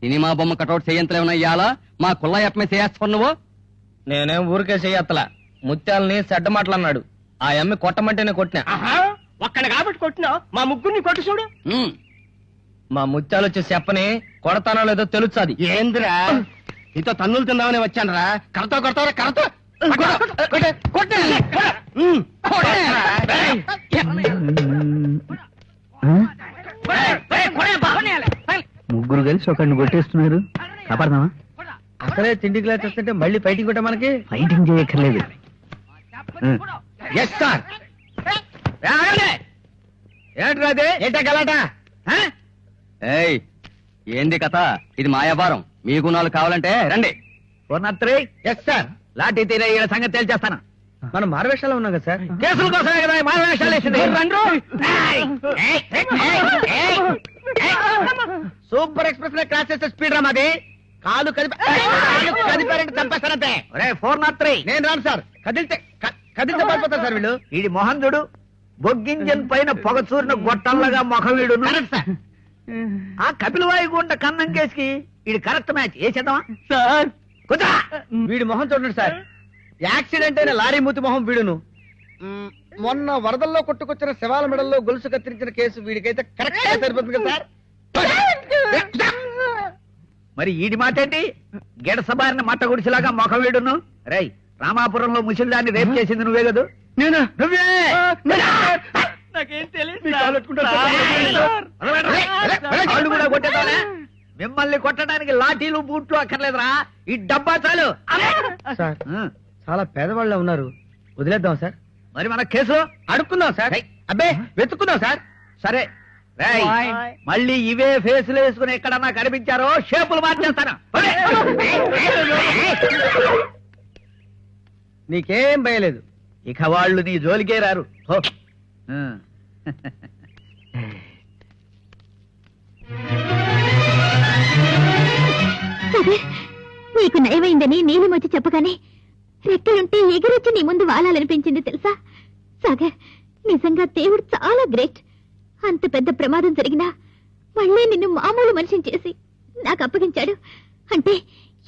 సినిమా బొమ్మ కటౌట్ చేయంతలేమన్నా ఇయ్యాలా? మా కుళ్ళ ఎప్పమే చేస్తావు నువ్వు? నేనేం ఊరికే చెయ్యత్తలా. ముత్యాలని చెడ్డ మాటలన్నాడు. ఆ అమ్మి కొట్టమంటేనే కొట్టినా. ఒక్కడ కాబట్టి కొట్టినావు, మా ముగ్గురిని కొట్టు చూడు. మా ముత్యాలు వచ్చి చెప్పని కొడతానో లేదో తెలుస్తుంది. ఏంద్రా నీతో తన్నులు తిందామని వచ్చానరా? కరతో కొడతావరా? కరతో ముగ్గురు కలిసి ఒకరిని కొట్టేస్తున్నారు. కాపాడదామా? అసలే తిండి గ్లాస్ వస్తుంటే మళ్ళీ ఫైటింగ్ కొట్ట మనకి. ఫైటింగ్ చేయక్కర్లేదు. Yes sir. ఏంట్రా అది? ఏంటా గలాట? ఏయ్, ఏంది కథ? ఇది మా వ్యాపారం. మీకు నాలుగు కావాలంటే రండి. Yes sir. లాఠీ తీరే ఈయన సంగతి తేల్చేస్తాను. మనం మారవేషాలు ఉన్నాం కదా సార్. కేసుల కోసమే కదా మారవేషాలు వేసింది. సూపర్ ఎక్స్ప్రెస్ లో క్రాస్ చేసే స్పీడ్ రా మాది. కాలు కదిపారంటే చంపేస్తానంతే. 403. నేను రాను సార్. కదిలితే పడిపోతారు సార్ వీళ్ళు. వీడి మొహందుడు బొగ్గింజన్ పైన పొగ చూరిన గొట్టంలాగా మొఖం వీడు. ఆ కపిలవాయి గుండ కన్నం కేసుకి వీడి కరెక్ట్ మ్యాచ్. ఏ చేద్దామా సార్? కుదా వీడి మొహం చూడండి సార్. యాక్సిడెంట్ అయిన లారీ మూతి మొహం వీడును. మొన్న వరదల్లో కొట్టుకొచ్చిన శవాల మెడల్లో గొలుసు కత్తిరించిన కేసు వీడికైతే కరెక్ట్ గా సరిపోతుంది కదా సార్. మరి ఈడి మాట ఏంటి? గెడసబారిన మట్ట గుడిసిలాగా మొఖం వీడును. రై, రామాపురంలో ముసలిదాన్ని రేపు చేసింది నువ్వే కదా? నేను నువ్వే. నాకేం తెలియదు. కూడా కొట్టేదానే. మిమ్మల్ని కొట్టడానికి లాఠీలు బూట్లు అక్కర్లేదురా, ఈ డబ్బా చాలు. సార్, చాలా పేదవాళ్ళ ఉన్నారు, వదిలేద్దాం సార్. మరి మన కేసు అడుక్కుందాం సార్. అబ్బే, వెతుక్కుందాం సార్. సరే, మళ్ళీ ఇవే ఫేసులు వేసుకుని ఎక్కడన్నా కనిపించారో షేపులు మార్చేస్తాను. నీకేం భయలేదు. ఇక వాళ్ళు నీ జోలికే రారు. నీకు నయమైందని నీలిమ వచ్చి చెప్పగానే రెక్కలుంటే ఎగిరొచ్చి నీ ముందు వాలాలనిపించింది తెలుసా? సాగర్, నిజంగా దేవుడు చాలా గ్రేట్. అంత పెద్ద ప్రమాదం జరిగినా మళ్ళీ నిన్ను మామూలు మనిషిని చేసి నాకు అప్పగించాడు. అంటే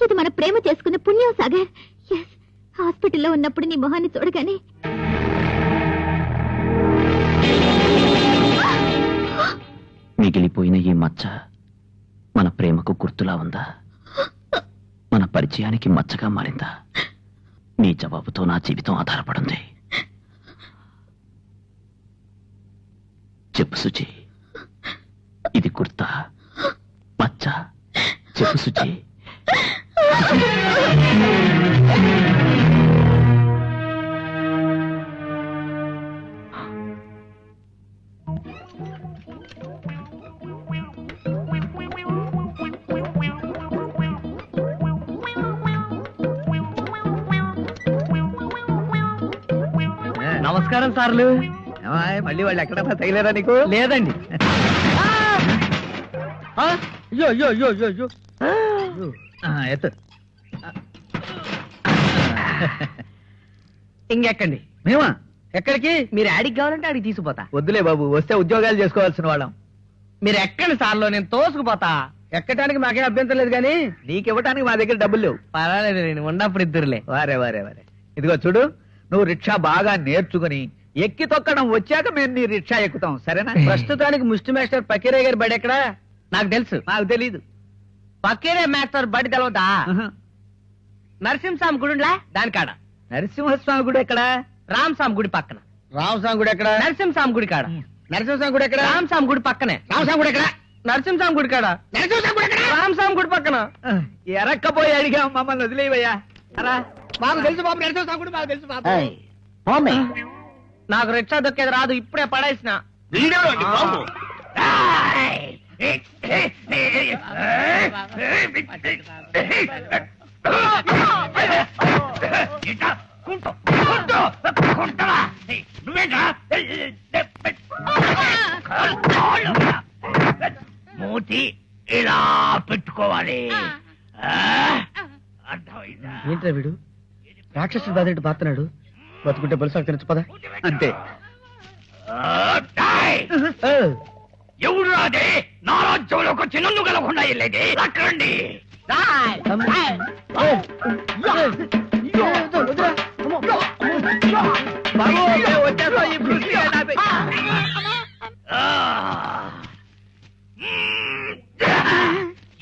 ఇది మన ప్రేమ చేసుకున్న పుణ్యం సాగర్. ఎస్, హాస్పిటల్లో ఉన్నప్పుడు నీ మొహాన్ని చూడగానే మిగిలిపోయిన ఈ మచ్చ మన ప్రేమకు గుర్తులా ఉందా? మన పరిచయానికి మచ్చగా మారిందా? నీ జవాబుతో నా జీవితం ఆధారపడింది. సుచి, ఇది కుర్తా మచ్చ, చెప్పు సుచి. నమస్కారం సార్లు. మళ్ళీ వాళ్ళు ఎక్కడన్నా తగిలేరా నీకు? లేదండి. అయ్యో అయ్యో అయ్యో అయ్యో అయ్యో. ఎత్తు. ఇంకెక్కండి. మేమా? ఎక్కడికి? మీరు యాడికి కావాలంటే ఆడికి తీసుకుపోతా. వద్దులే బాబు, వస్తే ఉద్యోగాలు చేసుకోవాల్సిన వాళ్ళం. మీరు ఎక్కండి సార్లు, నేను తోసుకుపోతా. ఎక్కడానికి మాకేం అభ్యంతరం లేదు కానీ నీకివ్వటానికి మా దగ్గర డబ్బులు లేవు. పర్వాలేదు, నేను ఉన్నప్పుడు ఇద్దరులే. వారే వారే వారే. ఇదిగో చూడు, నువ్వు రిక్షా బాగా నేర్చుకుని ఎక్కి తొక్కడం వచ్చాక మేము నీ రిక్షా ఎక్కుతాం, సరేనా? ప్రస్తుతానికి ముష్టి మాస్టర్ పకీరే గారి బడి ఎక్కడా? నాకు తెలుసు. నాకు తెలీదు. పకీరే మాస్టర్ బడి తెలవదా? నరసింహస్వామి గుడిలా దాని కాడ. నరసింహస్వామి గుడి ఎక్కడ? రామస్వామి గుడి పక్కన. రామస్వామి గుడి ఎక్కడ? నరసింహస్వామి గుడి కాడ. నరసింహస్వామి గుడి ఎక్కడ? రామస్వామి గుడి పక్కనే. రామస్వామి గుడి ఎక్కడ? నరసింహస్వామి గుడి కాడ. నరసింహస్వామి గుడి ఎక్కడ? రామస్వామి గుడి పక్కన. ఎరక్కపోయి అడిగా మమ్మల్ని వదిలేవయ్యా. మాకు తెలుసు బాబు, నరసింహస్వామి గుడి మాకు తెలుసు బాబు. నాకు రిక్షా దొక్కేది రాదు, ఇప్పుడే పడేసిన. మూతి ఇలా పెట్టుకోవాలి. ఏంట్రా వీడు రాక్షసుడు బాధినట్టు బాతున్నాడు? బతుకుంటే బలుసు తినచ్చు పదా. అంతే. ఎవడు అదే నా రాజ్యంలోకి వచ్చి నన్ను గెలకుండా వెళ్ళేది? అక్కడండి.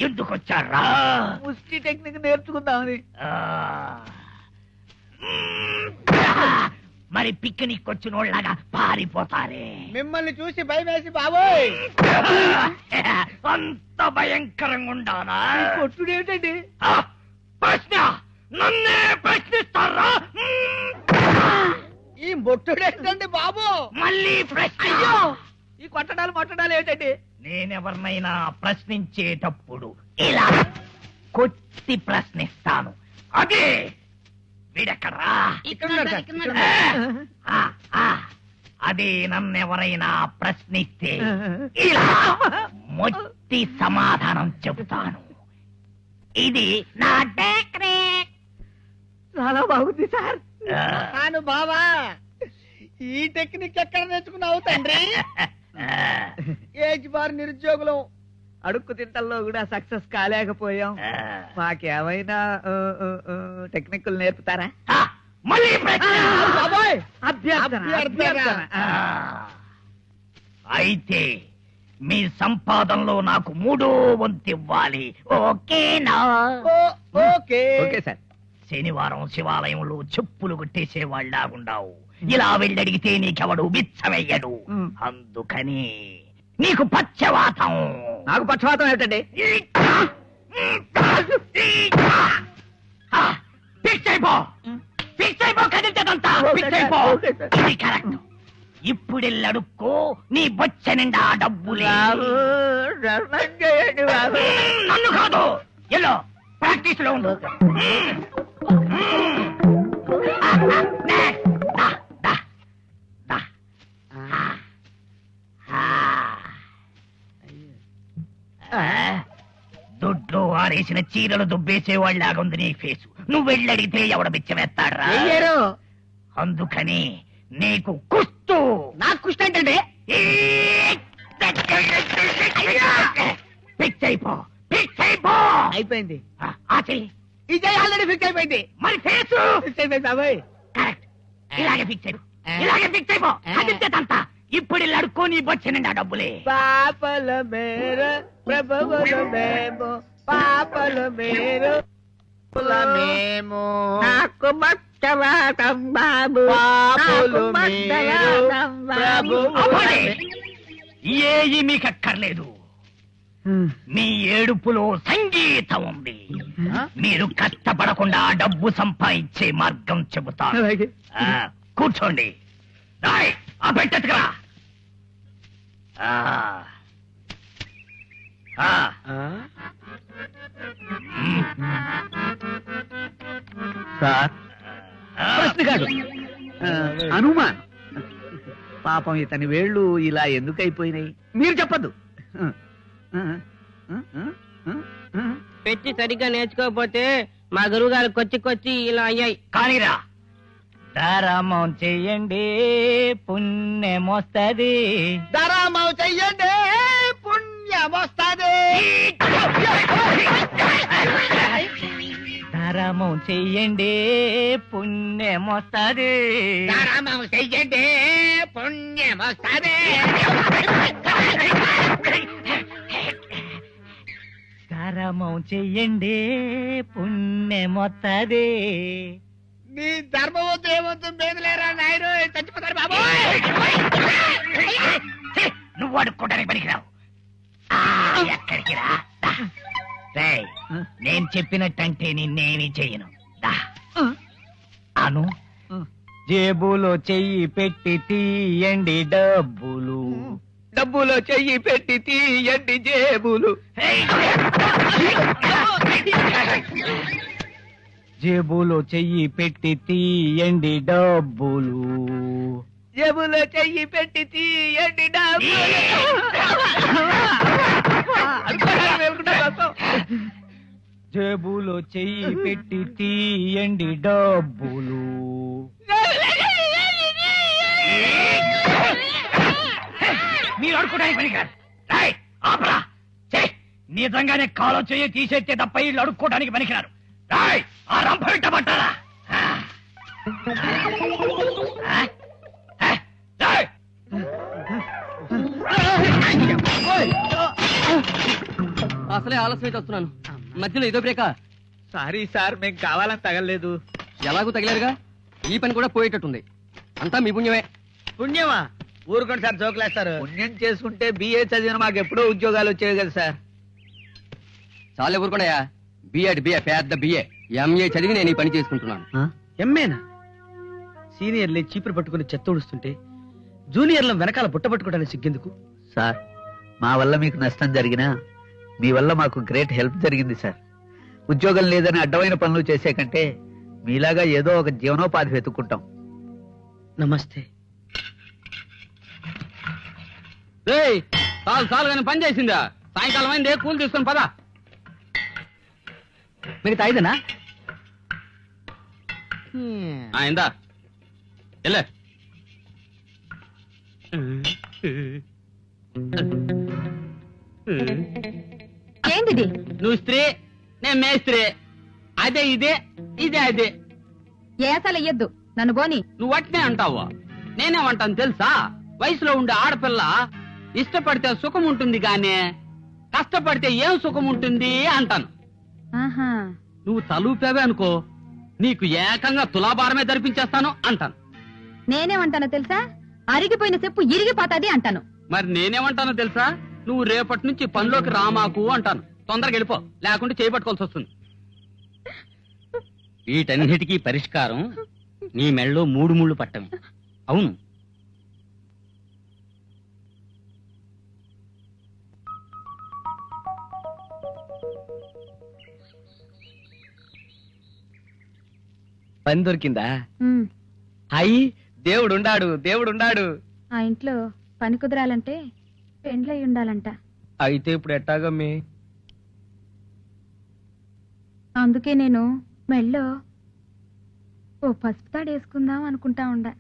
ఎందుకు వచ్చారా? ముష్టి టెక్నిక్ నేర్చుకుందామని. మరి పిక్నిక్ వచ్చిన వాళ్ళగా పారిపోతారే. మిమ్మల్ని చూసి భయం వేసి బాబోయ్ అంత భయంకరంగా ఉండాలా? కొట్టుడేమిటండి? ప్రశ్న నన్నే ప్రశ్నిస్తారా? ఈ బొట్టుడేంటండి బాబు? మళ్ళీ ప్రశ్న. ఈ కొట్టడాలు మొట్టడాలు ఏమిటండి? నేనెవరినైనా ప్రశ్నించేటప్పుడు ఇలా కొట్టి ప్రశ్నిస్తాను. అదే వీడెక్కడా? అదే నన్నెవరైనా ప్రశ్నిస్తే ఇలా మొత్తి సమాధానం చెబుతాను. ఇది నా టెక్నిక్. చాలా బాగుంది సార్. నాను బావా, ఈ టెక్నిక్ ఎక్కడ నేర్చుకున్నావు తండ్రి? ఏజ్ బార్ నిరుద్యోగులం, అడుక్కు తింటల్లో కూడా సక్సెస్ కాలేకపోయాం. మాకేమైనా టెక్నిక్లు నేర్పుతారా? మళ్ళీ ప్రశ్న. బాబాయ్ అభ్యర్థన. అయితే మీ సంపాదనలో నాకు 3వ వంతు ఇవ్వాలి. ఓకేనా? Okay okay sir. శనివారం శివాలయంలో చెప్పులు కొట్టేసేవాళ్ళాగుండావు. ఇలా వెళ్ళడిగితే నీకెవడు బిచ్చమెయ్యడు. అందుకని నీకు పచ్చవాతం. నాకు పక్షవాతం ఏమిటండి? ఫిక్స్ అయిపో కదిలితేదంతా ఫిక్స్ అయిపో. ఇది కరెక్ట్. ఇప్పుడెళ్ళడుక్కో, నీ బొచ్చ నిండా డబ్బులే. నన్ను కాదు, ఎల్లో ప్రాక్టీస్ లో ఉండు. దొడ్లో ఆరేసిన చీరలు దుబ్బేసేవాళ్ళలాగుంది నీ ఫేసు. నువ్వు వెళ్ళడిగితే ఎవడ బిచ్చమెత్తాడ్రా? అందుకని నీకు కుస్తూ. నాకు కుష్టి ఏంటండి? ఫిక్స్ అయిపో. అయిపోయింది. ఆ చెయ్యి. ఈ చెయ్యి ఆల్రెడీ ఫిక్స్ అయిపోయింది. మరి ఫేసు ఫిక్స్ అయిపోయింది బాబాయ్. కరెక్ట్. ఇలాగే ఫిక్స్ అయిపో. అదింతేదంతా. ఇప్పుడు అడుక్కో, నీ బొచ్చ నిండా డబ్బులే. పాపల మేరు ప్రభువులు మేము, పాపల మేరు మేము నాకు మచ్చవాటం బాబు, పాపులు మీరు, ప్రభువులు అబ్బోయ్! ఏయి మీకు అక్కర్లేదు. మీ ఏడుపులో సంగీతం ఉంది. మీరు కష్టపడకుండా డబ్బు సంపాదించే మార్గం చెబుతాను. కూర్చోండి. రాయ్, ఆ పెట్టెత్తుకురా. సార్ ప్రశ్న కాదు, అనుమానం. పాపం ఇతని వేళ్ళు ఇలా ఎందుకు అయిపోయినాయి మీరు చెప్పద్దు. పెట్టి సరిగ్గా నేర్చుకోకపోతే మా గురువు గారు కొచ్చి ఇలా అయ్యాయి. కానీరా. దారామం చెయ్యండి పుణ్యమొస్తది. దారామం చెయ్యండి పుణ్యమొస్తది. దారామం చెయ్యండి పుణ్యమొస్తది. దారామం చెయ్యండి పుణ్యమొస్తది. దారామం చెయ్యండి పుణ్యమొస్తది. నీ ధర్మవంతు ఏమంతు బేదలేరా నాయన, చచ్చిపోతారు బాబు. నువ్వు అడుక్కోడానికి పనికిరావు. ఎక్కడికి రా. రేయ్, నేను చెప్పినట్టంటే నిన్నేమి చెయ్యను. అను, జేబులో చెయ్యి పెట్టి తీయండి డబ్బులు. డబ్బులో చెయ్యి పెట్టి తీయండి జేబులు. జేబులో చెయ్యి పెట్టి తీయండి డబ్బులు. జేబులో చెయ్యి పెట్టి తీయండి డబ్బులు. జేబులో చెయ్యి పెట్టి తీయండి డబ్బులు. మీరు అడుక్కోడానికి పనికిరారు. రాయ్, ఆపరా. నిజంగానే కాలో చెయ్యి తీసేస్తే తప్ప వీళ్ళు అడుక్కోవడానికి పనికిరారు. రాయ్, ఆ రంప పెట్టమంటారా? అసలే ఆలస్యం వస్తున్నాను, మధ్యలో ఇదో బ్రేక. సారీ సార్, మేము కావాలని తగలేదు. ఎలాగూ తగిలారుగా, ఈ పని కూడా పోయేటట్టుంది. అంతా మీ పుణ్యమే. పుణ్యమా? ఊరుకోండి సార్, జోకులేస్తారు. పుణ్యం చేసుకుంటే బిఏ చదివిన మాకు ఎప్పుడో ఉద్యోగాలు వచ్చేవి కదా సార్. చాలే ఊరుకోండియా. బిఏ పెద్ద బిఏ, ఎంఏ చదివి నేను ఈ పని చేసుకుంటున్నాను. ఎమ్మేనా? సీనియర్లే చీపురు పట్టుకుని చెత్త ఊడుస్తుంటే జూనియర్ల వెనకాల బుట్ట పట్టుకోవడానికి సిగ్గెందుకు? సార్, మా వల్ల మీకు నష్టం జరిగినా మీ వల్ల మాకు గ్రేట్ హెల్ప్ జరిగింది సార్. ఉద్యోగం లేదని అడ్డమైన పనులు చేసే కంటే మీలాగా ఏదో ఒక జీవనోపాధి వెతుక్కుంటాం. నమస్తే. చాలు కానీ పని చేసిందా? సాయంకాలం అయిందే, కూలి తీసుకొని పదా. మీకు తాయిదనా? ఇందా వెళ్ళే. ఏంది నువ్వు స్త్రీ, నేను మేస్త్రీ. అదే ఇదే, ఇదే అదే. ఏసాలు ఇయ్యద్దు, నన్ను పోని. నువ్వు అట్నే అంటావు, నేనేమంటాను తెలుసా? వయసులో ఉండే ఆడపిల్ల ఇష్టపడితే సుఖం ఉంటుంది గానీ కష్టపడితే ఏం సుఖం ఉంటుంది అంటాను. ఆహా, నువ్వు తలూపావే అనుకో, నీకు ఏకంగా తులాభారమే ధరిపించేస్తాను అంటాను. నేనేమంటానో తెలుసా? అరిగిపోయిన చెప్పు ఇరిగిపోతాది అంటాను. మరి నేనేమంటానో తెలుసా? నువ్వు రేపటి నుంచి పనిలోకి రామాకు అంటాను. తొందరగా వెళ్ళిపో, లేకుంటే చేపట్టుకోవాల్సి వస్తుంది. వీటన్నిటికీ పరిష్కారం నీ మెళ్ళలో 3 ముళ్ళు పట్టమే. అవును, పని దొరికిందా? ఉమ్, అయ్యి దేవుడుండాడు. ఆ ఇంట్లో పని కుదరాలంటే పెండ్లై ఉండాలంట. అయితే ఇప్పుడు ఎట్టాగమ్మి? అందుకే నేను మెళ్ళో ఓ పసుపు తాడు వేసుకుందాం అనుకుంటా ఉండా.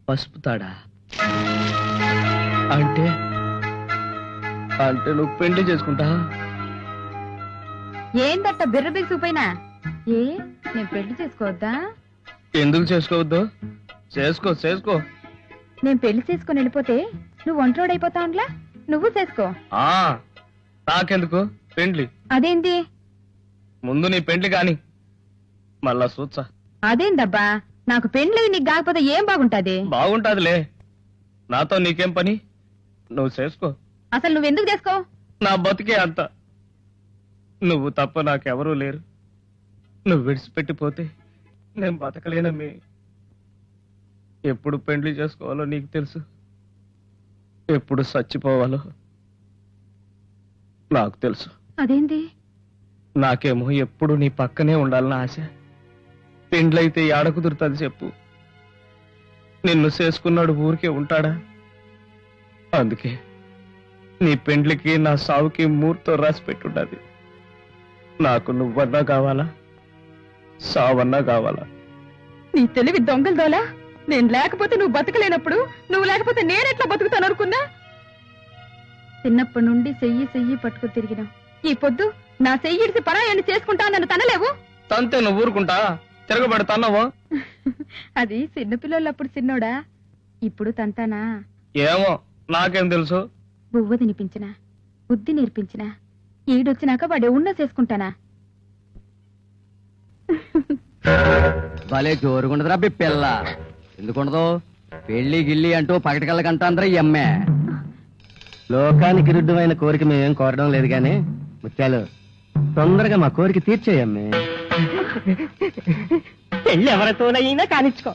పసుపు తాడా? అంటే నువ్వు పెళ్లి చేసుకుంటా? ఏందట్ట బిర్ర బిగుసుకుపోయినా? ఏ, నేను పెళ్లి చేసుకోవద్దా? ఎందుకు చేసుకోవద్దు? చేసుకో. నేను పెళ్లి చేసుకుని వెళ్ళిపోతే నువ్వు ఒంటరోడైపోతావులా? నువ్వు చేసుకో. నాకెందుకు పెండ్లి? అదేంది? ముందు నీ పెండ్లి కాని మళ్ళా చూచా. అదేందబ్బా, నాకు పెండ్లై నీకు కాకపోతే ఏం బాగుంటది? బాగుంటాదిలే, నాతో నీకేం పని? నువ్వు చేసుకో. అసలు నువ్వెందుకు చేసుకో? నా బతికే అంత. నువ్వు తప్ప నాకెవరూ లేరు. నువ్వు విడిచిపెట్టిపోతే నేను బతకలేనమ్మి. ఎప్పుడు పెండ్లి చేసుకోవాలో నీకు తెలుసు, ఎప్పుడు చచ్చిపోవాలో నాకు తెలుసు. అదేంటి? నాకేమో ఎప్పుడు నీ పక్కనే ఉండాలని ఆశ. పెండ్లైతే ఏడ కుదురుతుంది చెప్పు? నిన్ను చేసుకున్నాడు ఊరికే ఉంటాడా? అందుకే నీ పెండ్లికి నా సావుకి మూర్తో రాసి పెట్టుండది. నాకు నువ్వన్నా కావాలా, సావన్నా కావాలా? నీ తెలివి దొంగలు దోలా. నేను లేకపోతే నువ్వు బతకలేనప్పుడు, నువ్వు లేకపోతే నేనెట్లా బతుకుతాను అనుకున్నా? చిన్నప్పటి నుండి చెయ్యి పట్టుకు తిరిగినా ఈ పొద్దు నా చెయ్యిడిసి పరాయాన్ని చేసుకుంటా నన్ను తనలేవు. తంతే నువ్వు ఊరుకుంటా? తిరగబడతాన్నావో? అది చిన్నపిల్లలప్పుడు చిన్నోడా, ఇప్పుడు తంతానా? ఏమో నాకేం తెలుసు. బువ్వ తినిపించినా, బుద్ధి నేర్పించినా, ఈడొచ్చినాక వాడే ఉన్నా చేసుకుంటానా? భలే జోరుగుండదురా పిల్ల. ఎందుకుండదు? పెళ్లి గిల్లి అంటూ పగటికల్లకంటా అందరూ ఎమ్మే. లోకానికి విరుద్ధమైన కోరిక మేమేం కోరడం లేదు గాని ముత్యాలు, తొందరగా మా కోరిక తీర్చేయమ్మే. పెళ్లి ఎవరితోనైనా కానిచ్చుకో,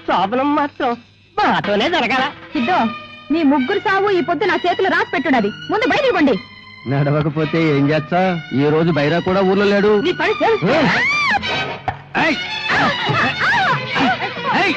శోభనం మాత్రం మాతోనే జరగాల. సిద్ధో, నీ ముగ్గురు సావు ఈ పొద్దు నా చేతులు రాసి పెట్టున్నది. ముందు బయటికి పండి. నడవకపోతే ఏం చేస్తా? ఈ రోజు బైరా కూడా ఊర్లో లేడు. నీ పని తెలుసు. ఏయ్! ఏయ్!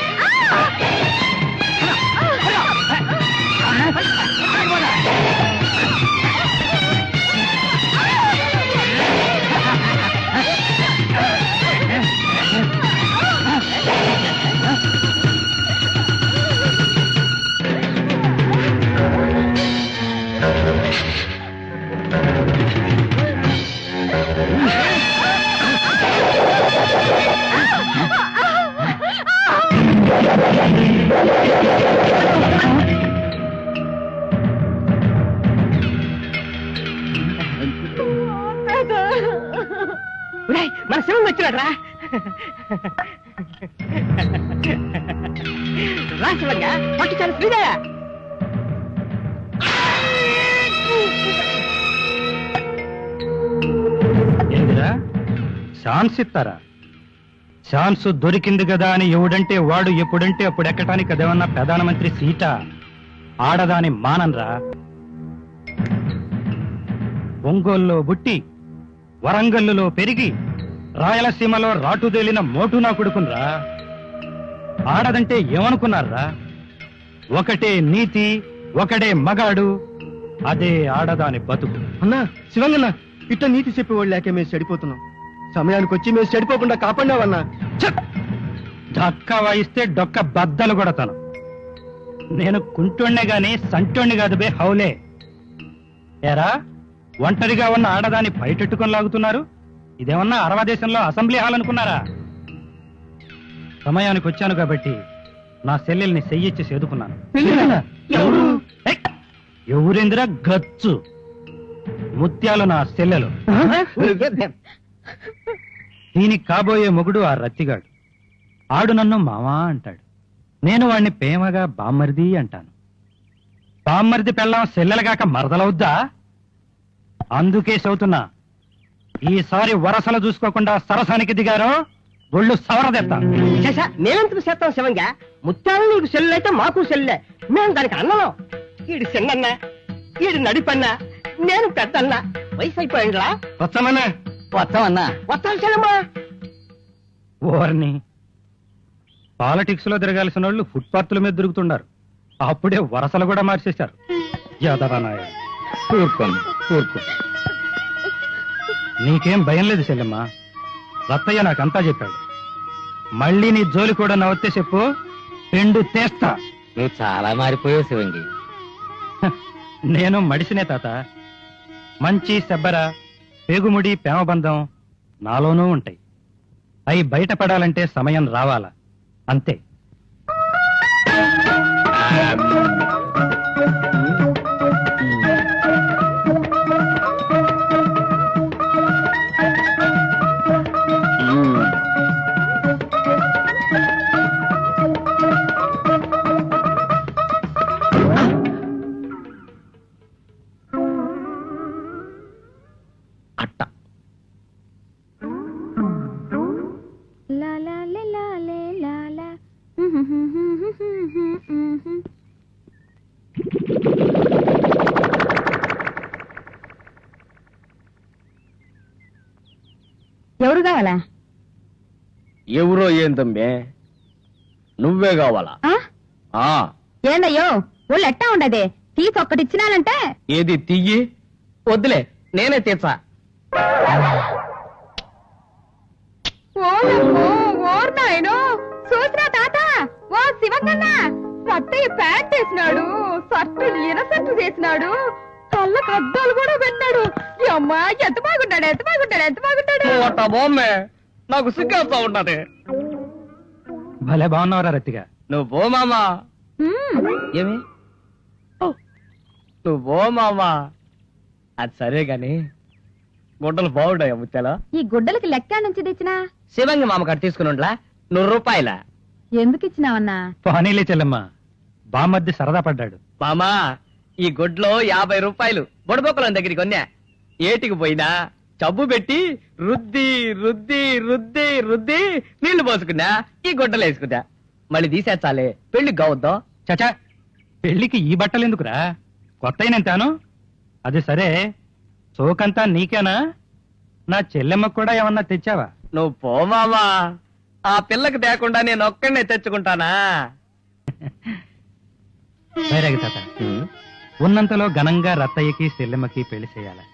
మన శివం వచ్చినాడు రా. రా శివంగా, పట్టు చాలా శ్రీదయ. ఏందిరా ఛాన్స్ ఇస్తారా? ఛాన్స్ దొరికింది కదా అని ఎవడంటే వాడు ఎప్పుడంటే అప్పుడు ఎక్కటానికి అదేమన్నా ప్రధానమంత్రి సీట? ఆడదాని మానన్రా. ఒంగోల్లో బుట్టి, వరంగల్లులో పెరిగి, రాయలసీమలో రాటుదేలిన మోటు నా కొడుకున్రా. ఆడదంటే ఏమనుకున్నారా? ఒకటే నీతి, ఒకడే మగాడు, అదే ఆడదాని బతుకు. అన్నా శివంగన్న, ఇట్లా నీతి చెప్పేవాళ్ళు లేక మేము చెడిపోతున్నాం. సమయానికి వచ్చి మేము చెడిపోకుండా కాపాడినావన్నా. ధక్కా వాయిస్తే డొక్క బద్దలు కొడతాను. నేను కుంటోణ్ణే గాని సంటోణ్ణి కాదు బే హౌలే. ఏరా, ఒంటరిగా ఉన్న ఆడదాన్ని బయటెట్టుకొని లాగుతున్నారు. ఇదేమన్నా అరవ దేశంలో అసెంబ్లీ హాల్ అనుకున్నారా? సమయానికి వచ్చాను కాబట్టి నా సెల్లెల్ని సెయ్యిచ్చి సేదుకున్నాను. ఏయ్! ఎవరేందిరా గచ్చు? ముత్యాలు నా సెల్లెలు. దీనికి కాబోయే మొగుడు ఆ రత్తిగాడు. ఆడు నన్ను మావా అంటాడు, నేను వాణ్ణి ప్రేమగా బామ్మరిది అంటాను. బామ్మరిది పెళ్ళాం సెల్లెలగాక మరదలవుద్దా? అందుకే చదువుతున్నా, ఈసారి వరసలు చూసుకోకుండా సరసానికి దిగారో ఒళ్ళు సవరదెత్తా. మేమెందుకు చేస్తాం శివంగా? ముత్యాలు నీకు సెల్లు అయితే మాకు సెల్లే. మేము దానికి అన్నలో. ఈడు చిన్నన్నా, ఈడు నడిపన్నా, నేను పెద్దన్నా. వయసు అయిపోయిండ్రా. వస్తామన్నా. వస్తామన్నా. వస్తాను చెల్లమ్మా. ఓర్ని, పాలిటిక్స్ లో తిరగాల్సిన వాళ్ళు ఫుట్పాత్ల మీద దొరుకుతున్నారు. అప్పుడే వరసలు కూడా మార్చేశారు. యాదవనాయ ఊరుకోండి, ఊరుకో. నీకేం భయం లేదు చెల్లెమ్మ. రత్తయ్య నాకంతా చెప్పాడు. మళ్ళీ నీ జోలి కూడా నవ్వుతే చెప్పు, రెండు తేస్తా. నువ్వు చాలా మారిపోయావు శివంగి. నేను మడిసినే తాత. మంచి సెబ్బర, పేగుముడి, ప్రేమబంధం నాలోనూ ఉంటాయి. అవి బయటపడాలంటే సమయం రావాలా, అంతే. ఎవరు కావాలా? ఎవరో ఏందమ్మే, నువ్వే కావాలా? ఆ ఏందయ్యో వాళ్ళు ఎట్టా ఉండదే, తీసి ఒక్కటిచ్చినానంటే. ఏది తీయి? వద్దులే, నేనే తీర్చా. ఓర్నాయనో చూసినా తాత, ఓ శివకన్న రత్తయ్య ప్యాంట్ వేసినాడు, షర్టు ఇనసట్టు చేసినాడు, కళ్ళ కద్దాలు కూడా పెట్టాడు. అమ్మా ఎంత బాగుంటాడు, ఎంత బాగుంటాడు, ఎంత బాగుంటాడు. బొమ్మే, నాకు సిగ్గేస్తా ఉన్నది. భలే బాగున్నావురా రత్తిగా. నువ్వు పో మామా. ఏమి? నువ్వు పో మామా. అది సరే గాని గుడ్డలు బాగుంటాయా ముత్యాల? ఈ గుడ్డలకి లెక్క నుంచి తెచ్చినా? శివంగి మామకాడు తీసుకుని ఉండలా, 100 రూపాయల. ఎందుకు ఇచ్చినావన్నా? పోనీలే చెల్లెమ్మ, బామర్ది సరదా పడ్డాడు. మామా, ఈ గుడ్లో 50 రూపాయలు బొడబొక్కల దగ్గరికి కొన్నా. ఏటికి పోయినా చబ్బు పెట్టి రుద్ది రుద్ది రుద్ది రుద్ది నీళ్లు పోసుకున్నా, ఈ గుడ్డలు వేసుకున్నా. మళ్ళీ తీసేచ్చాలే, పెళ్లికి కావద్దాం. చచా, పెళ్లికి ఈ బట్టలు ఎందుకురా, కొత్త నేంతాను. అది సరే, సోకంతా నీకేనా? నా చెల్లెమ్మకు కూడా ఏమన్నా తెచ్చావా? నువ్వు పో మామా, ఆ పిల్లకి తేకుండా నేను ఒక్కడనే తెచ్చుకుంటానా? వేరేగా తాత, ఉన్నంతలో ఘనంగా రత్తయ్యకి చెల్లెమ్మకి పెళ్లి చేయాలి.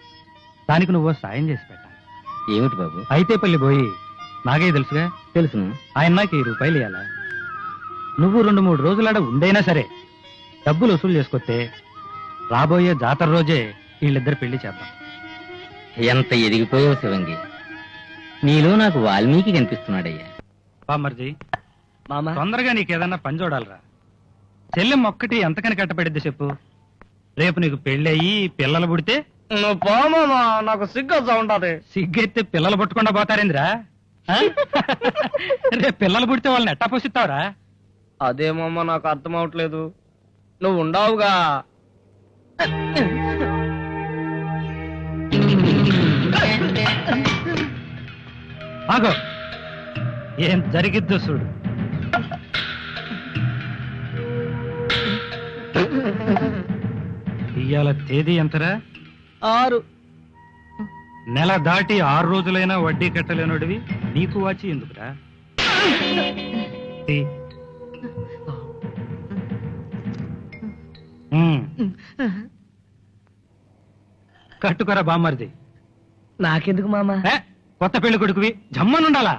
దానికి నువ్వు సాయం చేసి పెట్టాలి. ఏమిటి బాబు? అయితే పల్లి పోయి, నాగే తెలుసుగా, తెలుసును. ఆయన నాకు 10 రూపాయలు ఇవ్వాలా. నువ్వు 2-3 రోజులాడ ఉండైనా సరే డబ్బులు వసూలు చేసుకొస్తే రాబోయే జాతర రోజే వీళ్ళిద్దరు పెళ్లి చేద్దాం. ఎంత ఎదిగిపోయావు శివంగి, నీలో నాకు వాల్మీకి కనిపిస్తున్నాడయ్యా. బామ్మర్జీ, మామా, తొందరగా నీకేదన్నా పని చూడాలరా. చెల్లెమ్మ ఒక్కటి ఎంతకని కట్టబడిద్ది చెప్పు. రేపు నీకు పెళ్ళయి పిల్లలు పుడితే నువ్వు పో మామా, నాకు సిగ్గొస్తా ఉంటది. సిగ్గెత్తి పిల్లలు పుట్టకుండా పోతారేంద్రా? ఆ? రేపు పిల్లలు పుడితే వాళ్ళని ఎట్టా పోషిస్తావురా? అదేమమ్మా నాకు అర్థం అవట్లేదు. నువ్వు ఉండవుగా. ఆగో, ఏం జరిగిద్దో చూడు. ఇవాళ తేదీ ఎంతరా? 6. నెల దాటి 6 రోజులైనా వడ్డీ కట్టలేనోడివి నీకు వాచి ఎందుకురా? తీ. కట్టుకోరా బామ్మర్ది. నాకెందుకు మామా? ఏ, కొత్త పెళ్లి కొడుకువి, జమ్మనుండాలా?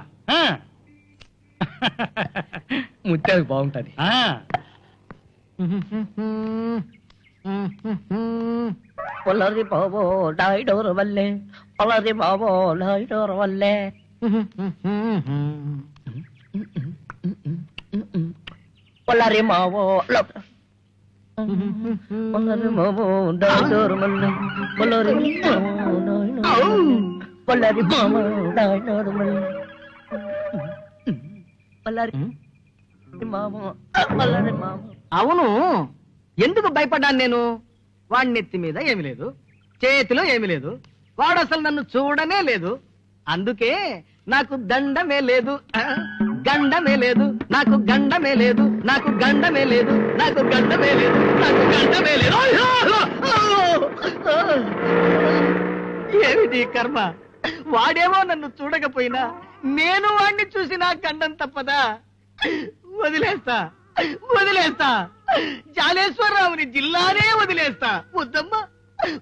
ముత్యాలకు బాగుంటది. పొలరి బాబో డైడోర్ వల్లే, పొలరి బాబో డైడోర్ వల్లే. పొలరి మావో పొలరి మావో డైడోర్ వల్లే, పొలరి పొలరి మావో డైడోర్ వల్లే, పొలరి మావో పొలరి మావో. అవును, ఎందుకు భయపడ్డాను నేను? వాడి నెత్తి మీద ఏమి లేదు, చేతిలో ఏమి లేదు, వాడు అసలు నన్ను చూడనే లేదు. అందుకే నాకు దండమే లేదు, గండమే లేదు, నాకు గండమే లేదు, నాకు గండమే లేదు, నాకు గండమే లేదు, నాకు గండమే లేదు. ఏమిటి కర్మ? వాడేమో నన్ను చూడకపోయినా నేను వాడిని చూసి నా గండం తప్పదా? వదిలేస్తా, వదిలేస్తా. జాలేశ్వరరావుని జిల్లానే వదిలేస్తా. వద్దమ్మా,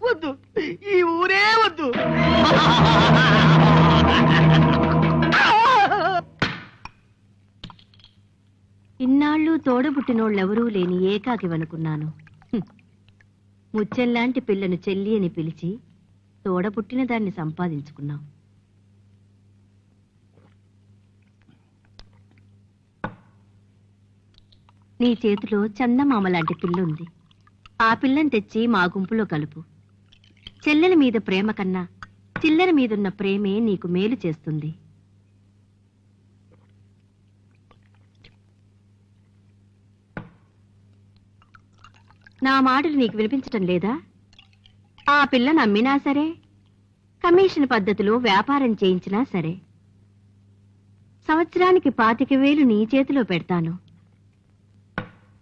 వద్దు, ఈ ఊరే వద్దు. ఇన్నాళ్ళు తోడబుట్టినోళ్ళెవరూ లేని ఏకాకివనుకున్నాను. ముచ్చెల్లాంటి పిల్లను చెల్లి అని పిలిచి తోడబుట్టిన దాన్ని సంపాదించుకున్నాం. నీ చేతిలో చందమామ లాంటి పిల్లుంది. ఆ పిల్లని తెచ్చి మా గుంపులో కలుపు. చెల్లెల మీద ప్రేమ కన్నా చిల్లర మీదున్న ప్రేమే నీకు మేలు చేస్తుంది. నా మాటలు నీకు వినిపించటం లేదా? ఆ పిల్ల నమ్మినా సరే, కమిషన్ పద్ధతిలో వ్యాపారం చేయించినా సరే, సంవత్సరానికి 25,000 నీ చేతిలో పెడతాను.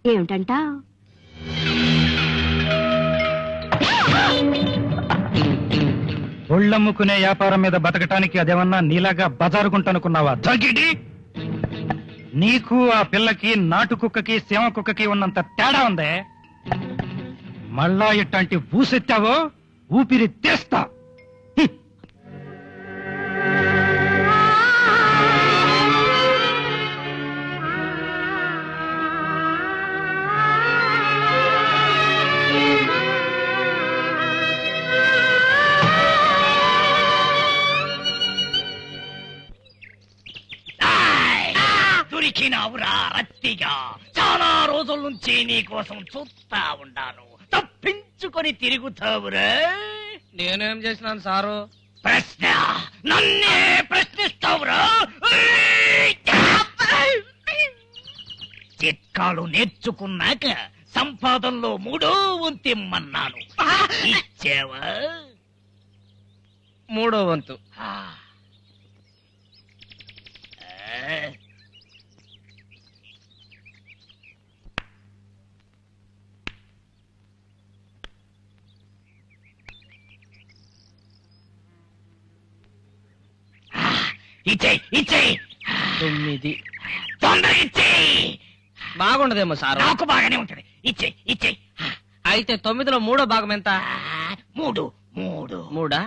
ఏమిటంటావ్? ఒళ్ళమ్ముకునే వ్యాపారం మీద బతకటానికి అదేమన్నా నీలాగా బజారుకుంటనుకున్నావా జగిడి? నీకు ఆ పిల్లకి నాటు కుక్కకి సీమ కుక్కకి ఉన్నంత తేడా ఉందే. మళ్ళా ఇట్లాంటి ఊసెత్తావో ఊపిరి తీస్తా. దొరికినావురా రత్తిగా. చాలా రోజుల నుంచి నీ కోసం చూస్తా ఉండాను. తప్పించుకొని తిరుగుతావురా. నేనేం చేసినాను సారు? ప్రశ్న నన్నే ప్రశ్నిస్తావురా. చిట్కాలు నేర్చుకున్నాక సంపాదనలో 3వ వంతిమ్మన్నాను. ఇచ్చావా? 3వ వంతు. ఇచ్చేయి 9. తొందరగా ఇచ్చేయి. బాగుండదేమో సారు. నాకు బాగానే ఉంటది. ఇచ్చేయి. అయితే 9లో 3వ భాగం ఎంత? 3. 3.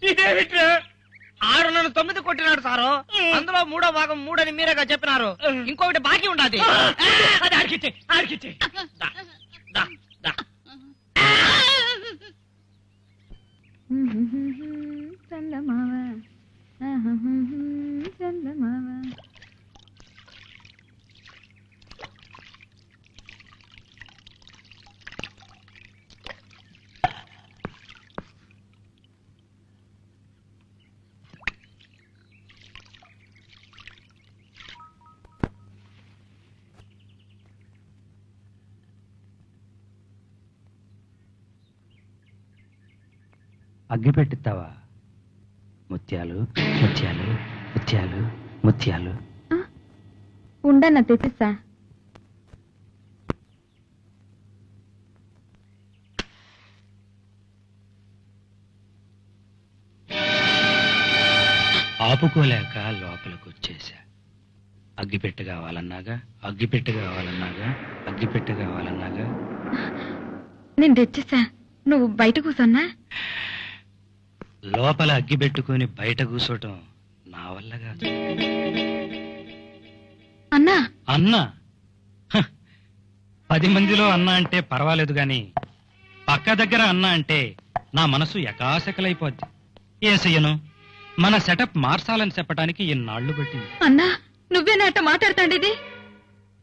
ఇదేమిట్రా? 6 నన్ను 9 కొట్టినాడు సారు. అందులో 3వ భాగం 3 అని మీరేగా చెప్పినారు. ఇంకొకటి బాకీ ఉండాది. అది ఆడికిచ్చే. చందమావ చందమావ. అగ్గి పెట్టిస్తావా? ముత్యాలు ముత్యాలు ముత్యాలు ముత్యాలు. ఉండన్న తెచ్చిస్తా. ఆపుకోలేక లోపలికి వచ్చేసా. అగ్గిపెట్టు కావాలన్నాగా నేను తెచ్చిస్తా. నువ్వు బయట కూర్చోన్నా? లోపల అగ్గి పెట్టుకుని బయట కూర్చోటం నా వల్ల కాదు. అన్నా అన్నా 10 మందిలో అన్న అంటే పర్వాలేదు గాని పక్క దగ్గర అన్న అంటే నా మనసు ఎకాశకలైపోద్ది. ఏం చెయ్యను? మన సెటప్ మార్చాలని చెప్పడానికి ఇన్నాళ్లు పట్టింది. అన్నా నువ్వేనాట మాట్లాడుతాండేది?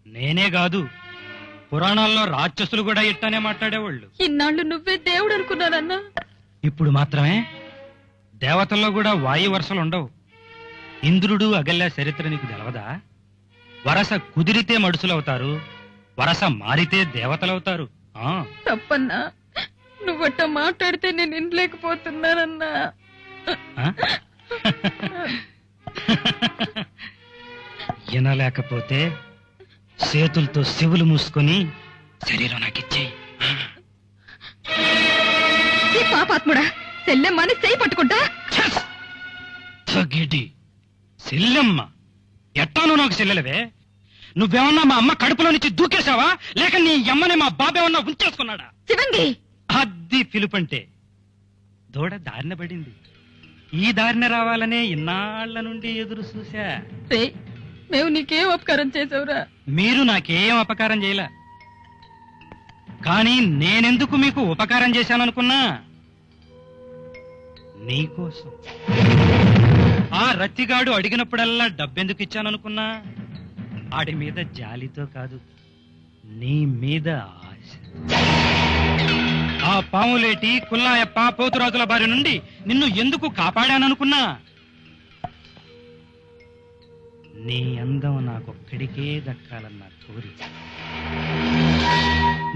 నేనే కాదు, పురాణాల్లో రాక్షసులు కూడా ఇట్టానే మాట్లాడేవాళ్ళు. ఇన్నాళ్ళు నువ్వే దేవుడు అనుకున్నానన్నా. ఇప్పుడు మాత్రమే దేవతల్లో కూడా వాయు వరసలు ఉండవు. ఇంద్రుడు అగల్య చరిత్ర నీకు తెలవదా? వరస కుదిరితే మడుసులవుతారు, వరస మారితే దేవతలవుతారు. తప్పన్నా, నువ్వట్ట మాట్లాడితే నేను వినలేకపోతున్నానన్నా. వినలేకపోతే చేతులతో శివులు మూసుకొని శరీరం నాకిచ్చేయి. పాపాత్ముడా, సెల్లెమ్మని చేయి పట్టుకుంటా. సెల్లెమ్మ ఎట్టాను నాకు చెల్లెలవే? నువ్వేమన్నా మా అమ్మ కడుపులో నుంచి దూకేశావా, లేక నీ అమ్మని మా బాబేమన్నా ఉంచేసుకున్నాడా? శివంగి అది పిలుపంటే. దూడ దారిన పడింది. ఈ దారిన రావాలనే ఇన్నాళ్ల నుండి ఎదురు చూసా. మేము నీకేం ఉపకారం చేసావురా? మీరు నాకేం అపకారం చేయలే, కానీ నేనెందుకు మీకు ఉపకారం చేశాననుకున్నా? నీకోసం. ఆ రత్తిగాడు అడిగినప్పుడల్లా డబ్బెందుకు ఇచ్చాననుకున్నా? ఆడి మీద జాలితో కాదు, నీ మీద ఆశ. ఆ పాములేటి కుల్లాయప్ప పోతురాజుల బారి నుండి నిన్ను ఎందుకు కాపాడాననుకున్నా? నీ అందం నాకొక్కడికే దక్కాలన్న కోరిక.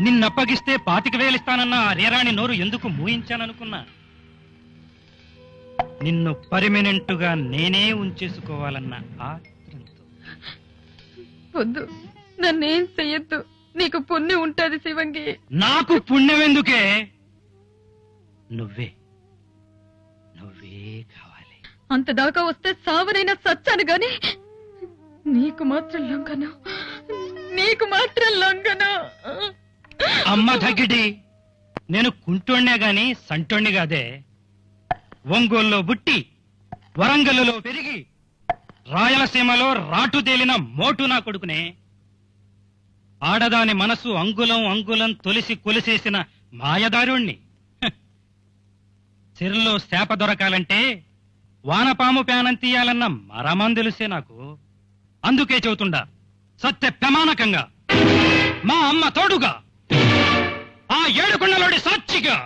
నిన్నప్పగిస్తే 25,000 ఇస్తానన్న ఆ రేరాణి నోరు ఎందుకు మూయించాననుకున్నా? నిన్ను పర్మనెంట్గా నేనే ఉంచేసుకోవాలన్న ఆత్రంతో. వద్దు, నన్నేం చెయ్యొద్దు. నీకు పుణ్యం ఉంటది శివంగి. నాకు పుణ్యం ఎందుకే? నువ్వే కావాలి. అంతదాకా వస్తే సావనైనా సచ్చాను గాని నీకు మాత్రం లొంగను, నీకు మాత్రం లొంగను. అమ్మ తగ్గిటి, నేను కుంటోణ్ణే గాని సంటోణ్ణి కాదే. ఒంగోల్లో బుట్టి, వరంగల్లో పెరిగి, రాయలసీమలో రాటు తేలిన మోటు నా కొడుకునే. ఆడదాని మనసు అంగుళం అంగుళం తొలిసి కొలిసేసిన మాయదారుణ్ణి. సిరిలో శాప దొరకాలంటే వానపాము ప్యానం తీయాలన్న మరమందెలుసే నాకు. అందుకే చెబుతుండా సత్య ప్రమాణకంగా, మా అమ్మ తోడుగా, ఆ ఏడుకొండలోడి సాక్షిగా,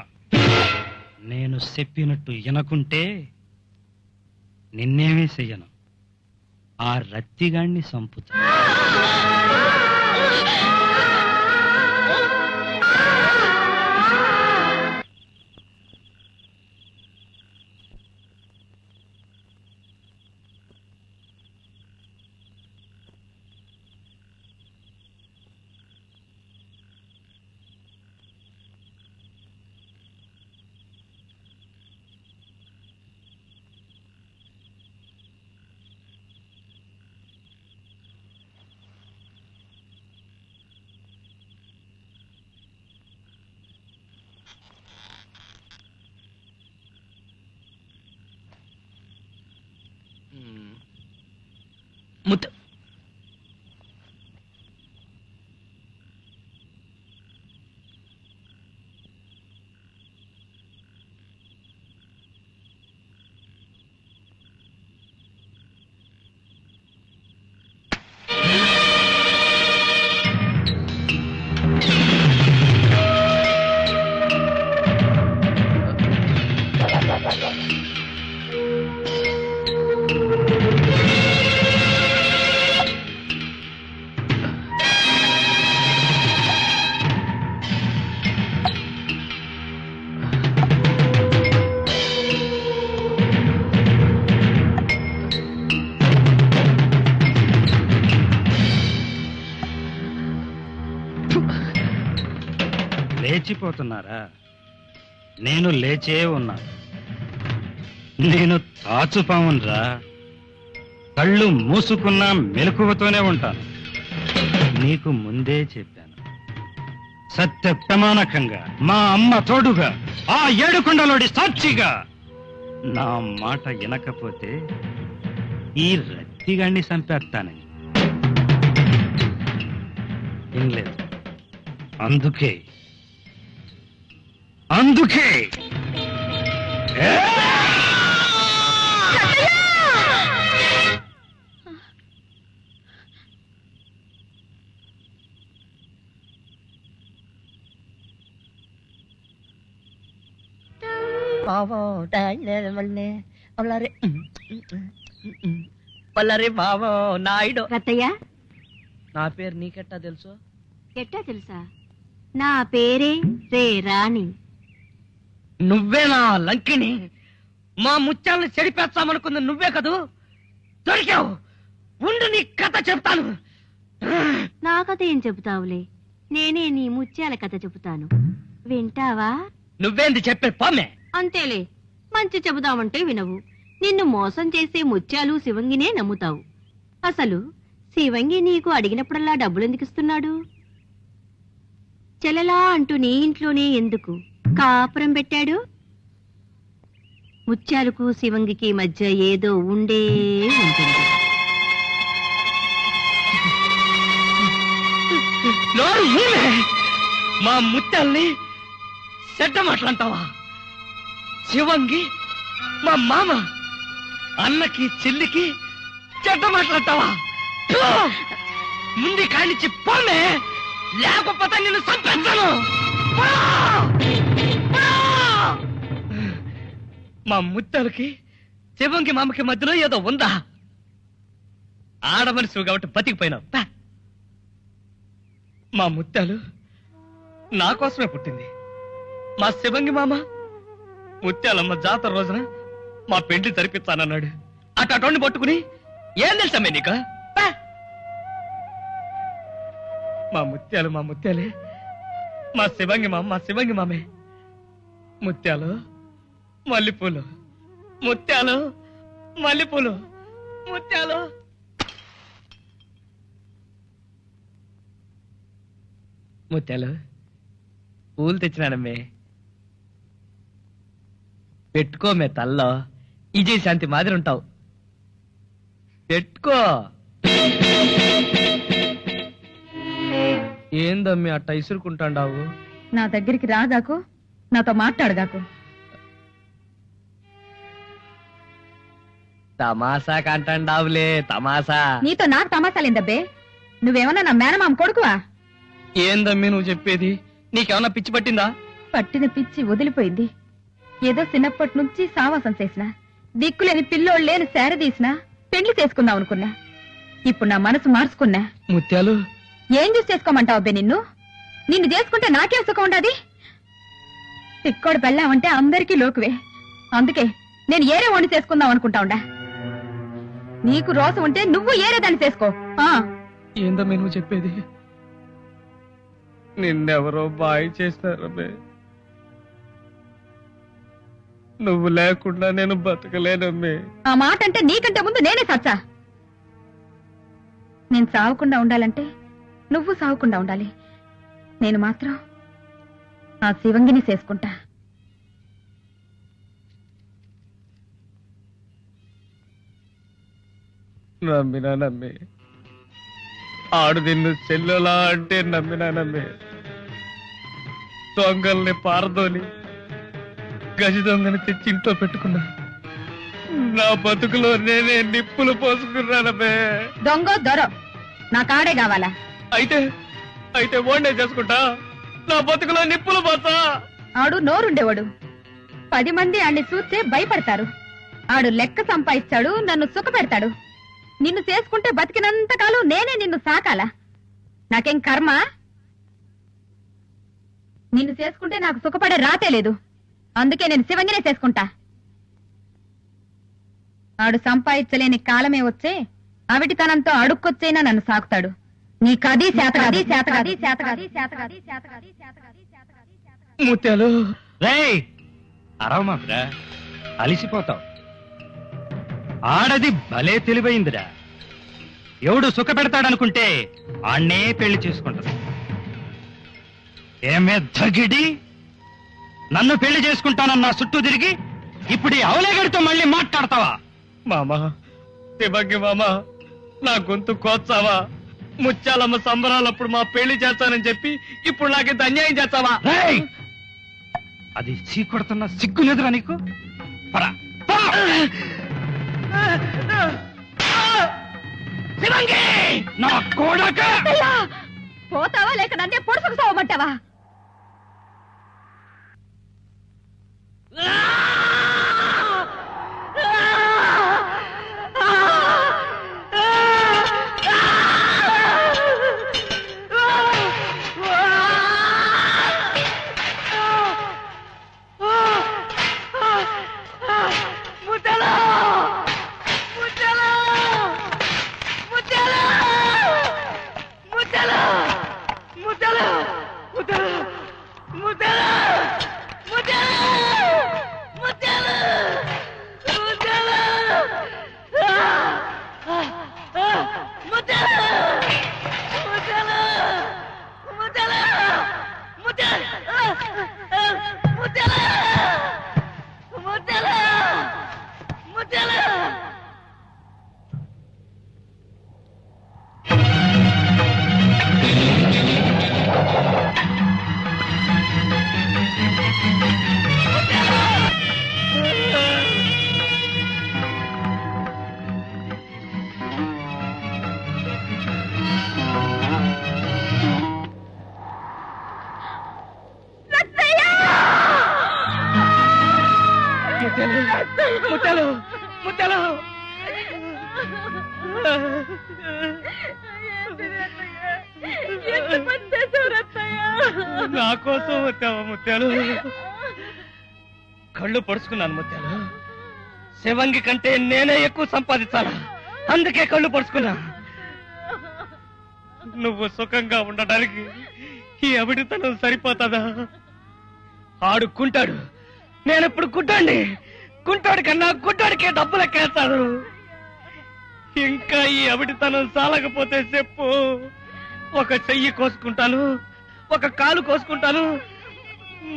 నేను చెప్పినట్టు వినకుంటే నిన్నేమీ చెయ్యను, ఆ రత్తిగాణ్ణి సంపుతా. ముద్దు లేచిపోతున్నారా? నేను లేచే ఉన్నాను. నేను తాచుపామున్రా. కళ్ళు మూసుకున్నా మెలకువతోనే ఉంటాను. నీకు ముందే చెప్పాను, సత్య ప్రమాణకంగా, మా అమ్మ తోడుగా, ఆ ఏడుకొండలోడి సాక్షిగా. నా మాట వినకపోతే ఈ రత్తిగాన్ని చంపేస్తానని. వినలేదు. అందుకే పల్లరి బావో నాయుడు. రత్తయ్య, నా పేరు నీకెట్టా తెలుసు? ఎట్టా తెలుసా? నా పేరే రే రాణి. నువ్వే నా లంకిని. మా ముత్యాలను చెడిపేస్తామనుకుంది నువ్వే కదూ. దొరికావు. ఉండు, నీ కథ చెప్తాను. నా కథ ఏం చెబుతావులే, నేనే నీ ముత్యాల కథ చెబుతాను. వింటావా? నువ్వేంది చెప్పే పామే? అంతేలే, మంచి చెబుదామంటే వినవు. నిన్ను మోసం చేసే ముత్యాలు శివంగినే నమ్ముతావు. అసలు శివంగి నీకు అడిగినప్పుడల్లా డబ్బులెందుకు ఇస్తున్నాడు? చెలలా అంటూ నీ ఇంట్లోనే ఎందుకు కాపురం పెట్టాడు? ముత్యాలకు శివంగికి మధ్య ఏదో ఉండే ఉంటుంది. మా ముత్యాల్ని చెడ్డ మాటలంటావా? శివంగి మా మామ, అన్నకి చెల్లికి చెడ్డ మాటలంటావా? ముందు కానిచ్చి పోమే, లేకపోతే నిన్ను చంపేస్తాను. మా ముత్యాలకి శివంగి మామకి మధ్యలో ఏదో ఉందా? ఆడమనిషి కాబట్టి బతికిపోయినావు. మా ముత్యాలు నా కోసమే పుట్టింది. మా శివంగి మామ ముత్యాలమ్మ జాతర రోజున మా పెండ్లి జరిపిస్తానన్నాడు. అటువంటి పట్టుకుని ఏం తెలుసమ్మే నీకు? మా ముత్యాలే మా శివంగి మామే. ముత్యాలు మల్లెపూలు, ముత్యాలు మల్లెపూలు, ముత్యాలు. ముత్యాలు పూలు తెచ్చినానమ్మే, పెట్టుకోమే తల్లో. విజయ్ శాంతి మాదిరి ఉంటావు, పెట్టుకో. ఏందమ్మి అట్ట ఇసురుకుంటాండావు? నా దగ్గరికి రాగాకు, నాతో మాట్లాడగాకు. తమాసా కంటాండావులే, తమాసా. నీతో నాకు తమాసాలేందబ్బే? నువ్వేమన్నా నా మేనమామ కొడుకువా? ఏందమ్మి నువ్వు చెప్పేది? నీకేమన్నా పిచ్చి పట్టిందా? పట్టిన పిచ్చి వదిలిపోయింది. ఏదో చిన్నప్పటి నుంచి సావాసం చేసిన, దిక్కులేని పిల్లోళ్ళు లేని సేరదీసిన, పెళ్లి చేసుకుందాం అనుకున్నా. ఇప్పుడు నా మనసు మార్చుకున్నా. ముత్యాలు ఏం చూసి చేసుకోమంటావు అబ్బే? నిన్ను చేసుకుంటే నాకేం సుఖం ఉండదు? తిక్కోడు పెళ్ళామంటే అందరికీ లోకువే. అందుకే నేను ఏరే వండి చేసుకుందాం అనుకుంటా ఉండా. నీకు రోసం ఉంటే నువ్వు ఏరే దాన్ని చేసుకో. ఏందమ్మే నువ్వు చెప్పేది? నిన్నెవరో బాయ్ చేస్తారమ్మే. నువ్వు లేకుండా నేను బతకలేనమ్మే. ఆ మాట అంటే నీకంటే ముందు నేనే సచ్చా. నేను సావకుండా ఉండాలంటే నువ్వు సావకుండా ఉండాలి. నేను మాత్రం ఆ శివంగిని చేసుకుంటా. నమ్మినానమ్మే, ఆడు నిన్ను చెల్లెలా అంటే నమ్మినానమ్మే. దొంగల్ని పారదోలి గజ దొంగని తెచ్చి ఇంట్లో పెట్టుకున్నా. నా బతుకులో నేనే నిప్పులు పోసుకున్నానమ్మే. దొంగ దొర నా కాడే కావాలా? అయితే ఓన్నే చేసుకుంటా. నా బతుకులో నిప్పులు పోతా. ఆడు నోరుండేవాడు. 10 మంది ఆడిని చూస్తే భయపడతారు. ఆడు లెక్క సంపాదించాడు, నన్ను సుఖ పెడతాడు. నిన్ను చేసుకుంటే బతికినంత కాలం నేనే నిన్ను సాకాలా? నాకేం కర్మ? నిన్ను చేసుకుంటే నాకు సుఖపడే రాతే లేదు. అందుకే నేను శివంగినే చేసుకుంటా. ఆడు సంపాదించలేని కాలమే వచ్చే అవిటితనంతో అడుక్కొచ్చైనా నన్ను సాకుతాడు. నీకది శాతగది. ముత్యాలు రేయ్, అరవమాత్రా, అలిసిపోతావు. ఆడది భలే తెలివైందిరా. ఎవడు సుఖ పెడతాడనుకుంటే ఆణ్ణే పెళ్లి చేసుకుంటది. ఏమే ధగిడి, నన్ను పెళ్లి చేసుకుంటానన్నా చుట్టూ తిరిగి ఇప్పుడు ఈ అవలేగడితో మళ్ళీ మాట్లాడతావా? మామా, శివంగి మామా, నా గొంతు కోచ్చావా? ముత్యాలమ్మ సంబరాలప్పుడు మా పెళ్లి చేస్తానని చెప్పి ఇప్పుడు నాకింత అన్యాయం చేస్తావా? అది చీకొడుతున్న సిగ్గు లేదురా నీకు? పరా, శివంగి, నా కొడుకా! పోతావా లేక నన్నే పొడుసుకు సావమంటావా? ముత్యాలు, ముత్యాలు, నా కోసం వచ్చావా ముత్యాలు? కళ్ళు పొడుచుకున్నాను ముత్యాలు. శివంగి కంటే నేనే ఎక్కువ సంపాదించాలా? అందుకే కళ్ళు పరుచుకున్నా. నువ్వు సుఖంగా ఉండడానికి ఈ అవిడితనం సరిపోతుందా? ఆడుకుంటాడు, నేనెప్పుడు గుడ్డండి. కుంటాడు కన్నా గుడ్డాడికే డబ్బులు ఎక్కేస్తాడు. ఇంకా ఈ అవిడితనం సాలకపోతే చెప్పు, ఒక చెయ్యి కోసుకుంటాను, ఒక కాలు కోసుకుంటాను,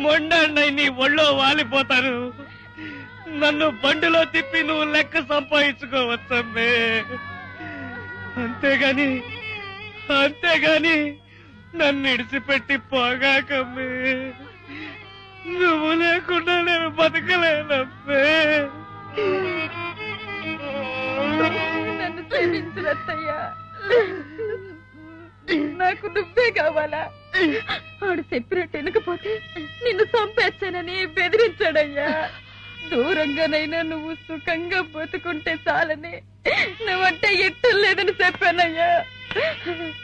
మొండన్నై నీ ఒళ్ళో వాలిపోతాను. నన్ను బండిలో తిప్పి నువ్వు లెక్క సంపాదించుకోవచ్చమ్మే. అంతేగాని నన్ను ఇడిచిపెట్టి పోగాకమ్మే. నువ్వు లేకుండా నేను బతకలేనమ్మే. నన్ను క్షమించురత్తయ్యా, నాకు నువ్వే కావాలా? ఆడు చెప్పినట్టు వినకపోతే నిన్ను చంపేచ్చానని బెదిరించాడయ్యా. దూరంగానైనా నువ్వు సుఖంగా బతుకుంటే చాలని నువ్వంటే ఇష్టం లేదని చెప్పానయ్యా.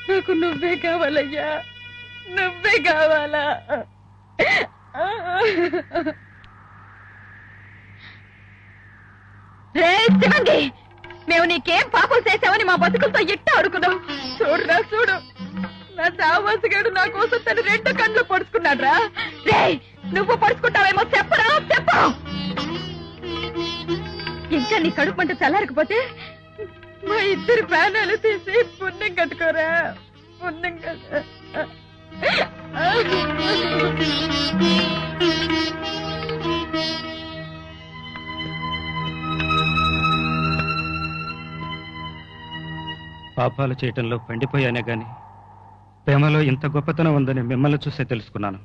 నాకు నువ్వే కావాలయ్యా, నువ్వే కావాలా? రే శివంగి, మేము నీకేం పాపం చేసామని మా బతుకులతో ఇట్ట అడుగున్నావు. చూడురా చూడు, నా సావాసగాడు నా కోసం తను 2 కళ్ళు పడుచుకున్నాడు రా. రే నువ్వు పడుచుకుంటావేమో చెప్పరా, చెప్పు. ఇంకా నీ కడుపు మంట చల్లారకపోతే మా ఇద్దరి ప్రాణాలు తీసి పుణ్యం కట్టుకోరా, పుణ్యం కట్టు. పాపాలు చేయటంలో పండిపోయానే గాని ప్రేమలో ఇంత గొప్పతనం ఉందని మిమ్మల్ని చూసే తెలుసుకున్నాను.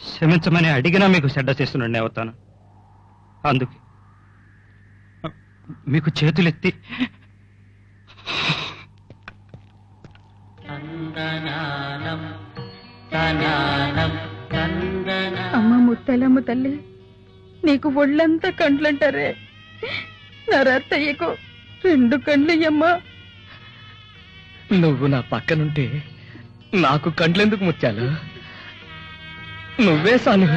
క్షమించమని అడిగినా మీకు చెడ్డ చేస్తున్నాడు అవుతాను. అందుకే మీకు చేతులెత్తి అమ్మ ముత్తలమ్మ తల్లి, నీకు ఒళ్ళంతా కండ్లంటారే, నా రత్తయ్యకు 2 కండ్లయ్యమ్మా. నువ్వు నా పక్కనుంటే నాకు కండ్లెందుకు ముత్యాలు? నువ్వే సాను.